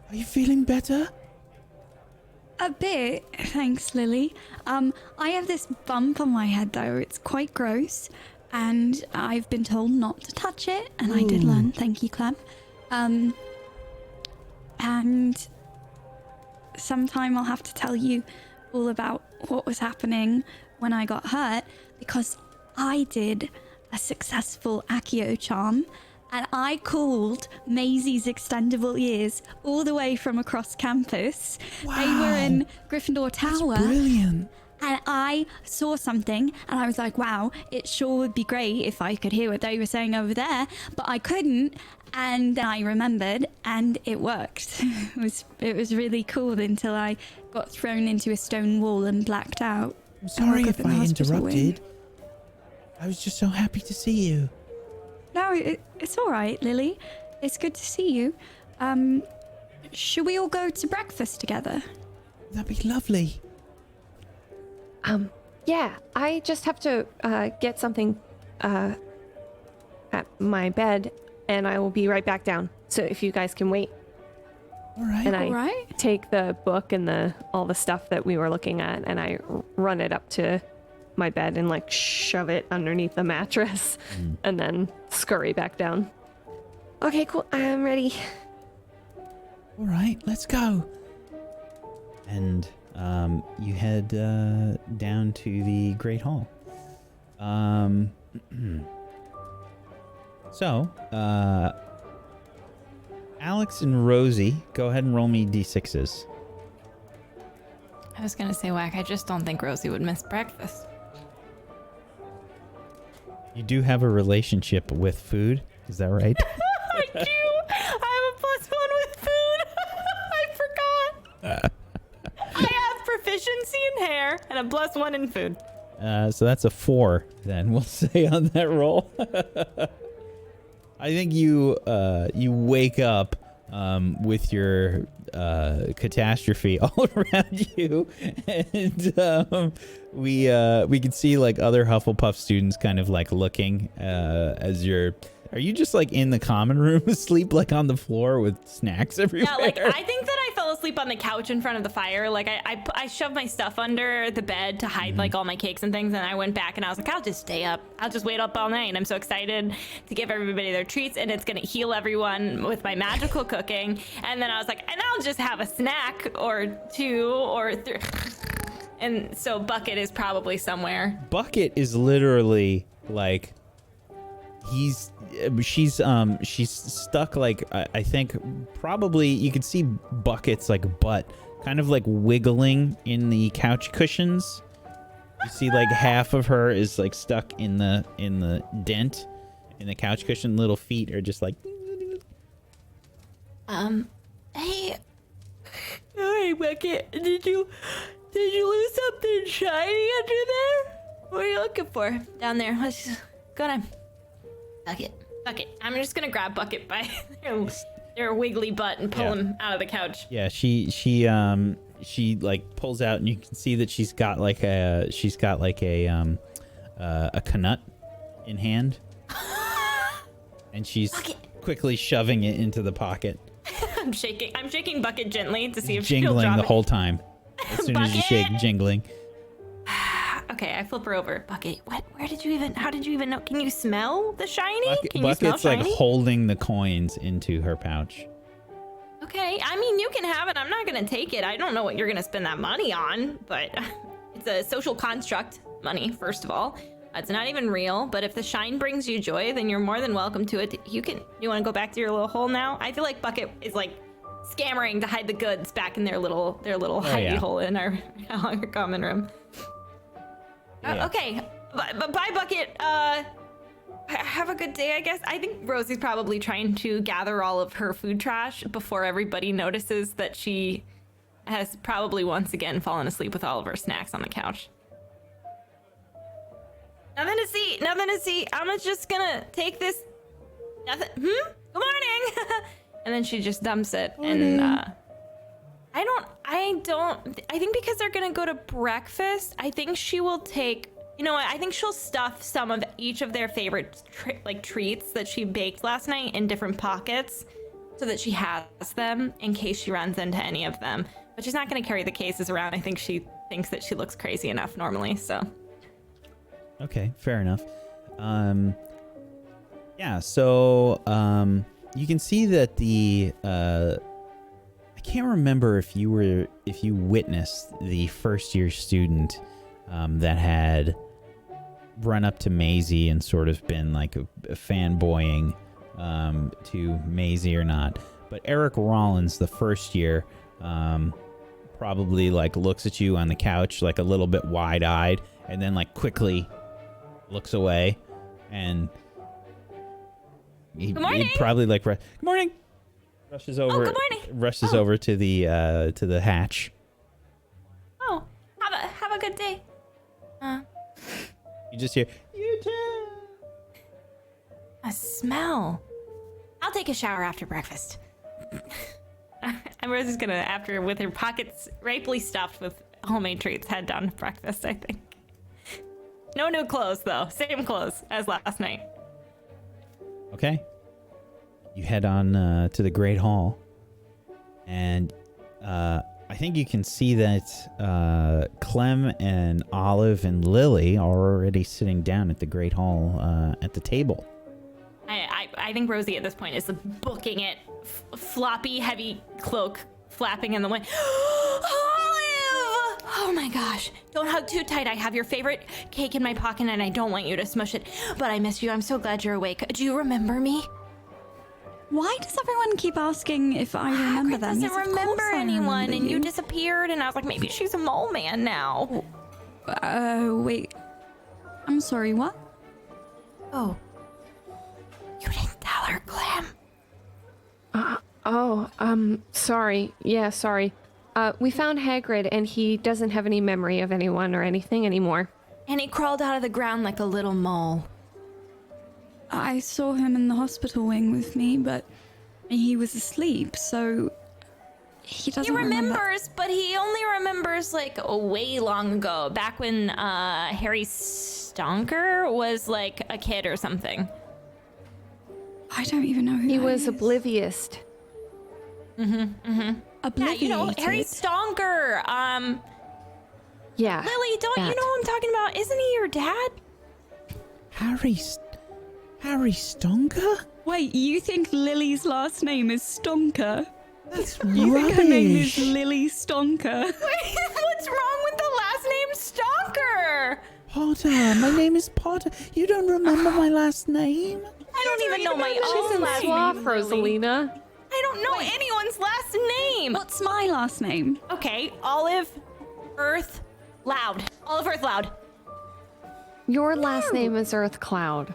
Speaker 1: "Are you feeling better?"
Speaker 2: A bit, thanks, Lily. I have this bump on my head, though. It's quite gross, and I've been told not to touch it, and I did learn. Thank you, Clem. And sometime I'll have to tell you all about what was happening when I got hurt, because I did a successful Accio charm, and I called Maisie's extendable ears all the way from across campus.
Speaker 1: Wow.
Speaker 2: They were in Gryffindor Tower.
Speaker 1: That's brilliant.
Speaker 2: And I saw something, and I was like, wow, it sure would be great if I could hear what they were saying over there, but I couldn't. And then I remembered, and it worked. It was really cool until I got thrown into a stone wall and blacked out.
Speaker 1: I'm sorry
Speaker 2: woke up
Speaker 1: if
Speaker 2: in the
Speaker 1: I
Speaker 2: hospital
Speaker 1: interrupted. I was just so happy to see you.
Speaker 2: No, it's all right, Lily. It's good to see you. Should we all go to breakfast together?
Speaker 1: That'd be lovely.
Speaker 4: Yeah, I just have to get something at my bed, and I will be right back down. So if you guys can wait.
Speaker 1: All right.
Speaker 4: And I
Speaker 2: All right.
Speaker 4: take the book and all the stuff that we were looking at, and I run it up to my bed and like shove it underneath the mattress, and then scurry back down. Okay, cool. I'm ready.
Speaker 1: All right, let's go. And you head down to the Great Hall. So, Alex and Rosie, go ahead and roll me d6s.
Speaker 3: I was gonna say, Whack, I just don't think Rosie would miss breakfast.
Speaker 1: You do have a relationship with food, is that right?
Speaker 3: I do! I have a +1 with food! I forgot! I have proficiency in hair and a +1 in food.
Speaker 1: So that's a 4, then, we'll say, on that roll. I think you wake up with your catastrophe all around you, and we can see like other Hufflepuff students kind of like looking as you're. Are you just like in the common room asleep, like on the floor with snacks everywhere?
Speaker 3: Yeah, like I think that I fell asleep on the couch in front of the fire. Like I shoved my stuff under the bed to hide like all my cakes and things, and I went back and I was like, I'll just stay up. I'll just wait up all night. And I'm so excited to give everybody their treats, and it's gonna heal everyone with my magical cooking. And then I was like, and I'll just have a snack or 2 or 3. And so Bucket is probably somewhere.
Speaker 1: Bucket is literally like she's stuck like I think probably you could see Bucket's like butt kind of like wiggling in the couch cushions. You see like half of her is like stuck in the dent in the couch cushion. Little feet are just like
Speaker 3: Hey Bucket, did you lose something shiny under there? What are you looking for down there? Let's just go down. Bucket. I'm just gonna grab Bucket by their wiggly butt and pull him out of the couch.
Speaker 1: Yeah, she like pulls out, and you can see that she's got like a knut in hand, and she's quickly shoving it into the pocket.
Speaker 3: I'm shaking Bucket gently to see if she'll
Speaker 1: jingling
Speaker 3: drop
Speaker 1: the
Speaker 3: it.
Speaker 1: whole time. as soon as you shake jingling.
Speaker 3: Okay, I flip her over. Bucket, what? How did you even know? Can you smell the shiny? Can you
Speaker 1: Bucket's
Speaker 3: smell
Speaker 1: like
Speaker 3: shiny?
Speaker 1: holding the coins into her pouch.
Speaker 3: Okay, I mean, you can have it. I'm not gonna take it. I don't know what you're gonna spend that money on, but it's a social construct money, first of all. It's not even real, but if the shine brings you joy, then you're more than welcome to it. You want to go back to your little hole now? I feel like Bucket is like scammering to hide the goods back in their little hidey hole in our common room.
Speaker 1: Yeah.
Speaker 3: Okay, but bye, Bucket. Have a good day, I guess. I think Rosie's probably trying to gather all of her food trash before everybody notices that she has probably once again fallen asleep with all of her snacks on the couch. Nothing to see. I'm just gonna take this. Nothing. Good morning. And then she just dumps it. And I think because they're gonna go to breakfast, I think she will take. You know what? I think she'll stuff some of each of their favorite treats that she baked last night in different pockets so that she has them in case she runs into any of them. But she's not going to carry the cases around. I think she thinks that she looks crazy enough normally, so.
Speaker 1: Okay, fair enough. Yeah, so you can see that the I can't remember if you witnessed the first year student that had run up to Maisie and sort of been like a fanboying to Maisie or not. But Eric Rollins, the first year, probably like looks at you on the couch like a little bit wide-eyed and then like quickly looks away and
Speaker 3: Good morning.
Speaker 1: he'd probably like good morning. Rushes over.
Speaker 3: Good morning.
Speaker 1: Rushes over to the hatch.
Speaker 3: Oh, have a good day.
Speaker 1: You just hear, you too.
Speaker 3: A smell. I'll take a shower after breakfast. And Rosie's gonna, after with her pockets ripely stuffed with homemade treats, head down to breakfast, I think. No new clothes though. Same clothes as last night.
Speaker 1: Okay. You head on to the Great Hall, and I think you can see that Clem and Olive and Lily are already sitting down at the Great Hall at the table.
Speaker 3: I think Rosie at this point is booking it. Floppy, heavy cloak flapping in the wind. Olive! Oh my gosh. Don't hug too tight. I have your favorite cake in my pocket and I don't want you to smush it. But I miss you. I'm so glad you're awake. Do you remember me?
Speaker 2: Why does everyone keep asking if I remember them?
Speaker 3: Doesn't
Speaker 2: Yes, of course
Speaker 3: remember
Speaker 2: I
Speaker 3: anyone,
Speaker 2: remember
Speaker 3: and you disappeared, and I was like, maybe she's a mole man now.
Speaker 2: Wait. I'm sorry, what?
Speaker 3: Oh. You didn't tell her, Clem.
Speaker 4: Sorry. Yeah, sorry. We found Hagrid, and he doesn't have any memory of anyone or anything anymore.
Speaker 3: And he crawled out of the ground like a little mole.
Speaker 2: I saw him in the hospital wing with me, but he was asleep, so he doesn't remember.
Speaker 3: He remembers, but he only remembers like way long ago, back when Harry Stonker was like a kid or something.
Speaker 2: I don't even know who
Speaker 4: He
Speaker 2: that
Speaker 4: was
Speaker 2: is.
Speaker 4: oblivious.
Speaker 2: Obliviated.
Speaker 3: Yeah, you know, Harry Stonker.
Speaker 4: Yeah.
Speaker 3: Lily, don't you know who I'm talking about? Isn't he your dad?
Speaker 1: Harry Stonker?
Speaker 2: Wait, you think Lily's last name is Stonker?
Speaker 1: That's
Speaker 2: You think her name is
Speaker 1: rubbish.
Speaker 2: Lily Stonker?
Speaker 3: What's wrong with the last name Stonker?
Speaker 1: Potter, my name is Potter. You don't remember my last name?
Speaker 3: I don't even know my
Speaker 4: She's
Speaker 3: own
Speaker 4: in
Speaker 3: last
Speaker 4: SWOFF,
Speaker 3: name, Lily.
Speaker 4: Rosalina.
Speaker 3: I don't know anyone's last name.
Speaker 2: What's my last name?
Speaker 3: Okay, Olive Earth Loud. Olive Earth Loud.
Speaker 4: Your last name is Earth Cloud.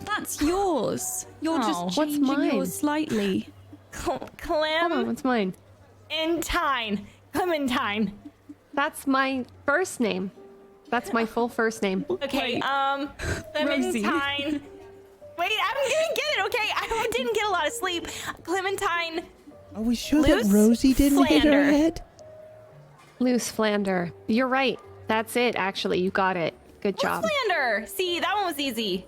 Speaker 2: That's yours. You're
Speaker 3: Oh.
Speaker 2: just
Speaker 4: What's
Speaker 2: changing
Speaker 4: mine?
Speaker 2: yours slightly.
Speaker 4: Hold on,
Speaker 3: Clem
Speaker 4: what's mine?
Speaker 3: Clementine.
Speaker 4: That's my first name. That's my full first name.
Speaker 3: Okay,
Speaker 2: Wait.
Speaker 3: Clementine. Wait, I'm gonna get it, okay? I didn't get a lot of sleep. Clementine.
Speaker 1: Are we sure
Speaker 3: Luce
Speaker 1: that Rosie didn't hit her
Speaker 3: Flander.
Speaker 1: head?
Speaker 4: Luce Flander. You're right. That's it, actually. You got it. Good job.
Speaker 3: Flander. See, that one was easy.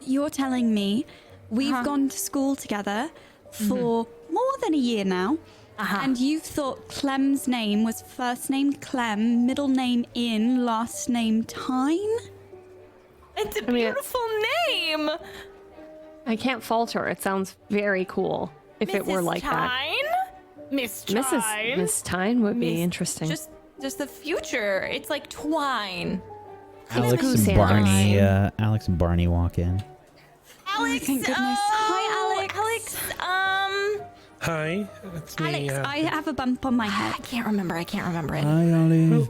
Speaker 2: You're telling me we've gone to school together for more than a year now, And you thought Clem's name was first name Clem, middle name In, last name Tyne?
Speaker 3: It's a beautiful name.
Speaker 4: I can't fault her. It sounds very cool if it were like that.
Speaker 3: Miss Tyne?
Speaker 4: Miss Tyne would be interesting.
Speaker 3: Just the future. It's like twine.
Speaker 1: Alex
Speaker 4: Goose
Speaker 1: and
Speaker 4: Andrews.
Speaker 1: Barney. Alex and Barney walk in.
Speaker 3: Alex,
Speaker 2: thank goodness. Hi, Alex.
Speaker 3: Alex,
Speaker 5: Hi, it's me.
Speaker 2: Alex, I have a bump on my head.
Speaker 3: I can't remember it.
Speaker 1: Hi, Olive.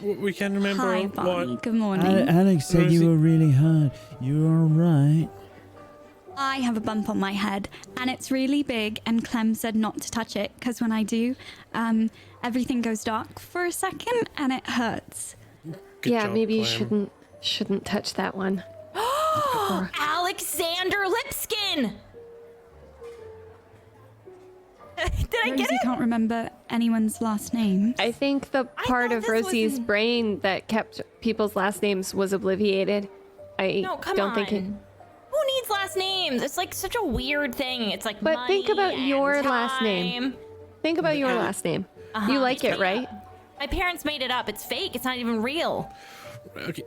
Speaker 5: We can remember
Speaker 2: Hi, Barney.
Speaker 5: what.
Speaker 2: Good morning.
Speaker 1: Alex said you
Speaker 5: Rosie.
Speaker 1: were really hurt. You all right?
Speaker 2: I have a bump on my head, and it's really big, and Clem said not to touch it, because when I do, everything goes dark for a second, and it hurts.
Speaker 5: Good
Speaker 4: yeah,
Speaker 5: job,
Speaker 4: maybe you
Speaker 5: Clem.
Speaker 4: shouldn't touch that one.
Speaker 3: Alexander Lipskin. Did I
Speaker 2: Rosie
Speaker 3: get it?
Speaker 2: can't remember anyone's last name.
Speaker 4: I think the part
Speaker 3: thought
Speaker 4: of
Speaker 3: this was
Speaker 4: Rosie's
Speaker 3: in-
Speaker 4: brain that kept people's last names was obliviated. I
Speaker 3: No, come
Speaker 4: don't
Speaker 3: on.
Speaker 4: think it.
Speaker 3: Who needs last names? It's like such a weird thing. It's like
Speaker 4: But think
Speaker 3: money
Speaker 4: about your
Speaker 3: and
Speaker 4: last name.
Speaker 3: time.
Speaker 4: Think about your last name. You like it, right?
Speaker 3: My parents made it up. It's fake. It's not even real.
Speaker 5: Okay.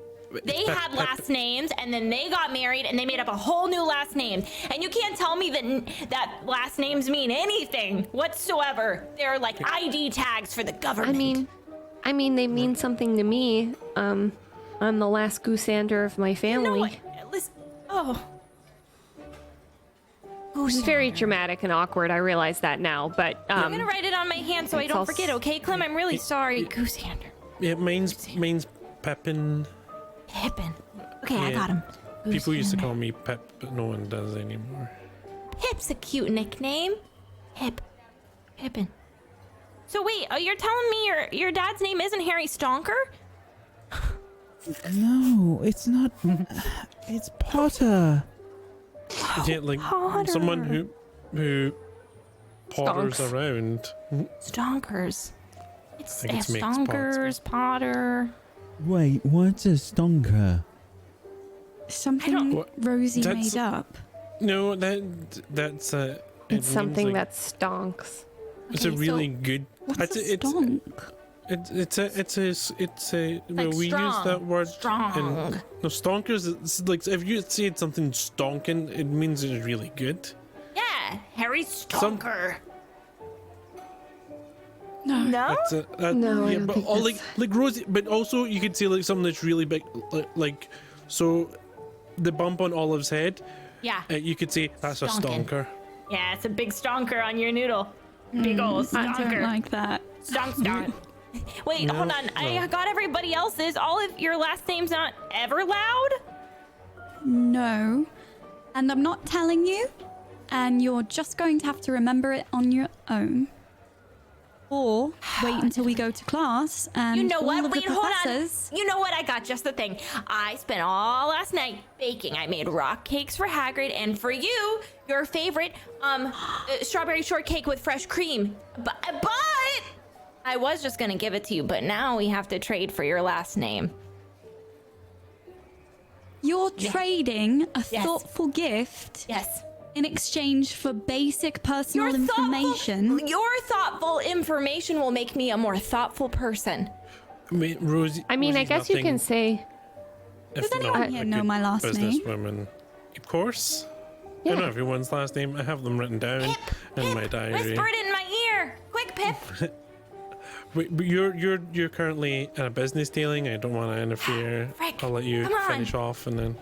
Speaker 3: They had last names, and then they got married, and they made up a whole new last name. And you can't tell me that last names mean anything whatsoever. They're like ID tags for the government.
Speaker 4: I mean, they mean something to me. I'm the last goosander of my
Speaker 3: you know
Speaker 4: family.
Speaker 3: what? Listen. Oh.
Speaker 4: It's very dramatic and awkward. I realize that now, but
Speaker 3: I'm gonna write it on my hand so I
Speaker 4: it's
Speaker 3: don't
Speaker 4: all
Speaker 3: forget. Okay, Clem. I'm really sorry, Goosander.
Speaker 5: Yeah, mine's Pepin.
Speaker 3: Pippin. Okay, I
Speaker 5: Yeah.
Speaker 3: got him.
Speaker 5: People used to
Speaker 3: Goosander.
Speaker 5: call me Pep, but no one does anymore.
Speaker 3: Pip's a cute nickname. Pippin. So wait, you're telling me your dad's name isn't Harry Stonker?
Speaker 1: No, it's not. It's Potter.
Speaker 5: Yeah, like
Speaker 3: Potter.
Speaker 5: someone who potters
Speaker 4: Stonks.
Speaker 5: around.
Speaker 3: Stonkers. It's,
Speaker 5: think it's mixed
Speaker 3: Stonkers, Potter.
Speaker 1: Wait, what's a stonker?
Speaker 2: Something
Speaker 5: What?
Speaker 2: Rosie
Speaker 5: That's-
Speaker 2: made up.
Speaker 5: No, that's it
Speaker 4: it's something
Speaker 5: means, like,
Speaker 4: that stonks.
Speaker 5: it's a
Speaker 2: Okay,
Speaker 5: really
Speaker 2: so
Speaker 5: good.
Speaker 2: What's a
Speaker 5: it's
Speaker 2: stonk?
Speaker 5: it's a well, we
Speaker 3: strong.
Speaker 5: use that word
Speaker 3: Strong.
Speaker 5: in no stonkers. It's like if you said something stonking, it means it's really good.
Speaker 3: Yeah, Harry Stonker. No.
Speaker 5: That's
Speaker 4: No, I
Speaker 5: yeah,
Speaker 4: don't
Speaker 5: but
Speaker 4: think
Speaker 5: all,
Speaker 4: that's-
Speaker 5: like Rosie, but also you could say like something that's really big, like so the bump on Olive's head.
Speaker 3: Yeah.
Speaker 5: You could say that's a
Speaker 3: Stonkin'.
Speaker 5: stonker.
Speaker 3: Yeah, it's a big stonker on your noodle. Big ol'
Speaker 2: I don't
Speaker 3: stonker.
Speaker 2: like that.
Speaker 3: Stonk. Wait,
Speaker 5: No,
Speaker 3: hold on. I
Speaker 5: no.
Speaker 3: got everybody else's. All of your last name's not ever loud?
Speaker 2: No. And I'm not telling you. And you're just going to have to remember it on your own. Or wait until we go to class and
Speaker 3: You know
Speaker 2: all
Speaker 3: what?
Speaker 2: of the
Speaker 3: Wait, hold on.
Speaker 2: professors.
Speaker 3: You know what? I got just the thing. I spent all last night baking. I made rock cakes for Hagrid and for you, your favorite, strawberry shortcake with fresh cream. But I was just gonna give it to you, but now we have to trade for your last name.
Speaker 2: You're trading a
Speaker 3: Yes.
Speaker 2: thoughtful gift
Speaker 3: Yes.
Speaker 2: in exchange for basic personal information.
Speaker 3: Your thoughtful information will make me a more thoughtful person.
Speaker 5: I mean, Rosie.
Speaker 4: I mean, I
Speaker 5: Rosie's
Speaker 4: guess you can
Speaker 5: nothing
Speaker 4: say
Speaker 5: if
Speaker 2: Does anyone
Speaker 5: not
Speaker 2: here
Speaker 5: a
Speaker 2: know
Speaker 5: good
Speaker 2: my last name?
Speaker 5: businesswoman. Of course. I know everyone's last name. I have them written down in my diary.
Speaker 3: Whisper it in my ear. Quick, Pip.
Speaker 5: Wait, but you're currently in a business dealing. I don't want to interfere.
Speaker 3: Frick,
Speaker 5: I'll let you
Speaker 3: come on.
Speaker 5: finish off, and then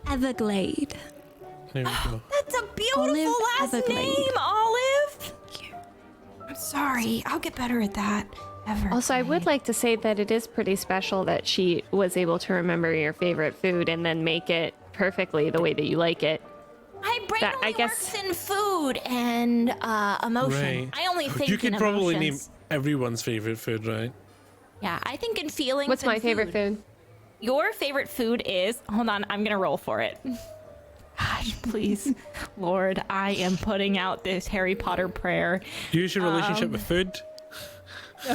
Speaker 2: Everglade.
Speaker 5: there we go.
Speaker 3: That's a beautiful
Speaker 2: Olive
Speaker 3: last
Speaker 2: Everglade.
Speaker 3: name, Olive.
Speaker 2: Thank you.
Speaker 3: I'm sorry. I'll get better at that.
Speaker 4: Also, I would like to say that it is pretty special that she was able to remember your favorite food and then make it perfectly the way that you like it.
Speaker 3: My brain
Speaker 4: That-
Speaker 3: only
Speaker 4: I guess-
Speaker 3: works in food and emotion.
Speaker 5: Right.
Speaker 3: I only think
Speaker 5: You could
Speaker 3: in
Speaker 5: probably
Speaker 3: emotions.
Speaker 5: name everyone's favorite food, right?
Speaker 3: Yeah, I think in feelings.
Speaker 4: What's
Speaker 3: and
Speaker 4: my favorite food?
Speaker 3: Your favorite food is. Hold on, I'm gonna roll for it. Gosh, please, Lord, I am putting out this Harry Potter prayer.
Speaker 5: Use your relationship with food.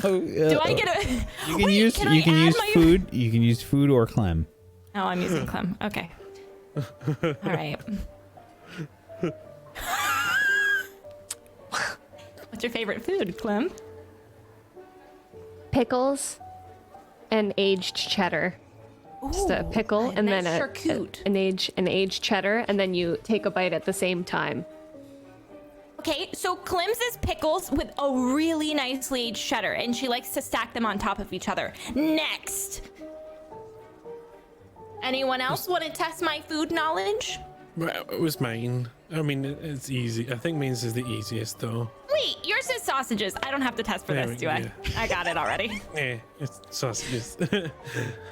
Speaker 3: Do I get a?
Speaker 1: You can
Speaker 3: Wait,
Speaker 1: use
Speaker 3: can
Speaker 1: you
Speaker 3: I
Speaker 1: can
Speaker 3: add
Speaker 1: use
Speaker 3: my-
Speaker 1: food. You can use food or Clem.
Speaker 3: Oh, I'm using Clem. Okay. All right. What's your favorite food, Clem?
Speaker 4: Pickles and aged cheddar. Just a pickle and then an aged cheddar, and then you take a bite at the same time.
Speaker 3: Okay, so Clem's is pickles with a really nicely aged cheddar, and she likes to stack them on top of each other. Next. Anyone else want to test my food knowledge?
Speaker 5: It was mine. I mean, it's easy. I think mine's is the easiest, though.
Speaker 3: Wait, yours is sausages. I don't have to test for this, do I? I got it already.
Speaker 5: It's sausages.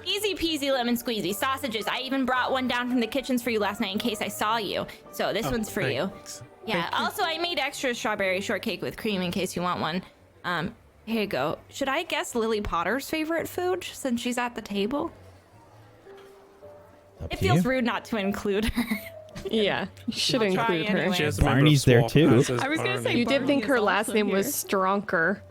Speaker 3: Easy peasy lemon squeezy. Sausages. I even brought one down from the kitchens for you last night in case I saw you. So this one's for you. Yeah, also I made extra strawberry shortcake with cream in case you want one. Here you go. Should I guess Lily Potter's favorite food since she's at the table? It feels rude not to include her.
Speaker 4: Yeah, you should include her.
Speaker 3: Anyway.
Speaker 1: Barney's there too.
Speaker 2: I was gonna say
Speaker 4: You did
Speaker 2: Barney
Speaker 4: think
Speaker 2: is
Speaker 4: her last
Speaker 2: also
Speaker 4: name
Speaker 2: here.
Speaker 4: was Stronker.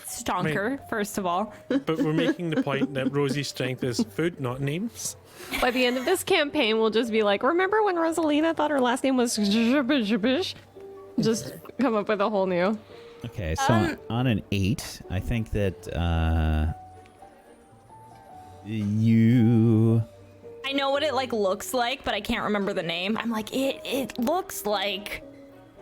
Speaker 3: Stonker, first of all.
Speaker 5: But we're making the point that Rosie's strength is food, not names.
Speaker 4: By the end of this campaign, we'll just be like, remember when Rosalina thought her last name was Just come up with a whole new.
Speaker 1: Okay, so on an 8, I think that you...
Speaker 3: I know what it looks like, but I can't remember the name. I'm like, it looks like.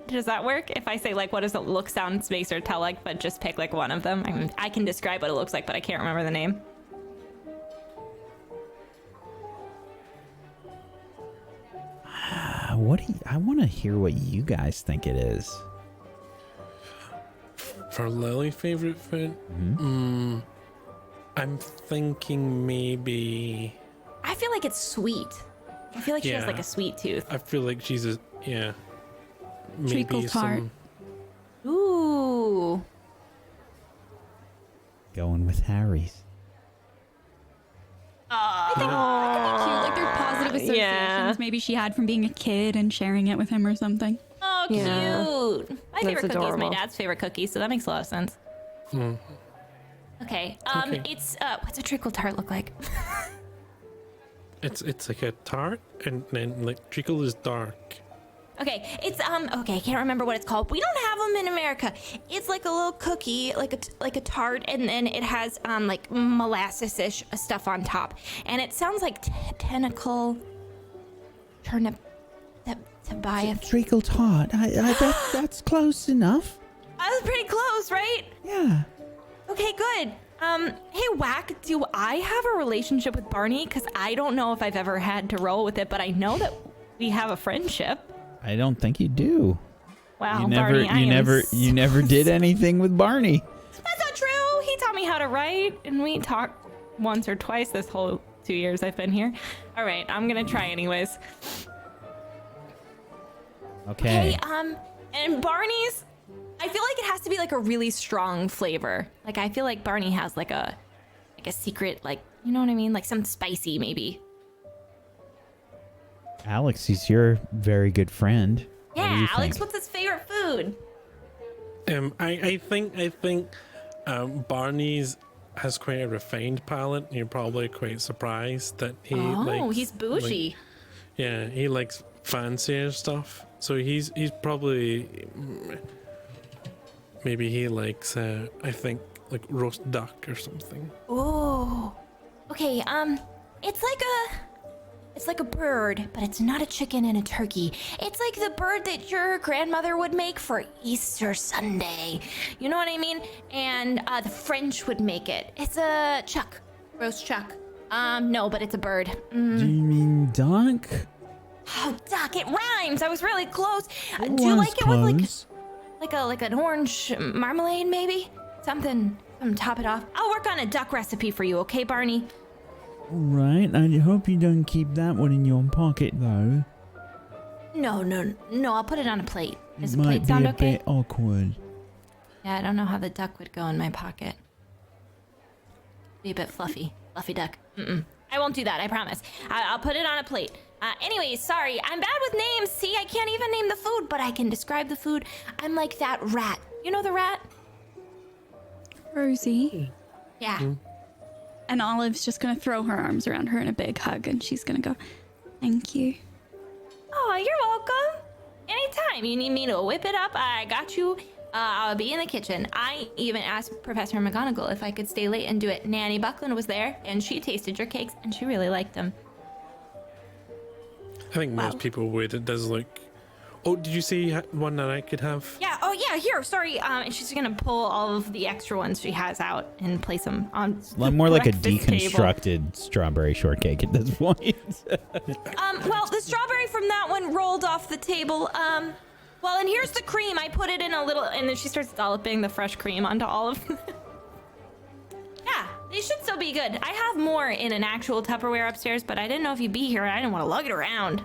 Speaker 3: Does that work? If I say what does it look, sound, space, or tell like, but just pick one of them? I can describe what it looks like, but I can't remember the name.
Speaker 1: I want to hear what you guys think it is.
Speaker 5: For Lily, favorite food? I'm thinking maybe...
Speaker 3: I feel like it's sweet. I feel like she has
Speaker 5: Yeah.
Speaker 3: a sweet tooth.
Speaker 5: I feel like she's a... Yeah.
Speaker 2: Treacle tart.
Speaker 3: Ooh.
Speaker 1: Going with Harry's.
Speaker 2: I think cute. They're positive associations
Speaker 4: Yeah.
Speaker 2: maybe she had from being a kid and sharing it with him or something.
Speaker 3: Oh, cute.
Speaker 4: Yeah.
Speaker 3: My favorite cookie is my
Speaker 4: adorable.
Speaker 3: dad's favorite cookie, so that makes a lot of sense. Okay.
Speaker 5: Okay.
Speaker 3: It's what's a treacle tart look like?
Speaker 5: It's like a tart, and then treacle is dark.
Speaker 3: Okay, it's okay, I can't remember what it's called. We don't have them in America. It's like a little cookie, like a tart, and then it has molasses-ish stuff on top. And it sounds like tentacle turnip Tobias.
Speaker 1: Treacle tart. That's close enough.
Speaker 3: I was pretty close, right?
Speaker 1: Yeah.
Speaker 3: Okay, good. Hey Whack, do I have a relationship with Barney? Because I don't know if I've ever had to roll with it, but I know that we have a friendship.
Speaker 1: I don't think you do.
Speaker 3: Wow,
Speaker 1: You never did anything with Barney.
Speaker 3: That's not true. He taught me how to write, and we talked once or twice this whole 2 years I've been here. All right, I'm gonna try anyways.
Speaker 1: Okay.
Speaker 3: Hey, and Barney's, I feel like it has to be a really strong flavor. I feel like Barney has a secret, you know what I mean? Some spicy maybe.
Speaker 1: Alex, he's your very good friend. What do
Speaker 3: Yeah,
Speaker 1: you
Speaker 3: Alex,
Speaker 1: think?
Speaker 3: what's his favorite food?
Speaker 5: I think Barney's has quite a refined palate. You're probably quite surprised that he likes...
Speaker 3: he's bougie.
Speaker 5: Yeah, he likes fancier stuff. So he's probably... Maybe he likes, I think, roast duck or something.
Speaker 3: Ooh. Okay, it's like a bird, but it's not a chicken and a turkey. It's like the bird that your grandmother would make for Easter Sunday. You know what I mean? And the French would make it. It's a chuck, roast chuck. No, but it's a bird.
Speaker 1: Do you mean duck?
Speaker 3: Oh, duck! It rhymes. I was really close.
Speaker 1: It
Speaker 3: Do you
Speaker 1: was
Speaker 3: like it
Speaker 1: close.
Speaker 3: with like an orange marmalade, maybe? Something top it off. I'll work on a duck recipe for you, okay, Barney?
Speaker 1: All right. I hope you don't keep that one in your pocket, though.
Speaker 3: No. I'll put it on a plate. Does
Speaker 1: It
Speaker 3: the
Speaker 1: might
Speaker 3: plate
Speaker 1: be
Speaker 3: sound
Speaker 1: a
Speaker 3: okay?
Speaker 1: bit awkward.
Speaker 3: Yeah, I don't know how the duck would go in my pocket. Be a bit fluffy duck. I won't do that, I promise. I'll put it on a plate. Anyways, sorry, I'm bad with names. See, I can't even name the food, but I can describe the food. I'm like that rat. You know the rat?
Speaker 2: Rosie.
Speaker 3: Yeah.
Speaker 2: And Olive's just gonna throw her arms around her in a big hug, and she's gonna go, "Thank you."
Speaker 3: Oh, you're welcome. Anytime you need me to whip it up, I got you I'll be in the kitchen. I even asked Professor McGonagall if I could stay late and do it. Nanny Buckland was there, and she tasted your cakes, and she really liked them.
Speaker 5: I think most people would. It does look... Oh, did you see one that I could have?
Speaker 3: Yeah, oh yeah, here, sorry. And she's gonna pull all of the extra ones she has out and place them on
Speaker 1: More like a
Speaker 3: breakfast
Speaker 1: deconstructed
Speaker 3: table.
Speaker 1: strawberry shortcake at this point.
Speaker 3: Well, the strawberry from that one rolled off the table. Well, and here's the cream. I put it in a little, and then she starts dolloping the fresh cream onto all of them. Yeah, they should still be good. I have more in an actual Tupperware upstairs, but I didn't know if you'd be here. I didn't want to lug it around.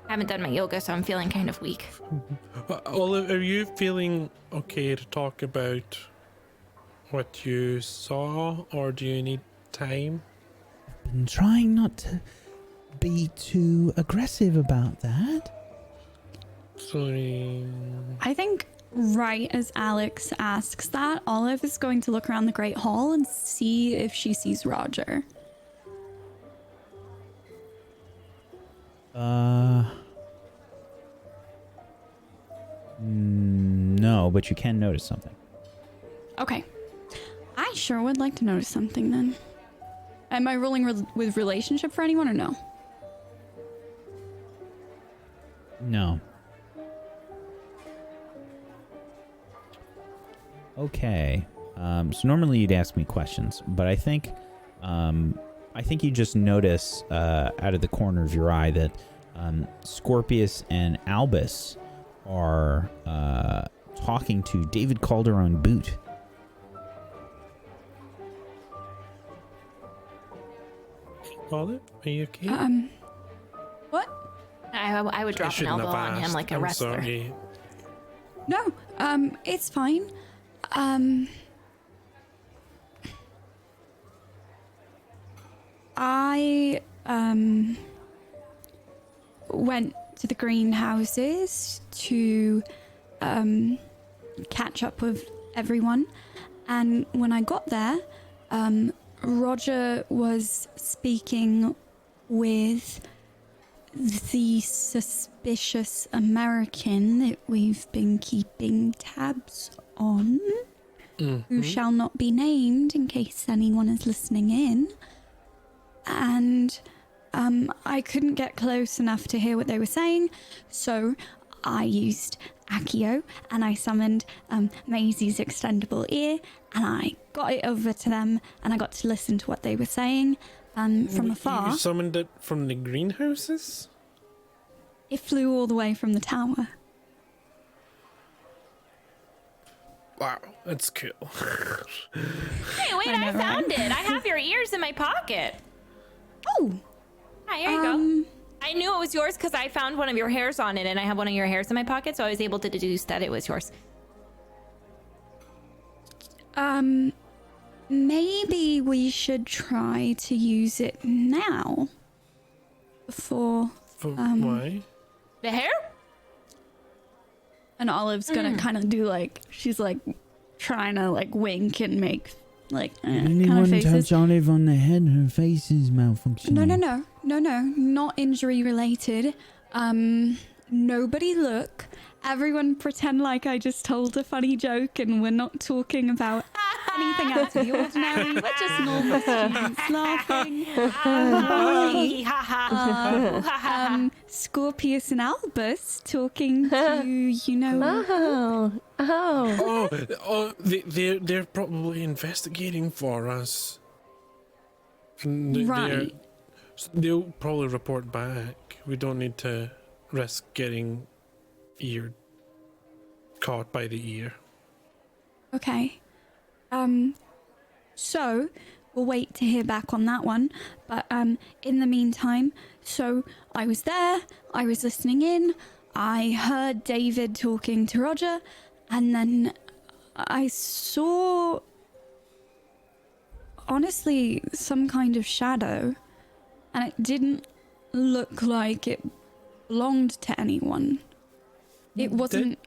Speaker 3: I haven't done my yoga, so I'm feeling kind of weak.
Speaker 5: Olive, are you feeling okay to talk about what you saw, or do you need time?
Speaker 1: Been trying not to be too aggressive about that.
Speaker 5: Sorry.
Speaker 2: I think right as Alex asks that, Olive is going to look around the Great Hall and see if she sees Roger.
Speaker 1: No, but you can notice something.
Speaker 2: Okay. I sure would like to notice something then. Am I rolling with relationship for anyone or no?
Speaker 1: No. Okay. So normally you'd ask me questions, but I think you just notice out of the corner of your eye that Scorpius and Albus are talking to David Calderon Boot.
Speaker 5: Olive, are you okay?
Speaker 2: What?
Speaker 3: I would drop an elbow on him like a wrestler.
Speaker 5: Sorry.
Speaker 2: No, it's fine. I went to the greenhouses to catch up with everyone, and when I got there, Roger was speaking with the suspicious American that we've been keeping tabs on, who shall not be named in case anyone is listening in. And I couldn't get close enough to hear what they were saying, so I used Accio and I summoned Maisie's extendable ear, and I got it over to them, and I got to listen to what they were saying from afar.
Speaker 5: You summoned it from the greenhouses?
Speaker 2: It flew all the way from the tower.
Speaker 5: Wow, that's cool.
Speaker 3: Hey, wait,
Speaker 2: I know,
Speaker 3: I found
Speaker 2: right?
Speaker 3: it. I have your ears in my pocket.
Speaker 2: Oh!
Speaker 3: Hi, here you go. I knew it was yours because I found one of your hairs on it, and I have one of your hairs in my pocket, so I was able to deduce that it was yours.
Speaker 2: Maybe we should try to use it now. For
Speaker 5: Why?
Speaker 3: The hair?
Speaker 2: And Olive's gonna kind of do like, she's like trying to like wink and make like kind of
Speaker 1: Anyone
Speaker 2: faces.
Speaker 1: touch Olive on the head, her face is malfunctioning.
Speaker 2: No, not injury related. Nobody look. Everyone pretend like I just told a funny joke and we're not talking about anything out of the ordinary. We're just normal students laughing. Scorpius and Albus talking to,
Speaker 5: They're probably investigating for us. And
Speaker 2: Right.
Speaker 5: They'll probably report back. We don't need to risk getting caught by the ear.
Speaker 2: Okay. So we'll wait to hear back on that one. But in the meantime, so I was there, I was listening in, I heard David talking to Roger, and then I saw, honestly, some kind of shadow, and it didn't look like it belonged to anyone. It wasn't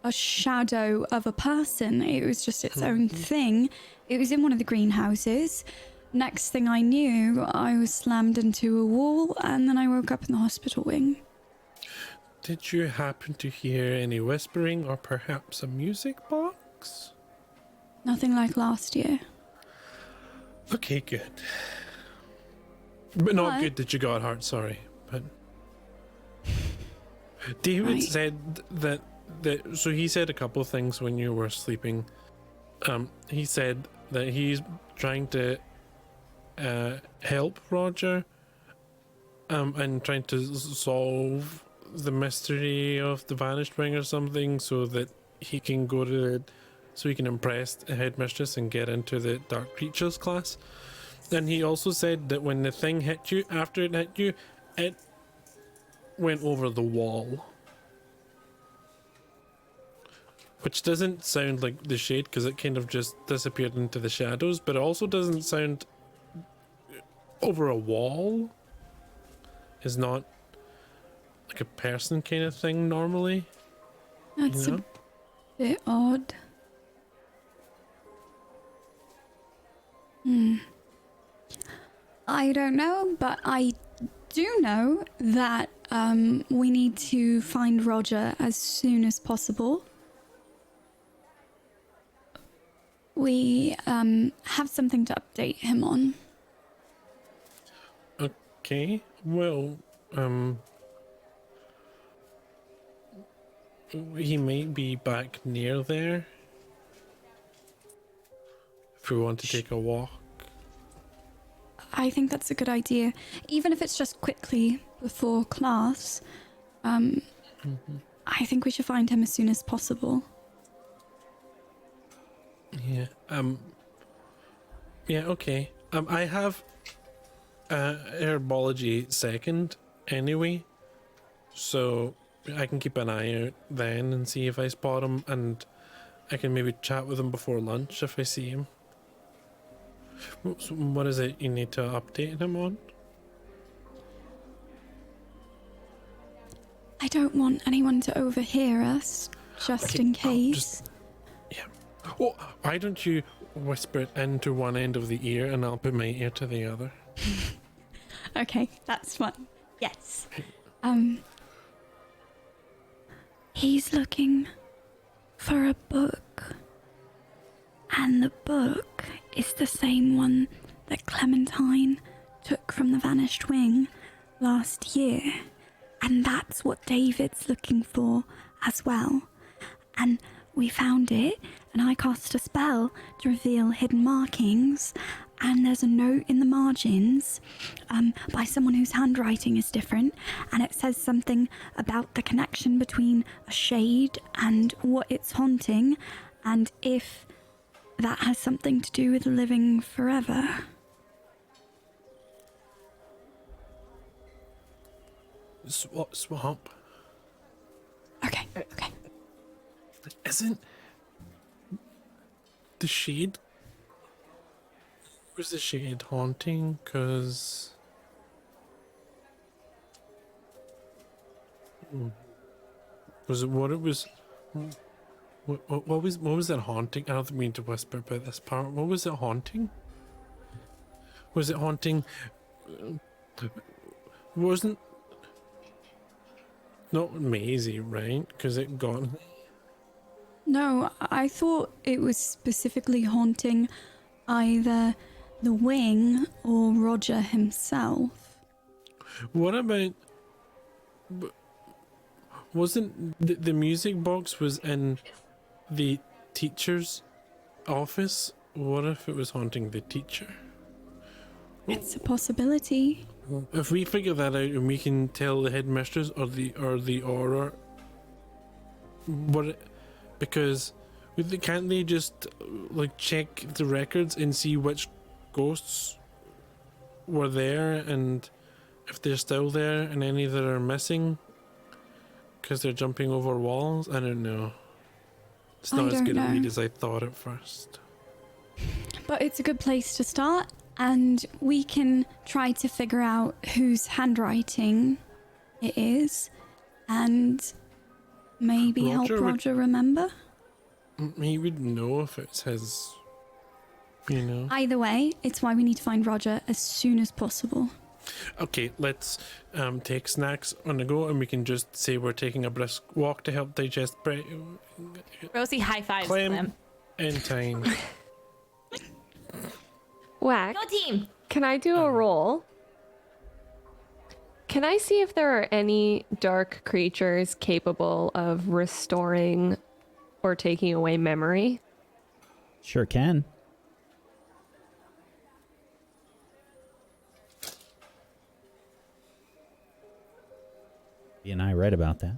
Speaker 2: a shadow of a person. It was just its own thing. It was in one of the greenhouses. Next thing I knew, I was slammed into a wall, and then I woke up in the hospital wing.
Speaker 5: Did you happen to hear any whispering or perhaps a music box?
Speaker 2: Nothing like last year.
Speaker 5: Okay, good. But not
Speaker 2: What?
Speaker 5: good that you got hurt, sorry. But David
Speaker 2: Right.
Speaker 5: said that so he said a couple of things when you were sleeping. He said that he's trying to help Roger and trying to solve the mystery of the Vanished Wing or something, so that he can go to so he can impress the headmistress and get into the Dark Creatures class. And he also said that when the thing hit you, after it hit you, it went over the wall. Which doesn't sound like the shade, because it kind of just disappeared into the shadows, but it also doesn't sound over a wall. Is not like a person kind of thing normally.
Speaker 2: That's
Speaker 5: You know?
Speaker 2: a bit odd. I don't know, but I do know that we need to find Roger as soon as possible. We have something to update him on.
Speaker 5: Okay, well, he might be back near there. If we want to take a walk.
Speaker 2: I think that's a good idea, even if it's just quickly before class. I think we should find him as soon as possible.
Speaker 5: Yeah. Yeah. Okay. I have herbology second anyway, so I can keep an eye out then and see if I spot him, and I can maybe chat with him before lunch if I see him. So what is it you need to update him on?
Speaker 2: I don't want anyone to overhear us, just
Speaker 5: Okay,
Speaker 2: in
Speaker 5: I'll
Speaker 2: case.
Speaker 5: Yeah. Oh, why don't you whisper it into one end of the ear and I'll put my ear to the other?
Speaker 2: Okay, that's fine. Yes. He's looking for a book. And the book is the same one that Clementine took from the Vanished Wing last year. And that's what David's looking for as well. And we found it, and I cast a spell to reveal hidden markings. And there's a note in the margins by someone whose handwriting is different, and it says something about the connection between a shade and what it's haunting, and if that has something to do with living forever.
Speaker 5: Swamp.
Speaker 2: Okay.
Speaker 5: Isn't the shade? Was the shade haunting? Cause was it what it was? What was that haunting? I don't mean to whisper about this part. What was it haunting? Was it haunting? Wasn't not Maisie, right? Because it got.
Speaker 2: No, I thought it was specifically haunting either the wing or Roger himself.
Speaker 5: What about? Wasn't the music box was in the teacher's office? What if it was haunting the teacher?
Speaker 2: It's a possibility.
Speaker 5: If we figure that out and we can tell the headmistress or the aura, what? Because can't they just like check the records and see which ghosts were there and if they're still there and any that are missing because they're jumping over walls? I don't know. It's not as good a read as I thought at first.
Speaker 2: But it's a good place to start, and we can try to figure out whose handwriting it is and maybe help Roger remember.
Speaker 5: He would know if it's his, you know.
Speaker 2: Either way, it's why we need to find Roger as soon as possible.
Speaker 5: Okay, let's take snacks on the go, and we can just say we're taking a brisk walk to help digest
Speaker 3: Rosie high fives
Speaker 5: Clem
Speaker 3: Clem.
Speaker 5: in time.
Speaker 4: Whack.
Speaker 3: Go team.
Speaker 4: Can I do a roll? Can I see if there are any dark creatures capable of restoring or taking away memory?
Speaker 1: Sure can. And I read about that.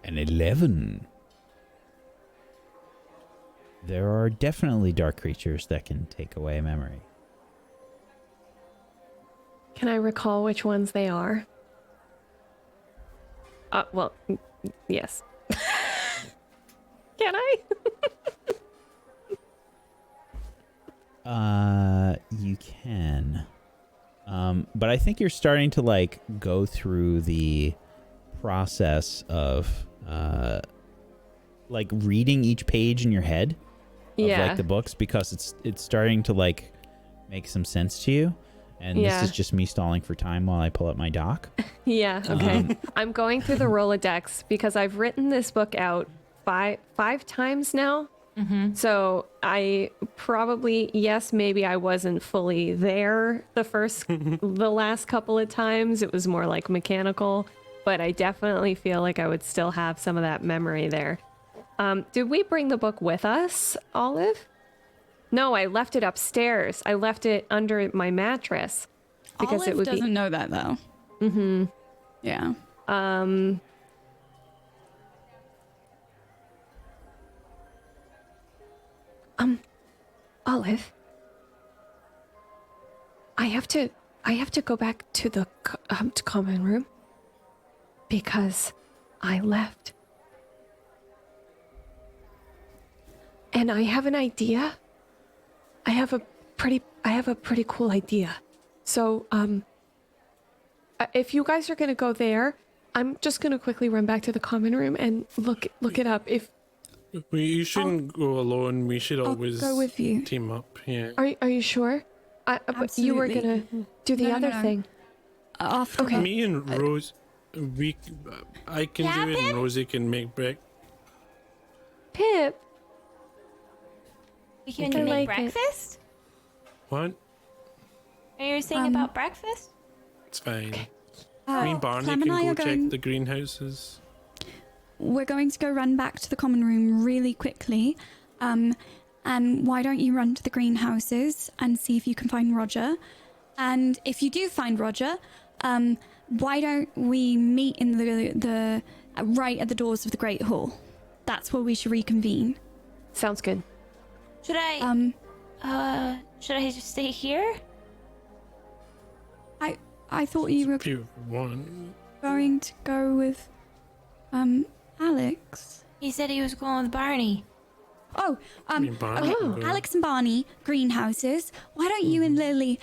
Speaker 1: An 11. There are definitely dark creatures that can take away a memory.
Speaker 4: Can I recall which ones they are? Well, yes. Can I?
Speaker 1: You can. But I think you're starting to like go through the process of like reading each page in your head of like the books, because it's starting to like make some sense to you. And this is just me stalling for time while I pull up my doc.
Speaker 4: Yeah, okay. I'm going through the Rolodex because I've written this book out five times now. Mm-hmm. So I probably, maybe I wasn't fully there the last couple of times. It was more like mechanical, but I definitely feel like I would still have some of that memory there. Did we bring the book with us, Olive? No, I left it upstairs. I left it under my mattress because
Speaker 2: Olive
Speaker 4: it would
Speaker 2: doesn't know that though.
Speaker 4: Mm-hmm.
Speaker 2: Yeah.
Speaker 4: Olive, I have to go back to the common room because I left. And I have an idea. I have a pretty cool idea. So, if you guys are gonna go there, I'm just gonna quickly run back to the common room and look it up. If
Speaker 5: you shouldn't go alone. We should always
Speaker 2: go with you.
Speaker 5: team up. Yeah.
Speaker 4: Are you sure? But you were gonna do the other thing.
Speaker 2: After
Speaker 4: Okay.
Speaker 5: Me and Rose, I can do it, and Rosie can make break.
Speaker 4: Pip.
Speaker 3: We can
Speaker 4: I
Speaker 3: make
Speaker 4: like it.
Speaker 3: breakfast?
Speaker 5: What?
Speaker 3: Are you saying about breakfast?
Speaker 5: It's fine. Me
Speaker 2: Uh,
Speaker 5: and Barney
Speaker 2: Clem
Speaker 5: can
Speaker 2: and I
Speaker 5: go
Speaker 2: are
Speaker 5: check
Speaker 2: going-
Speaker 5: the greenhouses.
Speaker 2: We're going to go run back to the common room really quickly. And why don't you run to the greenhouses and see if you can find Roger? And if you do find Roger, why don't we meet in the right at the doors of the Great Hall? That's where we should reconvene.
Speaker 4: Sounds good.
Speaker 3: Should I just stay here?
Speaker 2: I thought you were
Speaker 5: If you want.
Speaker 2: going to go with Alex.
Speaker 3: He said he was going with Barney.
Speaker 2: Oh,
Speaker 5: Me and Barney can go.
Speaker 2: Alex and Barney, greenhouses. Why don't you and Lily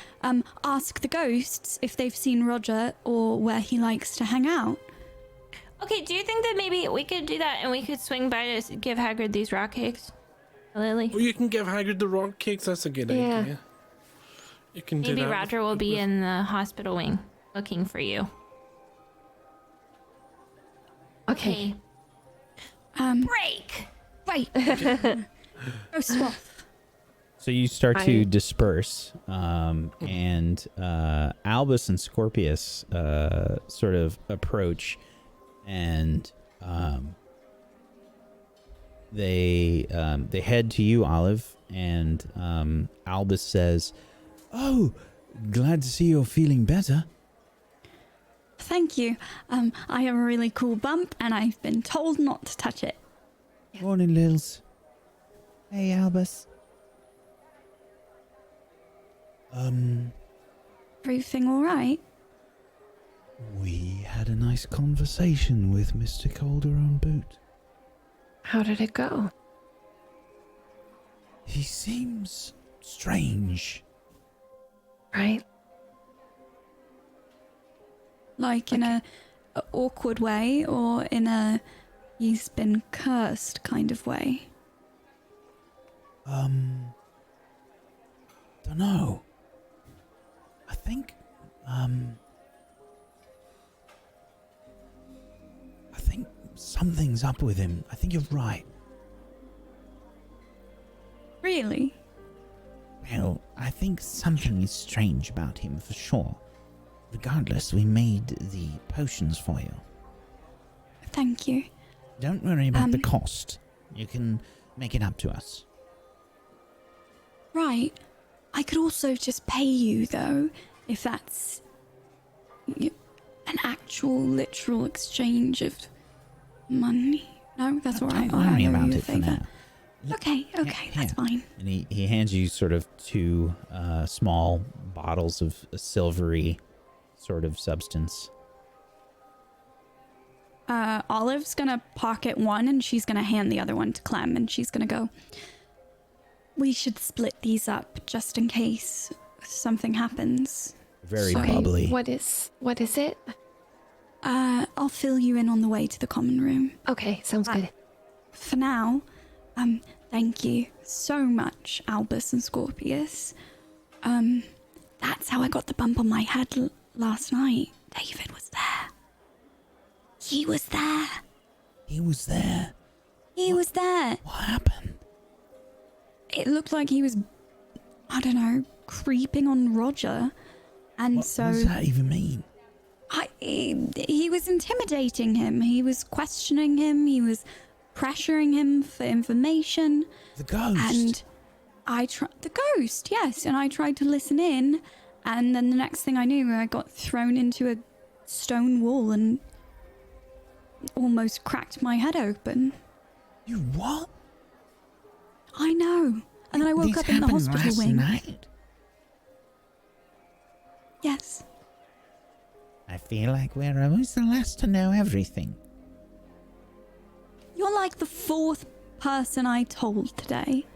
Speaker 2: ask the ghosts if they've seen Roger or where he likes to hang out?
Speaker 3: Okay, do you think that maybe we could do that and we could swing by to give Hagrid these rock cakes? Lily?
Speaker 5: Well, you can give Hagrid the rock cakes. That's a good
Speaker 4: Yeah.
Speaker 5: idea. You can do
Speaker 3: Maybe
Speaker 5: that.
Speaker 3: Roger will be in the hospital wing looking for you.
Speaker 4: Okay.
Speaker 3: Break!
Speaker 2: Wait. Go SWOFF.
Speaker 1: So you start to disperse, and Albus and Scorpius sort of approach, and they head to you, Olive, and Albus says, "Oh, glad to see you're feeling better."
Speaker 2: Thank you. I have a really cool bump and I've been told not to touch it.
Speaker 1: Morning, Lils. Hey, Albus.
Speaker 2: Everything all right?
Speaker 1: We had a nice conversation with Mr. Calderon Boot.
Speaker 4: How did it go?
Speaker 1: He seems strange.
Speaker 4: Right?
Speaker 2: Like in a awkward way or in a he's been cursed kind of way?
Speaker 1: Dunno. I think something's up with him. I think you're right.
Speaker 2: Really?
Speaker 1: Well, I think something is strange about him for sure. Regardless, we made the potions for you.
Speaker 2: Thank you.
Speaker 1: Don't worry about the cost. You can make it up to us.
Speaker 2: Right. I could also just pay you, though, if that's an actual, literal exchange of money. No, that's all right.
Speaker 1: Don't worry about it for now.
Speaker 2: Okay, that's fine.
Speaker 1: And he hands you sort of two small bottles of a silvery sort of substance.
Speaker 2: Olive's gonna pocket one and she's gonna hand the other one to Clem and she's gonna go, we should split these up just in case something happens.
Speaker 1: Very
Speaker 2: So-
Speaker 1: bubbly.
Speaker 4: What is it?
Speaker 2: I'll fill you in on the way to the common room.
Speaker 4: Okay, sounds good.
Speaker 2: For now, thank you so much, Albus and Scorpius. That's how I got the bump on my head last night. David was there. He was there.
Speaker 1: He was there.
Speaker 2: He was there.
Speaker 1: What happened?
Speaker 2: It looked like he was, I don't know, creeping on Roger. And
Speaker 1: What
Speaker 2: so
Speaker 1: does that even mean?
Speaker 2: he was intimidating him. He was questioning him. He was pressuring him for information.
Speaker 1: The ghost.
Speaker 2: And the ghost, yes. And I tried to listen in. And then the next thing I knew, I got thrown into a stone wall and almost cracked my head open.
Speaker 1: You what?
Speaker 2: I know. And then I woke
Speaker 1: This
Speaker 2: up in the
Speaker 1: happened
Speaker 2: hospital
Speaker 1: last
Speaker 2: wing.
Speaker 1: night?
Speaker 2: Yes.
Speaker 1: I feel like we're always the last to know everything.
Speaker 2: You're like the fourth person I told today.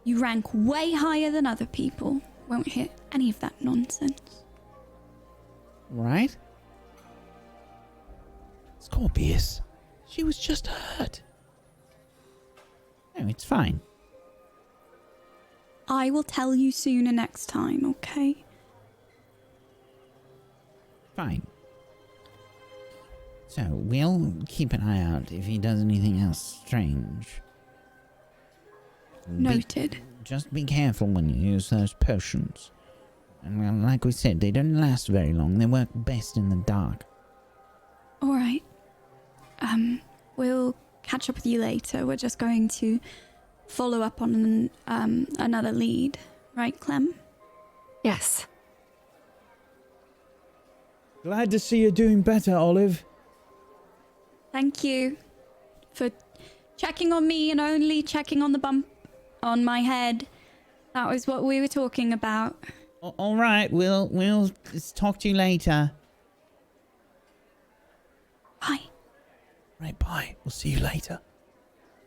Speaker 2: You rank way higher than other people. Won't hear any of that nonsense.
Speaker 1: Right? Scorpius, she was just hurt. No, it's fine.
Speaker 2: I will tell you sooner next time, okay?
Speaker 1: Fine. So, we'll keep an eye out if he does anything else strange.
Speaker 2: Noted.
Speaker 1: Just be careful when you use those potions. And well, like we said, they don't last very long. They work best in the dark.
Speaker 2: All right. We'll catch up with you later. We're just going to follow up on another lead, right, Clem?
Speaker 4: Yes.
Speaker 1: Glad to see you're doing better, Olive.
Speaker 2: Thank you for checking on me and only checking on the bump on my head. That was what we were talking about.
Speaker 1: All right, we'll talk to you later.
Speaker 2: Bye.
Speaker 1: Right, bye. We'll see you later.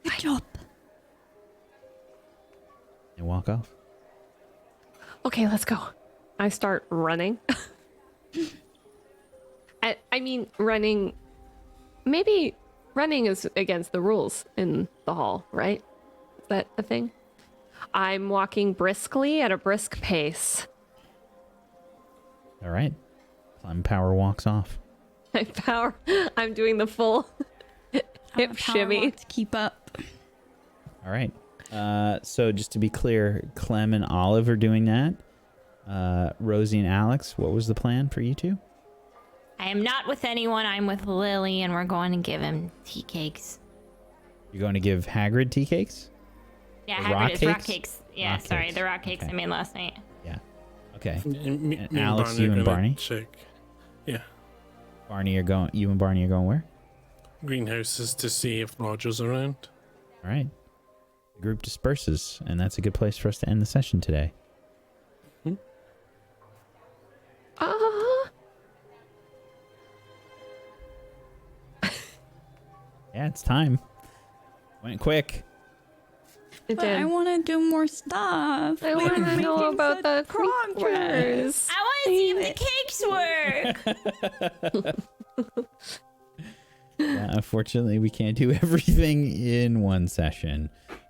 Speaker 2: Good job.
Speaker 1: They walk off.
Speaker 4: Okay, let's go. I start running. I mean, running. Maybe running is against the rules in the hall, right? Is that a thing? I'm walking briskly at a brisk pace.
Speaker 1: All right. Clem Power walks off.
Speaker 4: I'm doing the full hip shimmy.
Speaker 2: To keep up.
Speaker 1: All right. So just to be clear, Clem and Olive are doing that. Rosie and Alex, what was the plan for you two?
Speaker 3: I am not with anyone. I'm with Lily, and we're going to give him tea cakes.
Speaker 1: You're going to give Hagrid tea cakes?
Speaker 3: Yeah,
Speaker 1: The
Speaker 3: Hagrid
Speaker 1: rock
Speaker 3: is rock
Speaker 1: cakes?
Speaker 3: cakes. Yeah,
Speaker 1: Rock
Speaker 3: sorry,
Speaker 1: cakes.
Speaker 3: the rock cakes
Speaker 1: Okay.
Speaker 3: I made last night.
Speaker 1: Yeah. Okay.
Speaker 5: Me
Speaker 1: And
Speaker 5: and
Speaker 1: Alex,
Speaker 5: Barney
Speaker 1: you
Speaker 5: are
Speaker 1: and
Speaker 5: gonna
Speaker 1: Barney?
Speaker 5: check. Yeah.
Speaker 1: You and Barney are going where?
Speaker 5: Greenhouses to see if Roger's around.
Speaker 1: All right. The group disperses, and that's a good place for us to end the session today. Yeah, it's time. Went quick.
Speaker 4: It
Speaker 2: But I
Speaker 4: did.
Speaker 2: want to do more stuff.
Speaker 4: I want to
Speaker 2: We're
Speaker 4: know
Speaker 2: making
Speaker 4: about
Speaker 2: such
Speaker 4: the
Speaker 2: progress.
Speaker 4: creatures.
Speaker 3: I want to see if the cakes work.
Speaker 1: Yeah, unfortunately, we can't do everything in one session.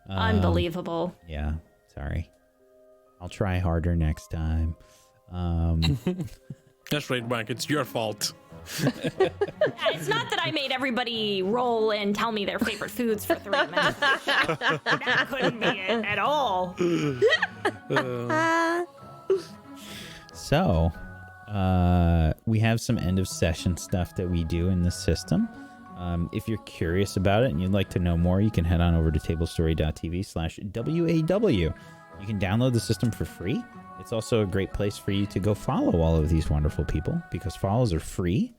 Speaker 3: Unbelievable.
Speaker 1: Yeah, sorry. I'll try harder next time.
Speaker 5: That's right, Mike. It's your fault.
Speaker 3: Yeah, it's not that I made everybody roll and tell me their favorite foods for 3 minutes. That couldn't be it at all.
Speaker 1: So, we have some end of session stuff that we do in the system. If you're curious about it and you'd like to know more, you can head on over to tablestory.tv/WAW. You can download the system for free. It's also a great place for you to go follow all of these wonderful people because follows are free.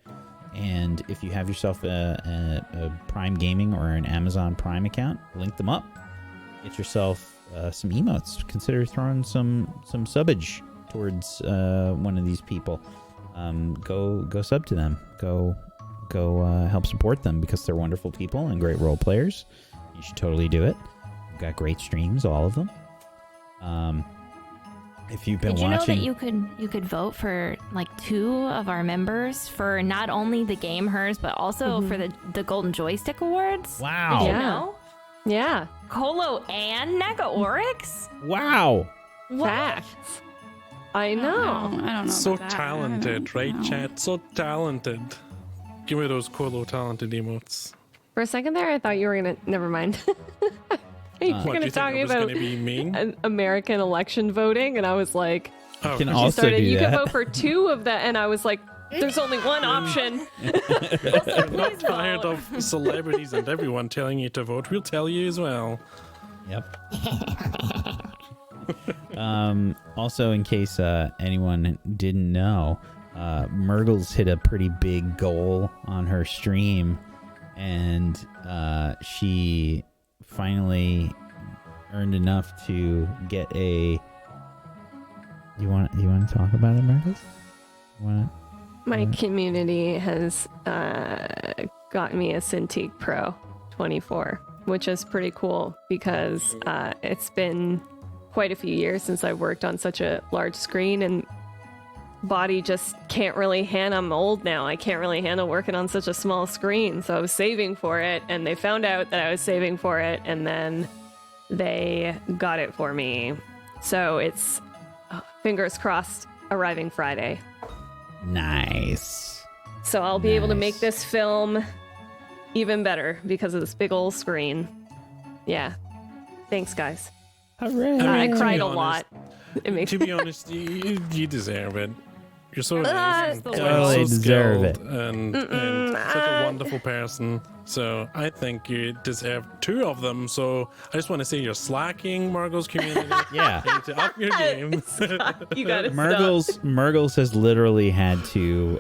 Speaker 1: And if you have yourself a Prime Gaming or an Amazon Prime account, link them up. Get yourself some emotes. Consider throwing some subbage towards one of these people. Go sub to them. Go help support them because they're wonderful people and great role players. You should totally do it. We've got great streams, all of them. If you've been
Speaker 3: Did you
Speaker 1: watching,
Speaker 3: know that you could vote for like 2 of our members for not only the Game Hers but also for the Golden Joystick Awards?
Speaker 1: wow,
Speaker 3: Did you
Speaker 4: Yeah.
Speaker 3: know?
Speaker 4: Yeah.
Speaker 3: Colo and Nega Oryx?
Speaker 1: wow,
Speaker 4: Facts. I know.
Speaker 2: I don't know.
Speaker 5: So
Speaker 2: about that.
Speaker 5: talented,
Speaker 2: I
Speaker 5: right,
Speaker 2: don't know.
Speaker 5: chat? So talented. Give me those Colo talented emotes.
Speaker 4: For a second there, I thought you were gonna. Never mind. You're
Speaker 5: What, do
Speaker 4: gonna
Speaker 5: you
Speaker 4: talk
Speaker 5: think I was
Speaker 4: about
Speaker 5: going to be mean?
Speaker 4: an American election voting, and I was like,
Speaker 5: Oh,
Speaker 1: can
Speaker 4: you
Speaker 1: also
Speaker 4: started.
Speaker 1: do
Speaker 4: You
Speaker 1: that.
Speaker 4: can vote for 2 of that, and I was like, there's only one option.
Speaker 5: I'm not tired of celebrities and everyone telling you to vote. We'll tell you as well.
Speaker 1: Yep. Also, in case anyone didn't know, Myrtle's hit a pretty big goal on her stream, and she finally earned enough to get a. You want to talk about it, Myrtles?
Speaker 4: My community has gotten me a Cintiq Pro 24, which is pretty cool because it's been quite a few years since I've worked on such a large screen, and body just can't really handle. I'm old now. I can't really handle working on such a small screen. So I was saving for it, and they found out that I was saving for it, and then they got it for me. So it's fingers crossed arriving Friday.
Speaker 1: Nice.
Speaker 4: So I'll be able to make
Speaker 1: Nice.
Speaker 4: this film even better because of this big old screen. Yeah. Thanks, guys.
Speaker 1: Hooray!
Speaker 4: I
Speaker 5: to be
Speaker 4: cried a
Speaker 5: honest-
Speaker 4: lot. It makes
Speaker 5: To be honest, you deserve it. You're so amazing.
Speaker 3: the
Speaker 5: and
Speaker 1: Totally
Speaker 5: so
Speaker 1: deserve
Speaker 5: skilled and such a wonderful person. So I think you deserve 2 of them. So I just want to say you're slacking, Margot's community.
Speaker 1: Yeah.
Speaker 5: You need to up your game.
Speaker 4: you gotta
Speaker 1: Murgles has literally had to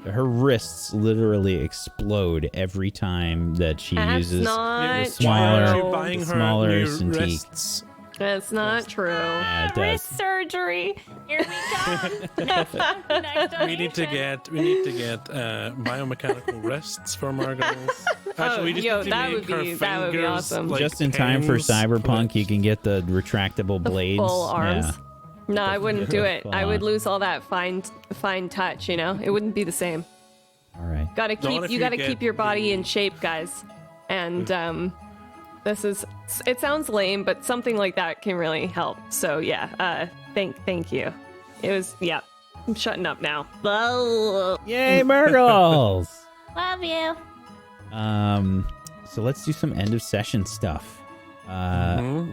Speaker 1: her wrists literally explode every time that she
Speaker 4: That's
Speaker 1: uses
Speaker 4: not
Speaker 1: smaller-
Speaker 5: Why
Speaker 4: true.
Speaker 5: aren't you buying her
Speaker 1: smaller
Speaker 5: new
Speaker 1: Cintiq.
Speaker 5: wrists?
Speaker 4: That's not true.
Speaker 1: Yeah, it
Speaker 3: Wrist
Speaker 1: does.
Speaker 3: surgery. Here we go. next
Speaker 5: We need to get biomechanical wrists for Margot's. Actually, we just
Speaker 4: yo,
Speaker 5: need to
Speaker 4: that
Speaker 5: make
Speaker 4: would be-
Speaker 5: her
Speaker 4: that would be
Speaker 5: fingers,
Speaker 4: awesome.
Speaker 5: like
Speaker 1: Just in time for
Speaker 5: pens,
Speaker 1: Cyberpunk,
Speaker 5: but-
Speaker 1: you can get the retractable blades.
Speaker 4: Full arms.
Speaker 1: Yeah.
Speaker 4: No, I wouldn't do it.
Speaker 1: Full
Speaker 4: I would
Speaker 1: on.
Speaker 4: lose all that fine touch, you know? It wouldn't be the same.
Speaker 1: All right.
Speaker 4: Gotta
Speaker 5: Not
Speaker 4: keep
Speaker 5: if
Speaker 4: you
Speaker 5: you
Speaker 4: gotta
Speaker 5: get-
Speaker 4: keep your body in shape, guys. And this is it sounds lame, but something like that can really help. So yeah, thank you. It was I'm shutting up now.
Speaker 1: Yay, Murgles!
Speaker 3: Love you.
Speaker 1: So let's do some end of session stuff.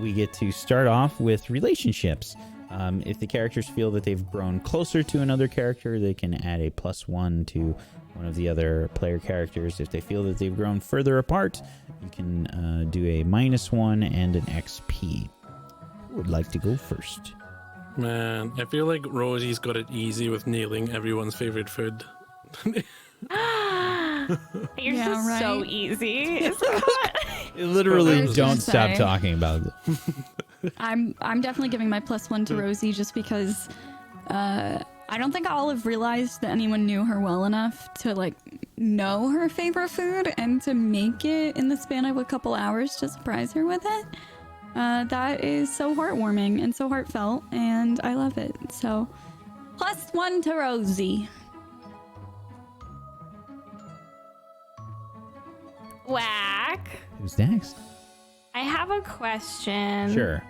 Speaker 1: We get to start off with relationships. If the characters feel that they've grown closer to another character, they can add a +1 to one of the other player characters. If they feel that they've grown further apart, you can do a -1 and an XP. Who would like to go first?
Speaker 5: Man, I feel like Rosie's got it easy with nailing everyone's favorite food.
Speaker 3: Yours
Speaker 2: Yeah,
Speaker 3: is so
Speaker 2: right.
Speaker 3: easy.
Speaker 1: Literally,
Speaker 2: I was
Speaker 1: don't
Speaker 2: gonna
Speaker 1: stop
Speaker 2: say.
Speaker 1: talking about it.
Speaker 2: I'm definitely giving my +1 to Rosie just because I don't think I'll have realized that anyone knew her well enough to like know her favorite food and to make it in the span of a couple hours to surprise her with it. That is so heartwarming and so heartfelt, and I love it. So +1 to Rosie.
Speaker 3: Whack.
Speaker 1: Who's next?
Speaker 3: I have a question.
Speaker 1: Sure.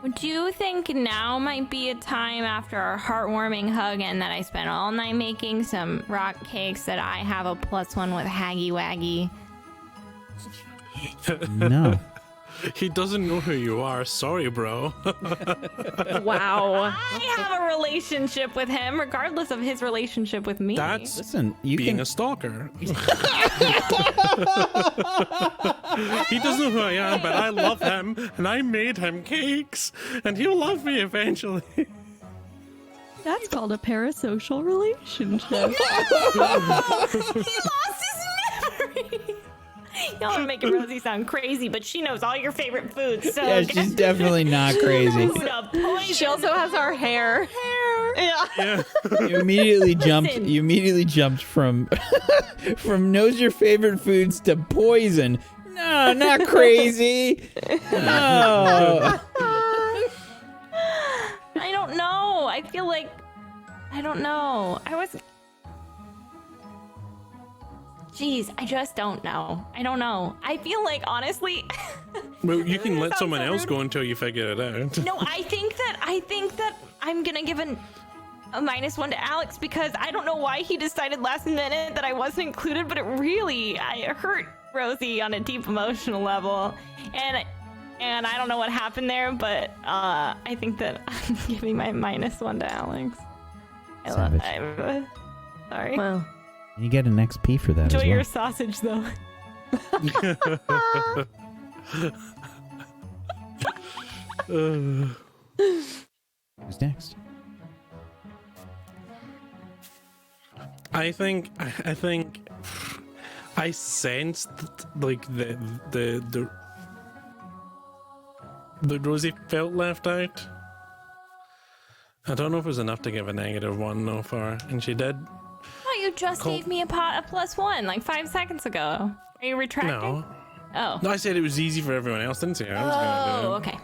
Speaker 3: Would you think now might be a time after our heartwarming hug and that I spent all night making some rock cakes that I have a +1 with Haggy Waggy?
Speaker 1: No.
Speaker 5: He doesn't know who you are. Sorry, bro.
Speaker 4: Wow.
Speaker 3: I have a relationship with him, regardless of his relationship with me.
Speaker 5: That's
Speaker 1: Listen, you
Speaker 5: being
Speaker 1: can.
Speaker 5: a stalker. He doesn't know who I am, but I love him, and I made him cakes, and he'll love me eventually.
Speaker 2: That's called a parasocial relationship.
Speaker 3: He lost his memory. Y'all are making Rosie sound crazy, but she knows all your favorite foods. So
Speaker 1: Yeah, she's definitely not crazy.
Speaker 3: food of poison.
Speaker 4: She also has our hair. Yeah.
Speaker 5: Yeah.
Speaker 1: You immediately jumped.
Speaker 3: Listen.
Speaker 1: You immediately jumped from from knows your favorite foods to poison. No, not crazy. No.
Speaker 3: I don't know. I feel like I don't know. Jeez, I just don't know. I don't know. I feel like honestly.
Speaker 5: Well, you can let
Speaker 3: Sounds
Speaker 5: someone
Speaker 3: so
Speaker 5: else
Speaker 3: rude.
Speaker 5: go until you figure it out.
Speaker 3: No, I think that I'm gonna give a -1 to Alex because I don't know why he decided last minute that I wasn't included, but it hurt Rosie on a deep emotional level, and I don't know what happened there, but I think that I'm giving my -1 to Alex.
Speaker 1: Savage.
Speaker 3: Sorry.
Speaker 4: Wow.
Speaker 1: You get an XP for that
Speaker 3: Enjoy
Speaker 1: as well.
Speaker 3: your sausage though.
Speaker 1: Who's next?
Speaker 5: I think I sensed like the Rosie felt left out. I don't know if it was enough to give a -1 though for her, and she did.
Speaker 3: Oh, you just gave me a +1 like 5 seconds ago. Are you retracting?
Speaker 5: No.
Speaker 3: Oh.
Speaker 5: No, I said it was easy for everyone else. Didn't say I was gonna do it.
Speaker 3: Okay.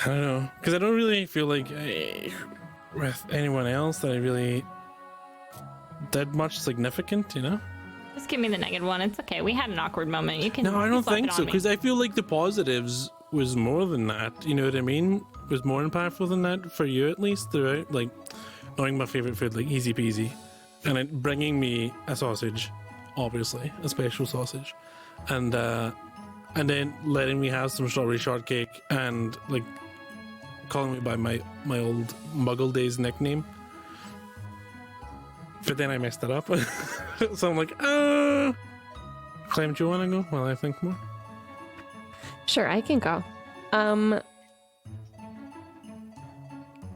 Speaker 5: I don't know, because I don't really feel like with anyone else that I really did much significant, you know?
Speaker 3: Just give me the -1. It's okay. We had an awkward moment. You can.
Speaker 5: No, I
Speaker 3: you
Speaker 5: don't
Speaker 3: slap
Speaker 5: think
Speaker 3: it
Speaker 5: so,
Speaker 3: on me.
Speaker 5: because I feel like the positives was more than that. You know what I mean? Was more impactful than that for you, at least throughout. Like knowing my favorite food, like easy peasy, and it bringing me a sausage, obviously a special sausage, and then letting me have some strawberry shortcake and like calling me by my old Muggle days nickname. But then I messed it up. So I'm like, Clem, do you want to go while I think more?
Speaker 4: Sure, I can go.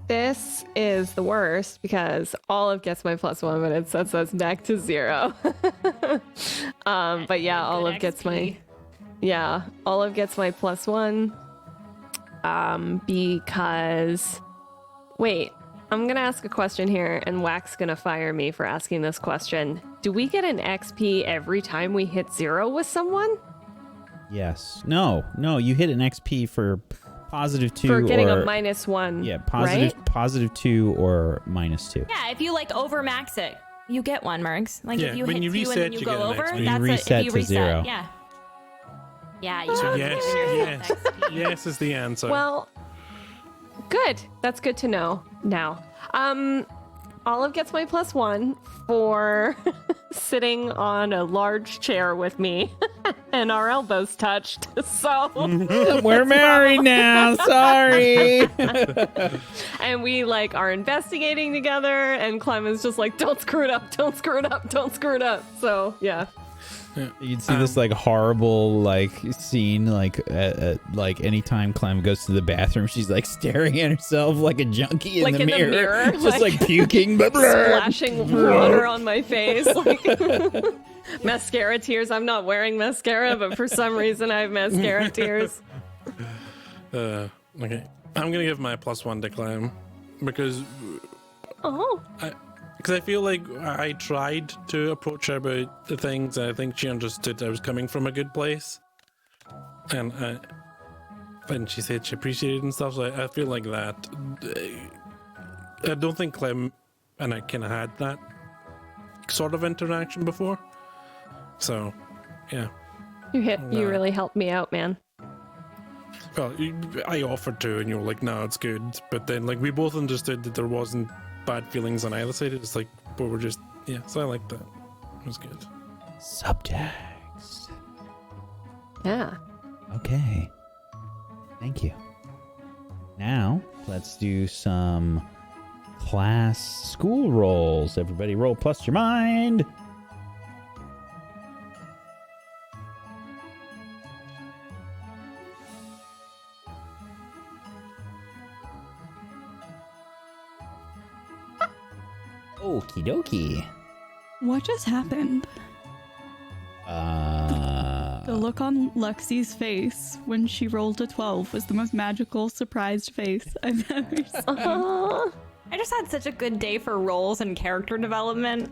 Speaker 4: This is the worst because Olive gets my +1, but it sets us back to 0. But yeah,
Speaker 3: Good
Speaker 4: Olive gets my +1. Because wait, I'm gonna ask a question here, and Wack's gonna fire me for asking this question. Do we get an XP every time we hit 0 with someone?
Speaker 1: Yes. No. You hit an XP for +2
Speaker 4: For getting
Speaker 1: or
Speaker 4: a -1.
Speaker 1: yeah,
Speaker 4: right?
Speaker 1: +2 or -2.
Speaker 3: Yeah, if you like overmax it, you get one, Mergs. Like
Speaker 5: Yeah,
Speaker 3: if you
Speaker 5: when
Speaker 3: hit
Speaker 5: you
Speaker 3: 2 and
Speaker 5: reset,
Speaker 3: then you
Speaker 5: you
Speaker 3: go
Speaker 5: get an
Speaker 3: over,
Speaker 5: XP.
Speaker 1: You
Speaker 3: that's
Speaker 1: reset
Speaker 3: if you
Speaker 1: to
Speaker 3: reset.
Speaker 1: 0.
Speaker 3: Yeah. Yeah, you
Speaker 5: So
Speaker 3: have
Speaker 5: yes,
Speaker 3: to give yourself
Speaker 5: yes,
Speaker 3: XP.
Speaker 5: yes is the answer.
Speaker 4: Well, good. That's good to know now. Olive gets my +1 for sitting on a large chair with me and our elbows touched. So
Speaker 1: We're married now. Sorry.
Speaker 4: and we like are investigating together, and Clem is just like, don't screw it up, don't screw it up, don't screw it up. So yeah.
Speaker 1: You can see this like horrible like scene like anytime Clem goes to the bathroom, she's like staring at herself like a junkie in,
Speaker 4: Like
Speaker 1: the,
Speaker 4: in the
Speaker 1: mirror,
Speaker 4: mirror,
Speaker 1: just like puking,
Speaker 4: Splashing water on my face. Like, mascara tears. I'm not wearing mascara, but for some reason I have mascara tears.
Speaker 5: Okay, I'm gonna give my +1 to Clem because
Speaker 4: Oh.
Speaker 5: I feel like I tried to approach her about the things, and I think she understood I was coming from a good place, and she said she appreciated it and stuff. So I feel like that. I don't think Clem and I kind of had that sort of interaction before, So, yeah.
Speaker 4: You really helped me out, man.
Speaker 5: Well, I offered to, and you were like, "No, it's good." But then, like, we both understood that there wasn't bad feelings on either side. It's like, but we're just, yeah. So I liked that. It was good.
Speaker 1: Subtext.
Speaker 4: Yeah.
Speaker 1: Okay. Thank you. Now, let's do some class school rolls. Everybody roll plus your mind. Okie dokie.
Speaker 2: What just happened? The look on Lexi's face when she rolled a 12 was the most magical, surprised face I've ever seen.
Speaker 3: I just had such a good day for roles and character development.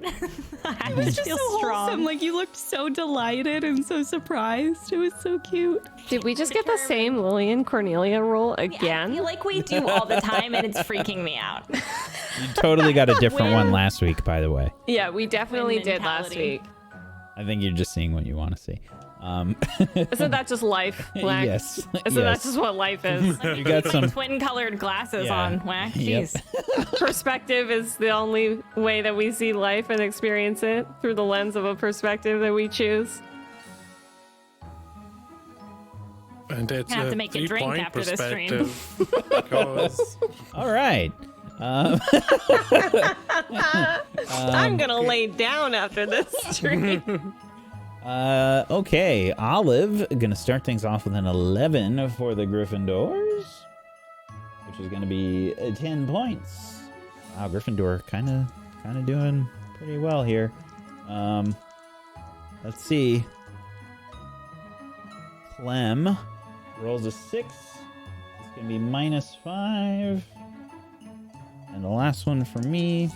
Speaker 3: I
Speaker 2: It was just
Speaker 3: feel
Speaker 2: so
Speaker 3: strong.
Speaker 2: wholesome. Like, you looked so delighted and so surprised. It was so cute.
Speaker 4: Did we just get the same Lillian Cornelia roll
Speaker 3: I
Speaker 4: again?
Speaker 3: feel like we do all the time, and it's freaking me out.
Speaker 1: You totally got a different one last week, by the way.
Speaker 4: Yeah, we definitely
Speaker 3: Twin
Speaker 4: did last
Speaker 3: mentality.
Speaker 4: week.
Speaker 1: I think you're just seeing what you want to see.
Speaker 4: Isn't that just life, Whack?
Speaker 1: Yes.
Speaker 4: Isn't
Speaker 1: yes.
Speaker 4: that just what life is?
Speaker 1: You got some.
Speaker 3: Twin-colored glasses
Speaker 1: Yeah.
Speaker 3: on. Whack.
Speaker 1: Yep.
Speaker 3: Jeez.
Speaker 4: Perspective is the only way that we see life and experience it, through the lens of a perspective that we choose.
Speaker 5: And it's
Speaker 3: Gonna have
Speaker 5: a
Speaker 3: to make a drink
Speaker 5: 3-point
Speaker 3: after this stream.
Speaker 5: perspective. Because
Speaker 1: All right.
Speaker 4: I'm gonna lay down after this stream.
Speaker 1: Okay. Olive gonna start things off with an 11 for the Gryffindors, which is gonna be 10 points. Wow, Gryffindor kind of doing pretty well here. Let's see. Clem rolls a 6. It's gonna be -5. And the last one for me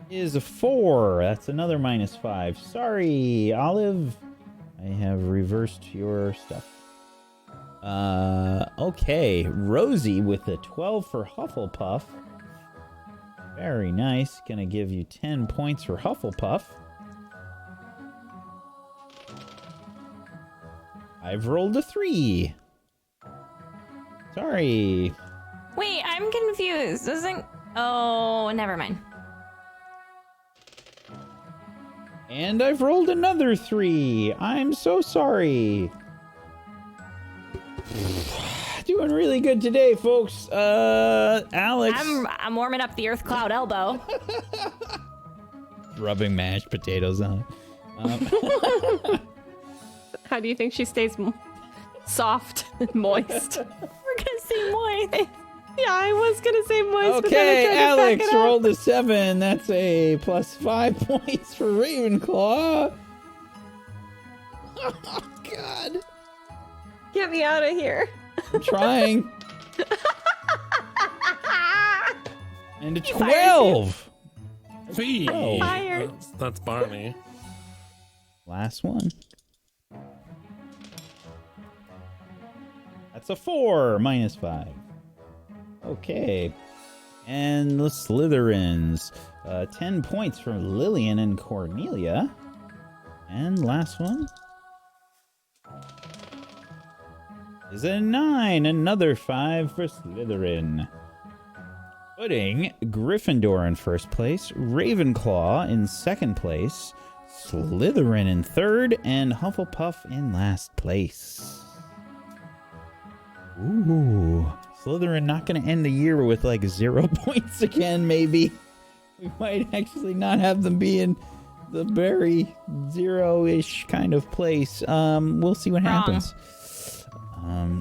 Speaker 1: is a 4. That's another -5. Sorry, Olive. I have reversed your stuff. Okay. Rosie with a 12 for Hufflepuff. Very nice. Gonna give you 10 points for Hufflepuff. I've rolled a 3. Sorry.
Speaker 3: Wait, I'm confused. Doesn't... Oh, never mind.
Speaker 1: And I've rolled another 3. I'm so sorry. Doing really good today, folks. Alex.
Speaker 3: I'm warming up the Earth Cloud elbow.
Speaker 1: Rubbing mashed potatoes on it.
Speaker 4: How do you think she stays soft and moist?
Speaker 3: We're gonna see moist.
Speaker 4: Yeah, I was gonna say moist, but then I
Speaker 1: Okay,
Speaker 4: tried to
Speaker 1: Alex
Speaker 4: back it up.
Speaker 1: rolled a 7. That's a +5 points for Ravenclaw. Oh, God.
Speaker 4: Get me out of here.
Speaker 1: I'm trying. And a 12.
Speaker 5: Fee.
Speaker 1: Oh.
Speaker 4: Fired.
Speaker 5: That's Barney.
Speaker 1: Last one. That's a 4, -5. Okay. And the Slytherins. 10 points for Lillian and Cornelia. And last one is a 9. Another 5 for Slytherin. Putting Gryffindor in first place, Ravenclaw in second place, Slytherin in third, and Hufflepuff in last place. Ooh. Slytherin not going to end the year with like 0 points again, maybe. We might actually not have them be in the very zero-ish kind of place. We'll see what happens.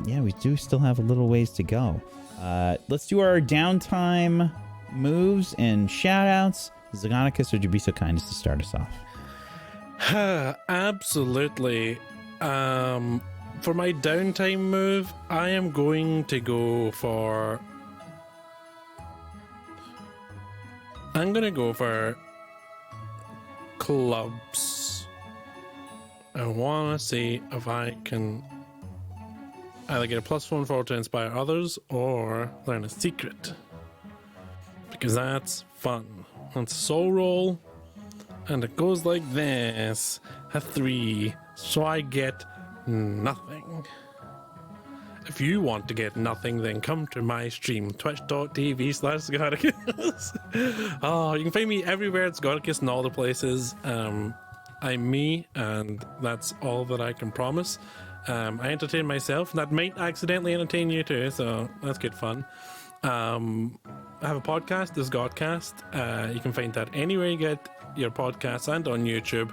Speaker 1: Yeah, we do still have a little ways to go. Let's do our downtime moves and shout-outs. Zagonicus, would you be so kind as to start us off?
Speaker 5: Absolutely. For my downtime move, I am going to go for... I'm going to go for clubs. I want to see if I can either get a +1 forward to inspire others or learn a secret. Because that's fun. That's a soul roll. And it goes like this. A 3. So I get nothing. If you want to get nothing, then come to my stream, twitch.tv/Scoticus. Oh, you can find me everywhere at Scoticus in all the places. I'm me, and that's all that I can promise. I entertain myself, and that might accidentally entertain you too, so that's good fun. I have a podcast, the Scottcast. You can find that anywhere you get your podcasts and on YouTube.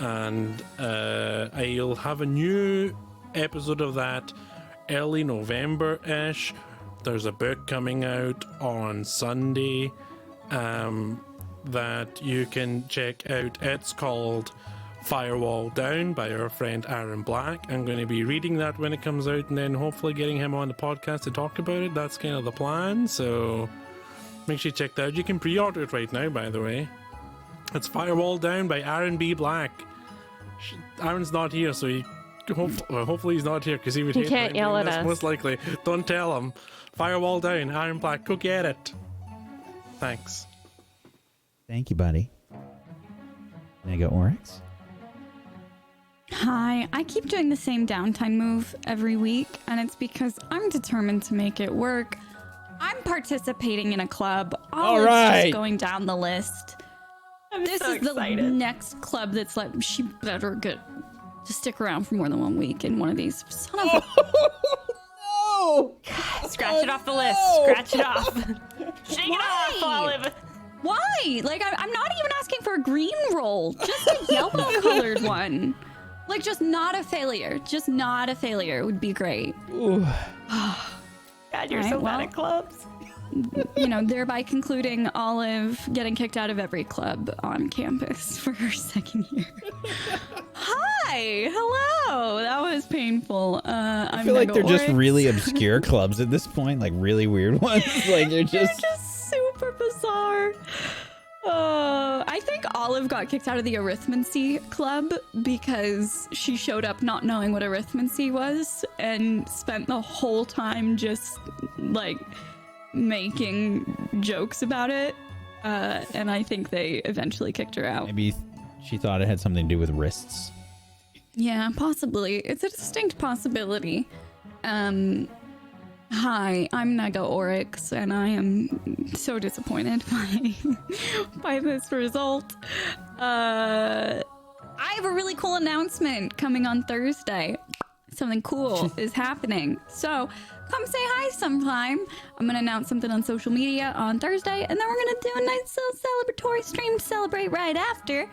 Speaker 5: And I'll have a new episode of that early November-ish. There's a book coming out on Sunday that you can check out. It's called Firewall Down by our friend Aaron Black. I'm going to be reading that when it comes out and then hopefully getting him on the podcast to talk about it. That's kind of the plan, so make sure you check that out. You can pre-order it right now, by the way. It's Firewall Down by Aaron B. Black. Aaron's not here, so he hopefully he's not here because he would hate
Speaker 4: can't yell at us.
Speaker 5: Most likely. Don't tell him. Firewall Down, Aaron Black, go get it. Thanks.
Speaker 1: Thank you, buddy. Mega Oryx.
Speaker 2: Hi, I keep doing the same downtime move every week, and it's because I'm determined to make it work. I'm participating in a club.
Speaker 1: All right.
Speaker 2: Just going down the list. This
Speaker 3: so
Speaker 2: is the
Speaker 3: excited.
Speaker 2: next club that's like, she better get to stick around for more than 1 week in one of these. Son of a...
Speaker 1: No!
Speaker 3: Scratch it off the list. Scratch it off. Shake it off, Olive.
Speaker 2: Why? Like, I'm not even asking for a green roll, just a yellow colored one. Like, just not a failure. Just not a failure would be great.
Speaker 3: God, you're
Speaker 2: All
Speaker 3: so
Speaker 2: right,
Speaker 3: bad
Speaker 2: well.
Speaker 3: at clubs.
Speaker 2: You know, thereby concluding Olive getting kicked out of every club on campus for her second year. Hi, hello. That was painful.
Speaker 1: I feel like they're just really obscure clubs at this point, like really weird ones. Like they're just
Speaker 2: super bizarre. I think Olive got kicked out of the arithmancy club because she showed up not knowing what arithmancy was and spent the whole time just like making jokes about it. And I think they eventually kicked her out.
Speaker 1: maybe she thought it had something to do with wrists.
Speaker 2: Yeah, possibly. It's a distinct possibility. Hi, I'm Nega Oryx, and I am so disappointed by this result. I have a really cool announcement coming on Thursday. Something cool is happening. So come say hi sometime. I'm going to announce something on social media on Thursday, and then we're going to do a nice little celebratory stream to celebrate right after.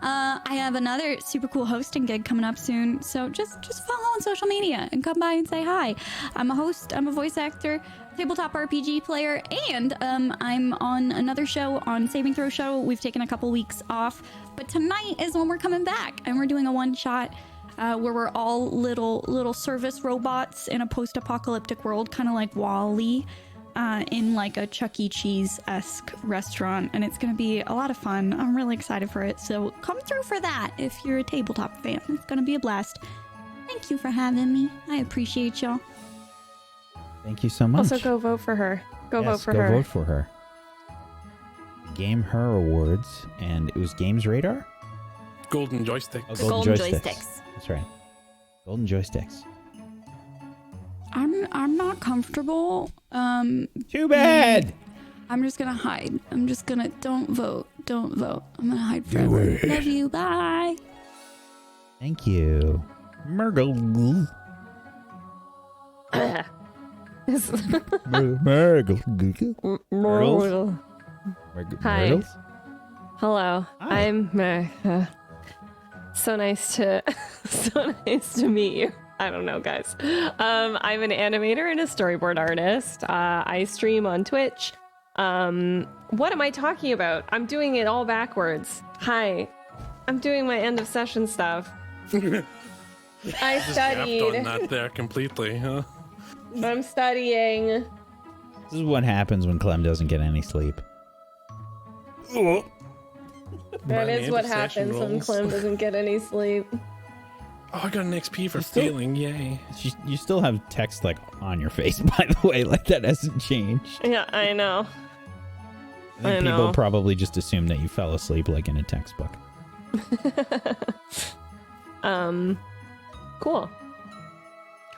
Speaker 2: I have another super cool hosting gig coming up soon, so just follow on social media and come by and say hi. I'm a host, I'm a voice actor, tabletop RPG player, and I'm on another show, on Saving Throw Show. We've taken a couple weeks off, but tonight is when we're coming back, and we're doing a one-shot where we're all little service robots in a post-apocalyptic world, kind of like WALL-E. In like a Chuck E. Cheese-esque restaurant, and it's gonna be a lot of fun. I'm really excited for it, so come through for that if you're a tabletop fan. It's gonna be a blast. Thank you for having me. I appreciate y'all.
Speaker 1: Thank you so much.
Speaker 4: Also, go vote for her. Go vote for
Speaker 1: go
Speaker 4: her.
Speaker 1: vote for her. Game Her Awards, and it was Games Radar?
Speaker 5: Golden joystick.
Speaker 1: Oh,
Speaker 3: Golden joysticks.
Speaker 1: That's right. Golden joysticks.
Speaker 2: I'm not comfortable.
Speaker 1: Too bad!
Speaker 2: I'm just gonna hide. Don't vote. Don't vote. I'm gonna hide forever. Love you. Bye.
Speaker 1: Thank you. Murgle. Murgle.
Speaker 4: Hi. Hello.
Speaker 1: Hi.
Speaker 4: I'm so nice to meet you. I don't know, guys. I'm an animator and a storyboard artist. I stream on Twitch. What am I talking about? I'm doing it all backwards. Hi. I'm doing my end of session stuff. I
Speaker 5: Just gapped on
Speaker 4: studied.
Speaker 5: that there completely, huh?
Speaker 4: I'm studying.
Speaker 1: This is what happens when Clem doesn't get any sleep.
Speaker 5: Oh.
Speaker 4: That
Speaker 5: My
Speaker 4: is what
Speaker 5: end of session
Speaker 4: happens when
Speaker 5: rolls.
Speaker 4: Clem doesn't get any sleep.
Speaker 5: Oh, I got an XP for
Speaker 1: still-
Speaker 5: stealing, yay.
Speaker 1: You still have text like on your face, by the way. Like that hasn't changed.
Speaker 4: Yeah, I know.
Speaker 1: I think
Speaker 4: I
Speaker 1: people
Speaker 4: know.
Speaker 1: probably just assume that you fell asleep like in a textbook.
Speaker 4: Cool.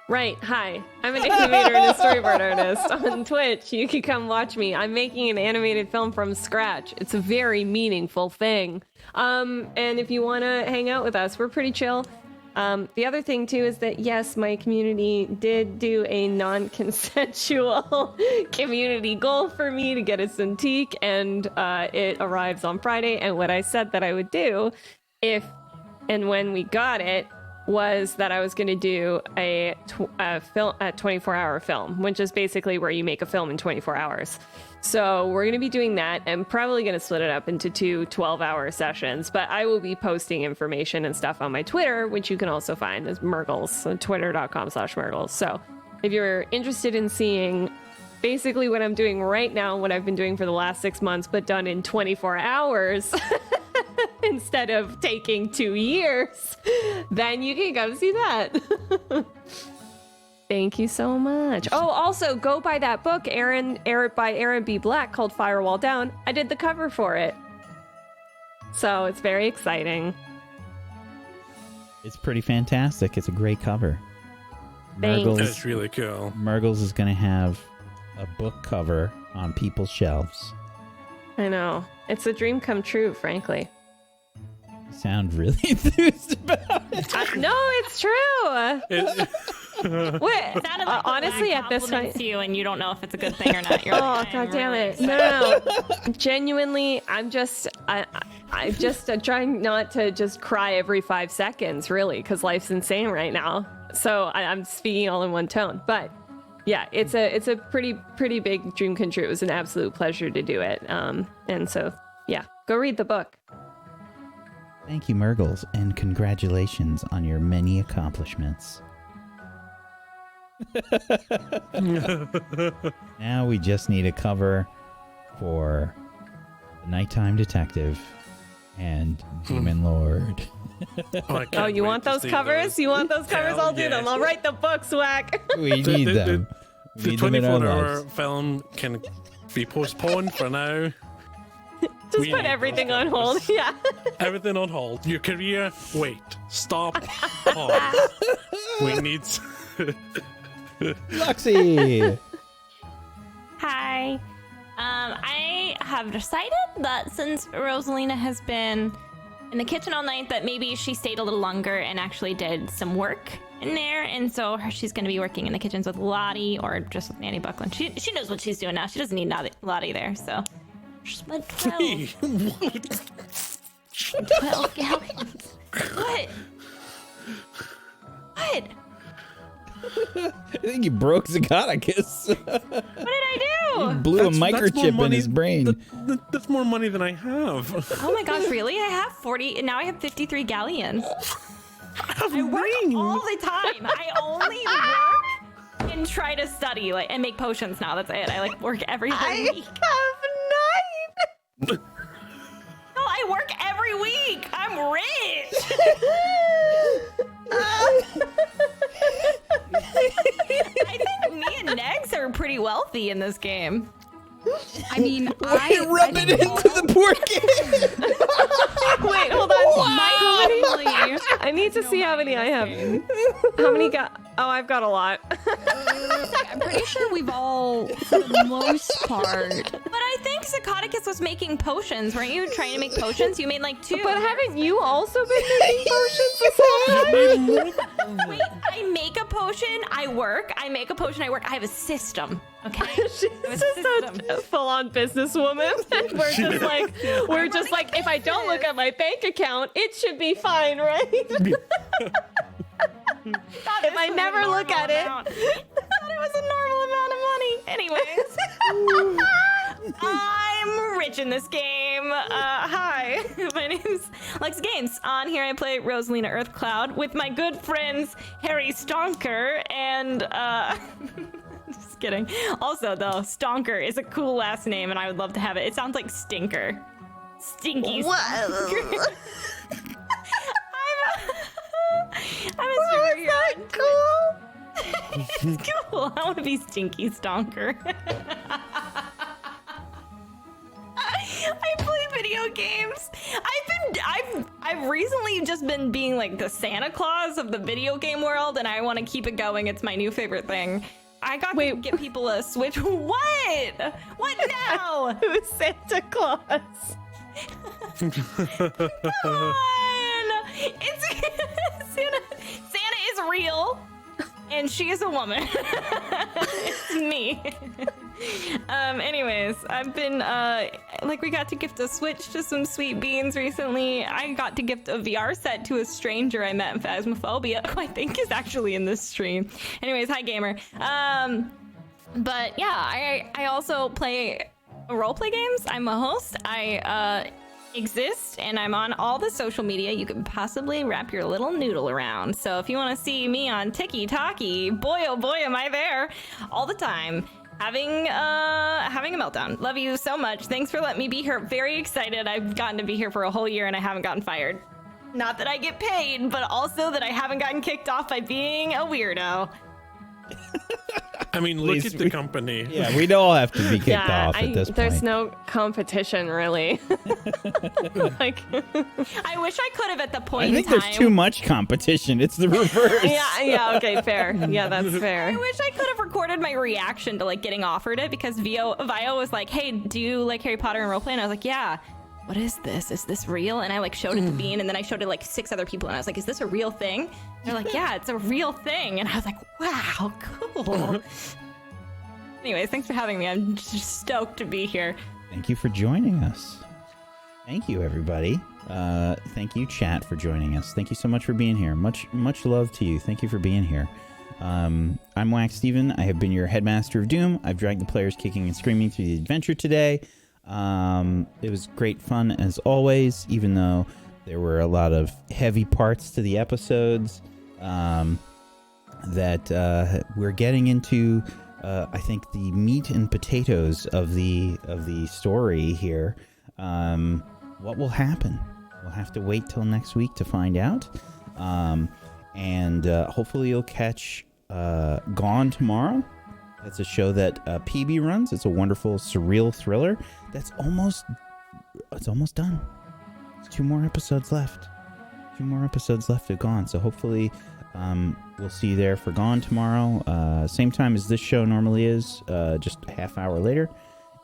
Speaker 4: Right, hi. I'm an animator and a storyboard artist on Twitch. You can come watch me. I'm making an animated film from scratch. It's a very meaningful thing. And if you want to hang out with us, we're pretty chill. The other thing, too, is that, yes, my community did do a non-consensual community goal for me to get a Cintiq, and it arrives on Friday. And what I said that I would do if and when we got it was that I was going to do a 24-hour film, which is basically where you make a film in 24 hours. So we're going to be doing that. I'm probably going to split it up into 2 12-hour sessions, but I will be posting information and stuff on my Twitter, which you can also find as Murgles, so twitter.com/Murgles. So if you're interested in seeing basically what I'm doing right now, what I've been doing for the last 6 months, but done in 24 hours instead of taking 2 years, then you can come see that. Thank you so much. Oh, also go buy that book, by Aaron B. Black, called Firewall Down. I did the cover for it. So it's very exciting.
Speaker 1: It's pretty fantastic. It's a great cover.
Speaker 4: Thanks.
Speaker 5: That's really cool.
Speaker 1: Murgles is going to have a book cover on people's shelves.
Speaker 4: I know. It's a dream come true, frankly.
Speaker 1: You sound really enthused about it.
Speaker 4: No, it's true. Wait,
Speaker 3: Sounded like
Speaker 4: honestly, at this point,
Speaker 3: to you, and you don't know if it's a good thing or not. You're
Speaker 4: oh
Speaker 3: like,
Speaker 4: god
Speaker 3: I'm
Speaker 4: damn
Speaker 3: really
Speaker 4: it! No. Genuinely, I'm just trying not to just cry every 5 seconds, really, because life's insane right now. So I'm speaking all in one tone, but yeah, it's a pretty big dream come true. It was an absolute pleasure to do it. And so yeah, go read the book.
Speaker 1: Thank you, Murgles, and congratulations on your many accomplishments. Now we just need a cover for the Nighttime Detective and Demon Lord.
Speaker 4: Oh, you want those covers? You want those covers? I'll do them. I'll write the books, Whack.
Speaker 1: We need them. We
Speaker 5: The
Speaker 1: need them in our
Speaker 5: 24-hour
Speaker 1: lives.
Speaker 5: film can be postponed for now.
Speaker 4: Just
Speaker 5: We
Speaker 4: put
Speaker 5: need
Speaker 4: everything
Speaker 5: those
Speaker 4: on hold.
Speaker 5: covers.
Speaker 4: Yeah.
Speaker 5: Everything on hold. Your career, wait. Stop. Pause. We need...
Speaker 1: Luxie!
Speaker 3: Hi. I have decided that since Rosalina has been in the kitchen all night, that maybe she stayed a little longer and actually did some work in there, and so she's going to be working in the kitchens with Lottie or just with Nanny Buckland. She knows what she's doing now. She doesn't need Lottie there, so she's been 12. 12 gallons. What? What?
Speaker 1: I think you broke Zagonicus.
Speaker 3: What did I do?
Speaker 1: Blew a
Speaker 5: That's more
Speaker 1: microchip in
Speaker 5: money-
Speaker 1: his brain.
Speaker 5: That's more money than I have.
Speaker 3: Oh my gosh, really? I have 40, and now I have 53 galleons. I work all the time. I only work and try to study, and make potions now. That's it. I work every week.
Speaker 4: have 9.
Speaker 3: No, I work every week. I'm rich. I think me and Negs are pretty wealthy in this game.
Speaker 2: I mean,
Speaker 1: Rub it into the poor kid.
Speaker 4: Wait, hold on.
Speaker 2: Wow.
Speaker 4: I need to see how many I have. How many got? Oh, I've got a lot.
Speaker 2: I'm pretty sure we've all, for the most part.
Speaker 3: But I think Zacodicus was making potions. Weren't you trying to make potions? You made 2.
Speaker 4: But haven't you also been making potions this whole time?
Speaker 3: Wait, I make a potion, I work. I make a potion, I work. I have a system. Okay?
Speaker 4: She's just a full-on businesswoman. We're just like, if I don't look at my bank account, it should be fine, right? If I never look at it.
Speaker 3: I thought it was a normal amount of money. Anyways. I'm rich in this game. Hi, my name's Lex Games. On here I play Rosalina Earthcloud with my good friends Harry Stonker and just kidding. Also though, Stonker is a cool last name and I would love to have it. It sounds like Stinker. Stinky Stonker. I'm a superhero. Cool? It's cool. I want to be Stinky Stonker. I play video games. I've recently just been being like the Santa Claus of the video game world, and I want to keep it going. It's my new favorite thing. I got to get people a Switch. What? What now?
Speaker 4: Who's Santa Claus?
Speaker 3: Come on! It's Santa is real, and she is a woman. It's me. Anyways, I've been we got to gift a Switch to some sweet beans recently. I got to gift a VR set to a stranger I met in Phasmophobia, who I think is actually in this stream. Anyways, hi gamer. But yeah, I also play roleplay games. I'm a host. I exist, and I'm on all the social media you could possibly wrap your little noodle around. So if you want to see me on TikTok, boy oh boy am I there all the time, having a meltdown. Love you so much. Thanks for letting me be here. Very excited. I've gotten to be here for a whole year and I haven't gotten fired. Not that I get paid, but also that I haven't gotten kicked off by being a weirdo.
Speaker 5: I mean, look at the company.
Speaker 1: Yeah, we'd all have to be kicked off at this point.
Speaker 4: There's no competition, really.
Speaker 3: I wish I could have at the point
Speaker 1: I think
Speaker 3: in time.
Speaker 1: there's too much competition. It's the reverse.
Speaker 4: Yeah, okay, fair. Yeah, that's fair.
Speaker 3: I wish I could have recorded my reaction to like getting offered it, because Vio was like, hey, do you like Harry Potter and roleplay? And I was like, yeah. What is this? Is this real? And I like showed it to Bean, and then I showed it like 6 other people, and I was like, is this a real thing? They're like, yeah, it's a real thing. And I was like, wow, cool. Anyways, thanks for having me. I'm just stoked to be here.
Speaker 1: Thank you for joining us. Thank you, everybody. Thank you, chat, for joining us. Thank you so much for being here. Much love to you. Thank you for being here. I'm Wax Steven. I have been your Headmaster of Doom. I've dragged the players kicking and screaming through the adventure today. It was great fun as always, even though there were a lot of heavy parts to the episodes that we're getting into. I think the meat and potatoes of the story here. What will happen? We'll have to wait till next week to find out. And hopefully you'll catch Gone tomorrow. That's a show that PB runs. It's a wonderful surreal thriller. It's almost done. There's 2 more episodes left. 2 more episodes left of Gone. So hopefully we'll see you there for Gone tomorrow. Same time as this show normally is, just a half hour later.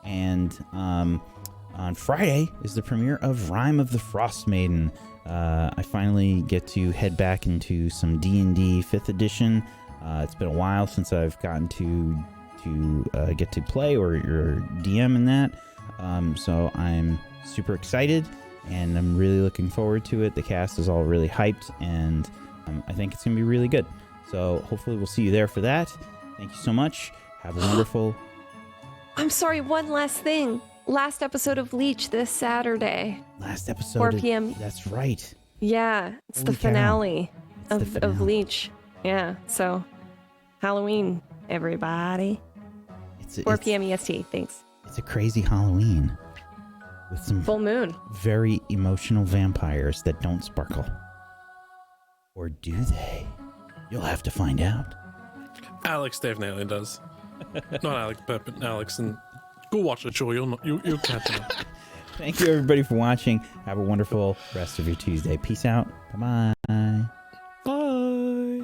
Speaker 1: And on Friday is the premiere of Rime of the Frost Maiden. I finally get to head back into some D&D 5th edition. It's been a while since I've gotten to get to play or DM in that. So I'm super excited, and I'm really looking forward to it. The cast is all really hyped, and I think it's going to be really good. So hopefully we'll see you there for that. Thank you so much. Have a wonderful...
Speaker 4: I'm sorry, one last thing. Last episode of Leech this Saturday.
Speaker 1: Last episode.
Speaker 4: 4 p.m.
Speaker 1: That's right.
Speaker 4: Yeah, it's
Speaker 1: Holy
Speaker 4: the finale
Speaker 1: cow. It's the finale.
Speaker 4: of Leech. Yeah, so Halloween, everybody. 4 p.m. EST, thanks.
Speaker 1: It's a crazy Halloween with some
Speaker 4: full moon.
Speaker 1: Very emotional vampires that don't sparkle. Or do they? You'll have to find out.
Speaker 5: Alex definitely does. Not Alex, but Alex. And go watch the show. You'll catch it.
Speaker 1: Thank you, everybody, for watching. Have a wonderful rest of your Tuesday. Peace out. Bye-bye.
Speaker 5: Bye.